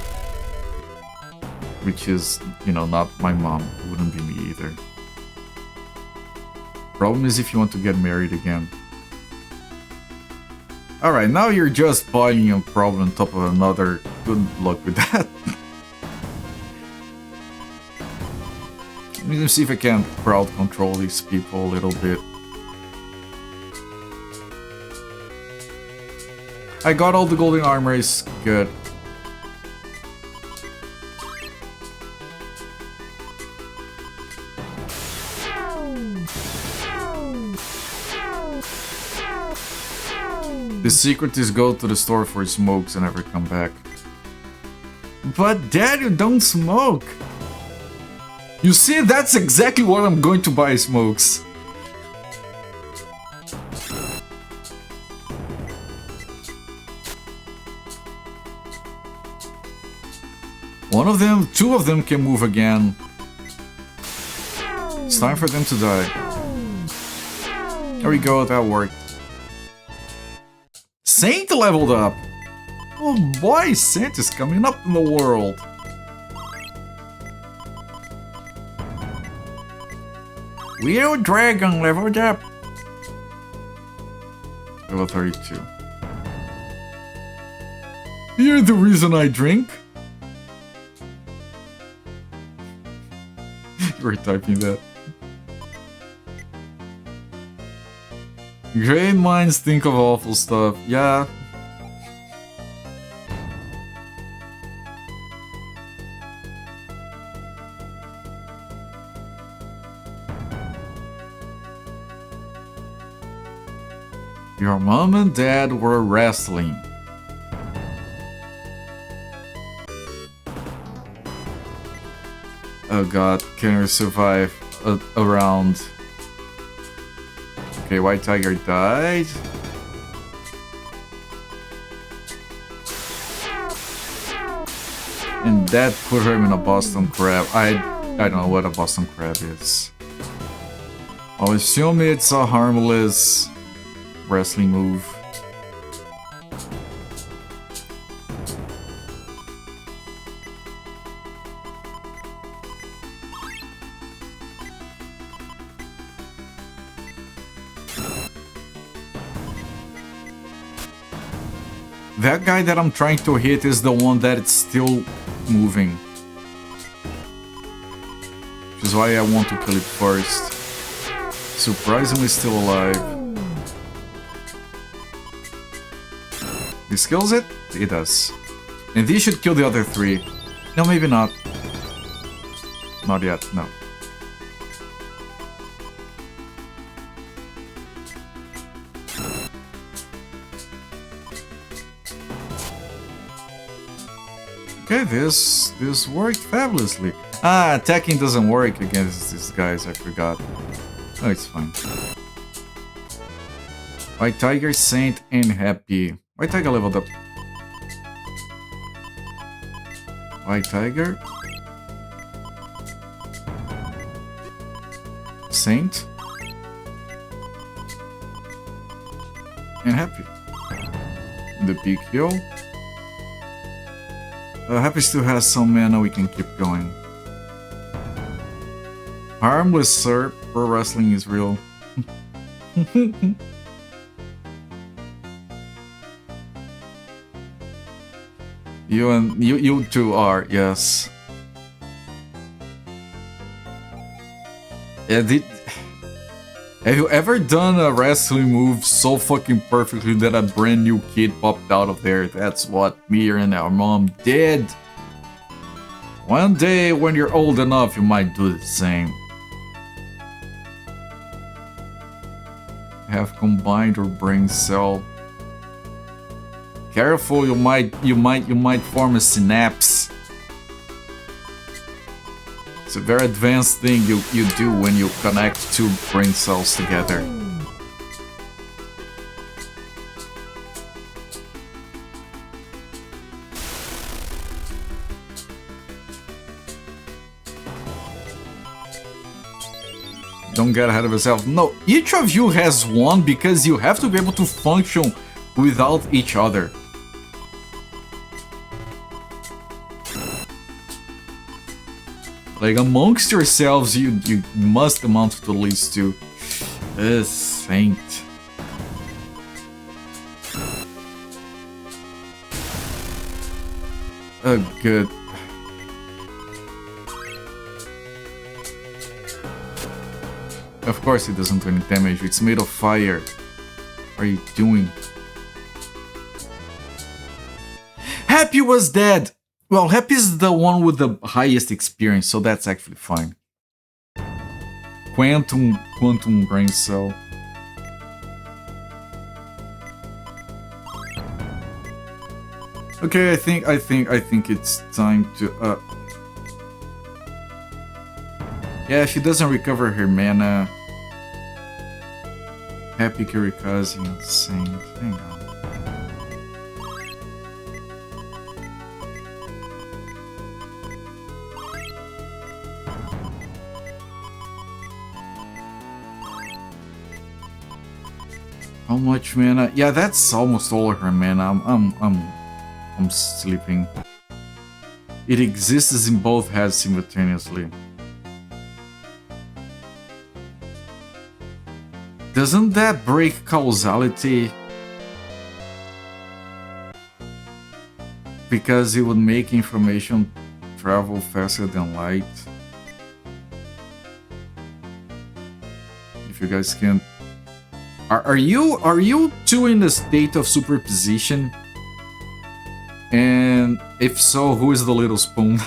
Which is, you know, not my mom. It wouldn't be me either. Problem is if you want to get married again. Alright, now you're just piling a problem on top of another. Good luck with that. Let me see if I can crowd control these people a little bit. I got all the golden armors. Good. The secret is go to the store for smokes and never come back. But Dad, you don't smoke! You see, that's exactly what I'm going to buy, smokes. Two of them can move again. It's time for them to die. There we go, that worked. Saint leveled up! Oh boy, Saint is coming up in the world. Weird Dragon leveled up. Level 32. You're the reason I drink. You were typing that. Great minds think of awful stuff. Yeah. Your mom and dad were wrestling. Oh god, can we survive a round? Okay, White Tiger died. And that put him in a Boston Crab. I don't know what a Boston Crab is. I'll assume it's a harmless wrestling move. That guy that I'm trying to hit is the one that it's still moving. Which is why I want to kill it first. Surprisingly still alive. This kills it? It does. And this should kill the other three. No, maybe not. Not yet, no. Okay, this worked fabulously. Ah, attacking doesn't work against these guys, I forgot. Oh, it's fine. White Tiger, Saint, and Happy. White Tiger leveled up. White Tiger. Saint. And Happy. The big hill. Happy still has some mana, we can keep going. Harmless, sir. Pro wrestling is real. You two are, yes. Yeah, have you ever done a wrestling move so fucking perfectly that a brand new kid popped out of there? That's what me and our mom did. One day, when you're old enough, you might do the same. Have combined or brain cell. Careful, you might form a synapse. It's a very advanced thing you do when you connect two brain cells together. Don't get ahead of yourself. No, each of you has one because you have to be able to function without each other. Like, amongst yourselves, you must amount to at least two. Saint. Oh, good. Of course it doesn't do any damage, it's made of fire. What are you doing? Happy was dead! Well, Happy is the one with the highest experience, so that's actually fine. Quantum brain cell. Okay, I think it's time to yeah, she doesn't recover her mana. Happy Kirikaze and Saint. Hang on. How much mana? Yeah, that's almost all of her mana. I'm sleeping. It exists in both heads simultaneously. Doesn't that break causality? Because it would make information travel faster than light. If you guys can... Are you two in a state of superposition? And if so, who is the little spoon?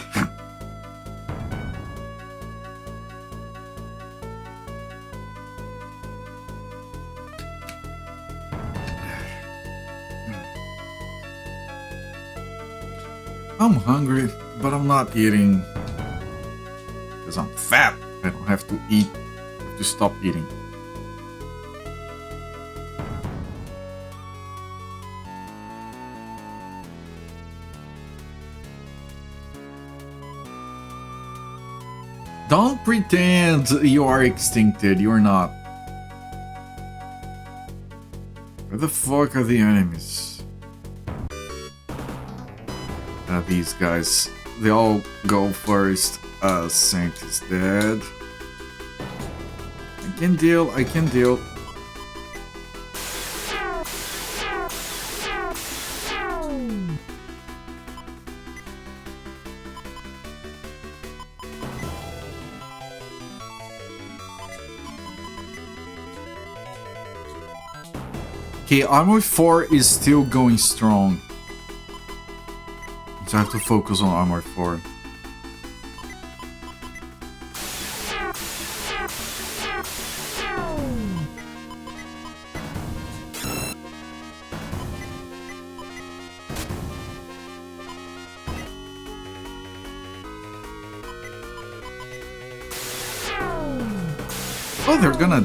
I'm hungry, but I'm not eating. Because I'm fat. I don't have to eat. I have to stop eating. Don't pretend you are extincted. You're not. Where the fuck are the enemies? These guys. They all go first. Saint is dead. I can deal. I can deal. Okay, armor 4 is still going strong. So I have to focus on armor 4. Oh, they're gonna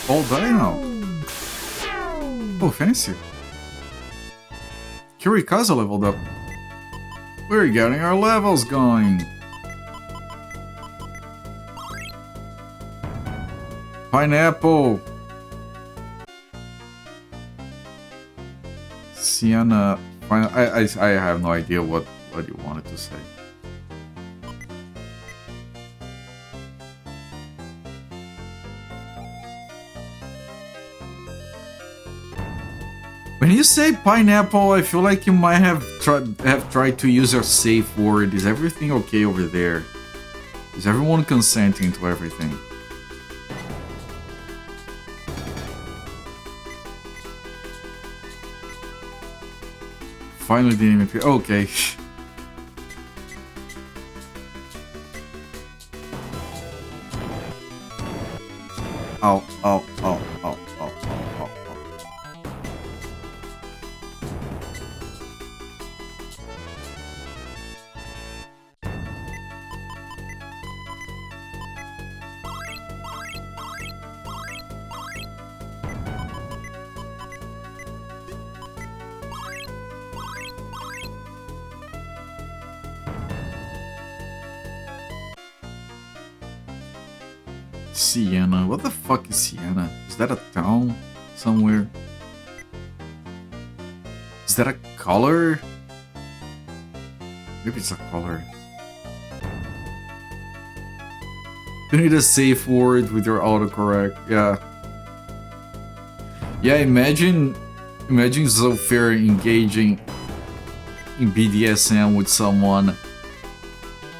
all die now. Oh, fancy. Kirikaza leveled up. We're getting our levels going. Pineapple. Sienna. I have no idea what you wanted to say. When you say pineapple, I feel like you might have tried to use your safe word. Is everything okay over there? Is everyone consenting to everything? Finally didn't even... Okay. Ow, ow, ow, ow, ow, ow, ow. Sienna. What the fuck is Sienna? Is that a town somewhere? Is that a color? Maybe it's a color. You need a safe word with your autocorrect. Yeah. Yeah, imagine Zofir engaging in BDSM with someone.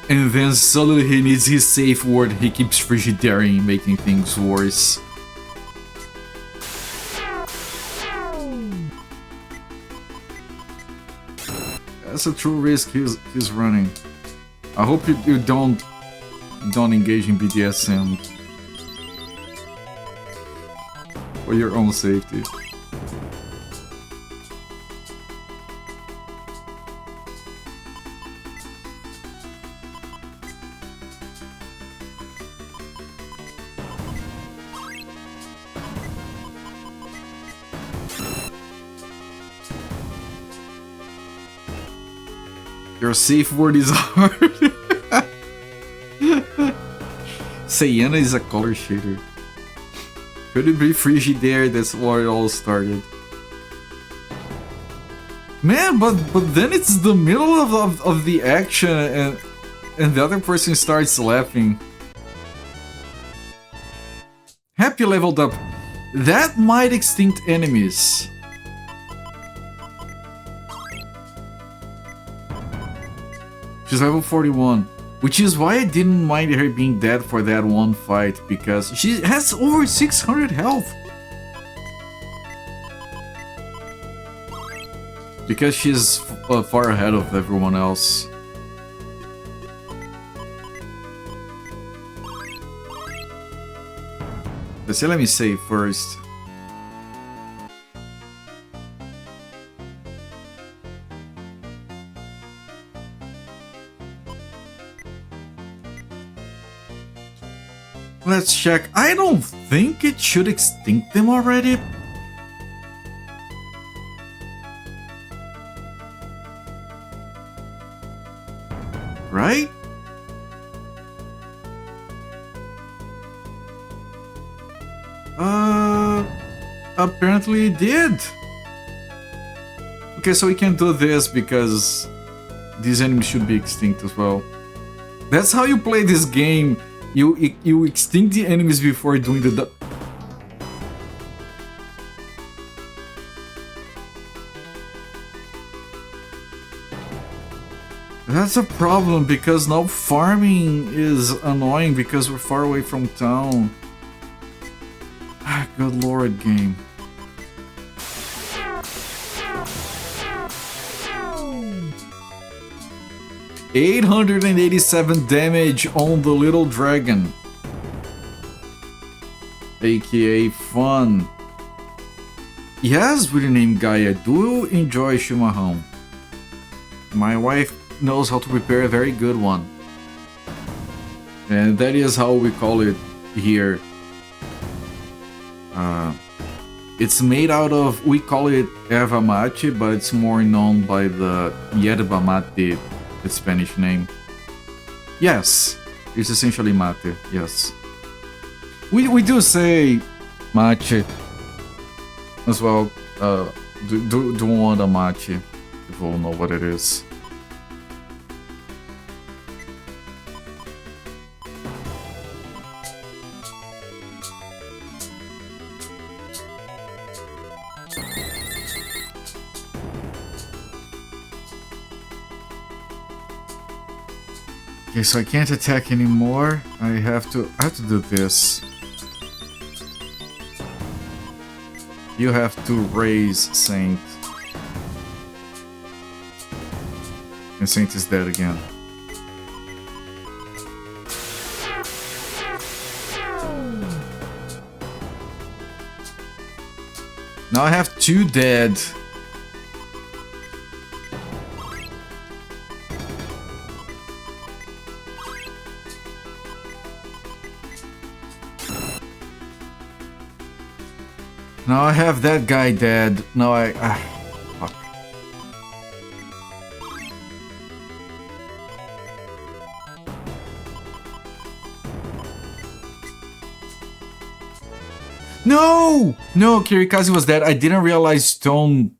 And then suddenly he needs his safe word, he keeps frigidaring, making things worse. That's a true risk he's running. I hope you don't engage in BDSM. For your own safety. Your safe word is hard. Sienna is a color shader. Could it be Frigidaire? That's where it all started. Man, but then it's the middle of the action and the other person starts laughing. Happy leveled up. That might extinct enemies. She's level 41, which is why I didn't mind her being dead for that one fight, because she has over 600 health. Because she's far ahead of everyone else. Let's see, let me save first. let's check. I don't think it should extinct them already. Right? Apparently it did. Okay, so we can do this because these enemies should be extinct as well. That's how you play this game. You extinct the enemies before doing the... That's a problem because now farming is annoying because we're far away from town. Ah, good lord, game. $887 damage on the little dragon, aka Fun. Yes, with the name Gaia, do enjoy chimarrão. My wife knows how to prepare a very good one, and that is how we call it here. It's made out of, we call it erva mate, but it's more known by the yerba mate, the Spanish name. Yes, it's essentially mate, yes. We do say mate as well. Do want a mate, people know what it is. Okay, so I can't attack anymore. I have to do this. You have to raise Saint. And Saint is dead again. Now I have 2 dead. Now I have that guy dead. Now fuck. No! No, Kirikaze was dead. I didn't realize stone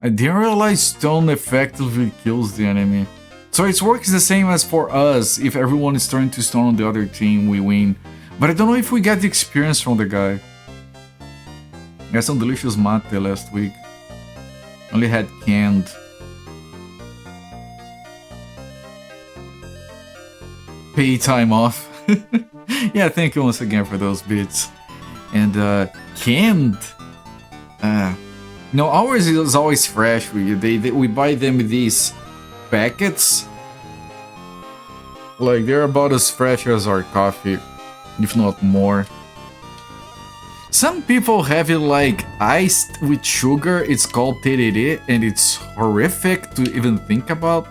effectively kills the enemy. So it works the same as for us. If everyone is turning to stone on the other team, we win. But I don't know if we get the experience from the guy. I had some delicious mate last week. Only had canned. Pay time off. Yeah, thank you once again for those bits. And canned. No, ours is always fresh. We buy them these packets. Like they're about as fresh as our coffee, if not more. Some people have it like iced with sugar. It's called tererê, and it's horrific to even think about.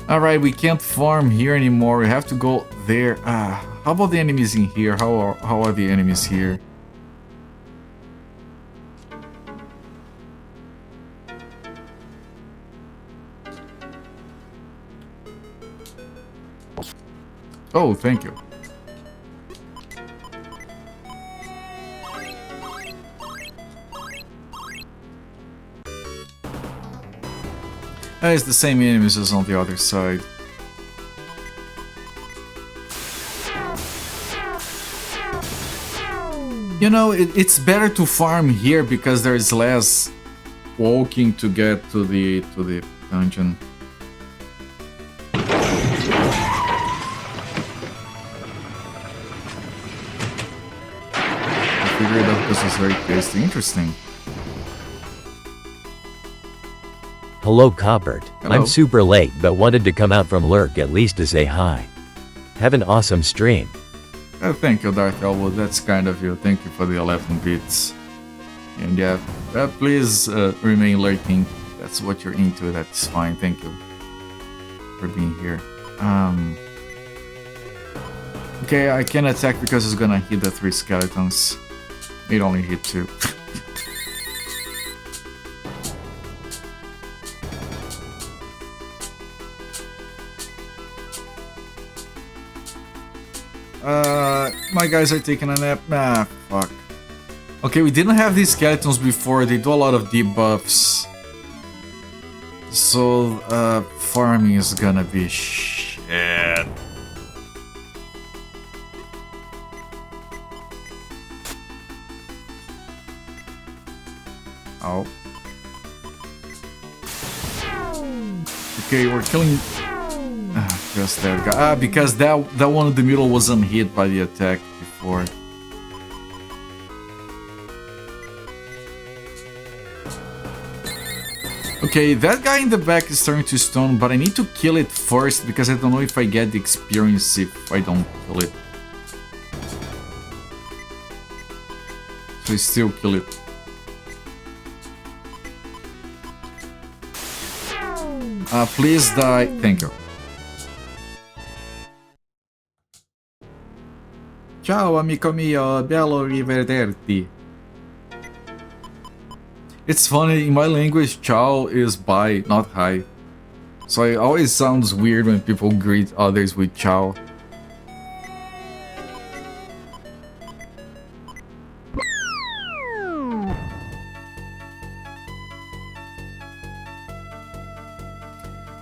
Alright, we can't farm here anymore. We have to go there. How about the enemies in here? How are the enemies here? Oh, thank you. It's the same enemies as on the other side. You know, it's better to farm here because there's less walking to get to the dungeon. Figured out this is very tasty. Interesting. Hello, Cobbert. Hello. I'm super late but wanted to come out from lurk at least to say hi. Have an awesome stream. Thank you, Darth Elwood. That's kind of you. Thank you for the 11 bits. And yeah, please remain lurking. That's what you're into. That's fine. Thank you for being here. Okay, I can't attack because it's gonna hit the 3 skeletons. It only hit 2. My guys are taking a nap. Nah, fuck. Okay, we didn't have these skeletons before. They do a lot of debuffs. So, farming is gonna be shit. Oh. Okay, we're killing... just that guy. Because that one in the middle wasn't hit by the attack before. Okay, that guy in the back is starting to stone, but I need to kill it first because I don't know if I get the experience if I don't kill it. So I still kill it. Please die. Thank you. Ciao amico mio, bello rivederti. It's funny, in my language, ciao is bye, not hi. So it always sounds weird when people greet others with ciao.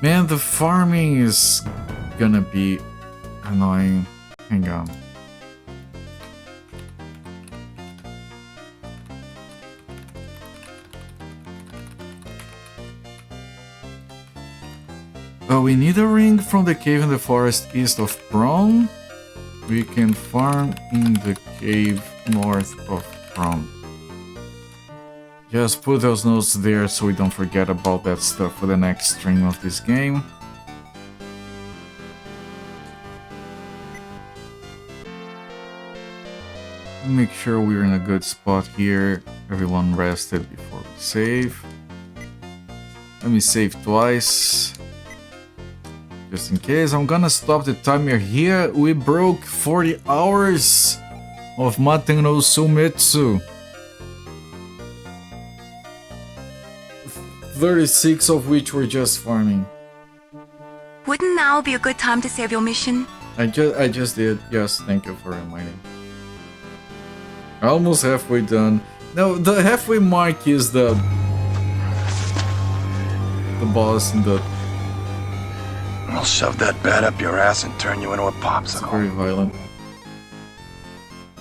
Man, the farming is gonna be annoying. Hang on. Oh, we need a ring from the cave in the forest east of Prom. We can farm in the cave north of Prom. Just put those notes there so we don't forget about that stuff for the next stream of this game. Make sure we're in a good spot here. Everyone rested before we save. Let me save twice. Just in case. I'm gonna stop the timer here. We broke 40 hours of Maten no Sōmetsu. 36 of which were just farming. Wouldn't now be a good time to save your mission? I just did. Yes, thank you for reminding. Almost halfway done. No, the halfway mark is the boss in the... I'll shove that bat up your ass and turn you into a popsicle. It's very violent.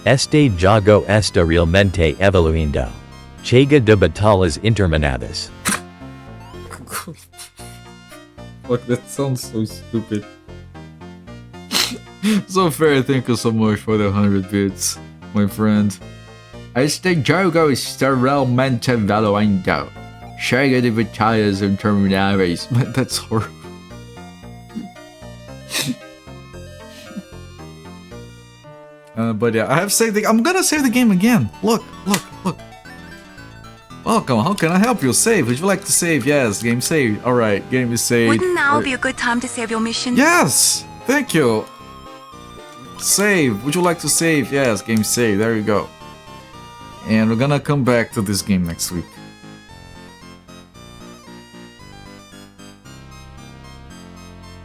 Este jogo está realmente evoluindo. Chega de batalhas interminadas. Fuck, that sounds so stupid. So fair, thank you so much for the 100 bits, my friend. Este jogo está realmente evoluindo. Chega de batalhas interminadas. That's horrible. But yeah, I have saved the... I'm gonna save the game again. Look. Welcome, how can I help you? Save, would you like to save? Yes, game saved. Alright, game is saved. Wouldn't now be a good time to save your mission? Yes! Thank you! Save, would you like to save? Yes, game saved, there you go. And we're gonna come back to this game next week.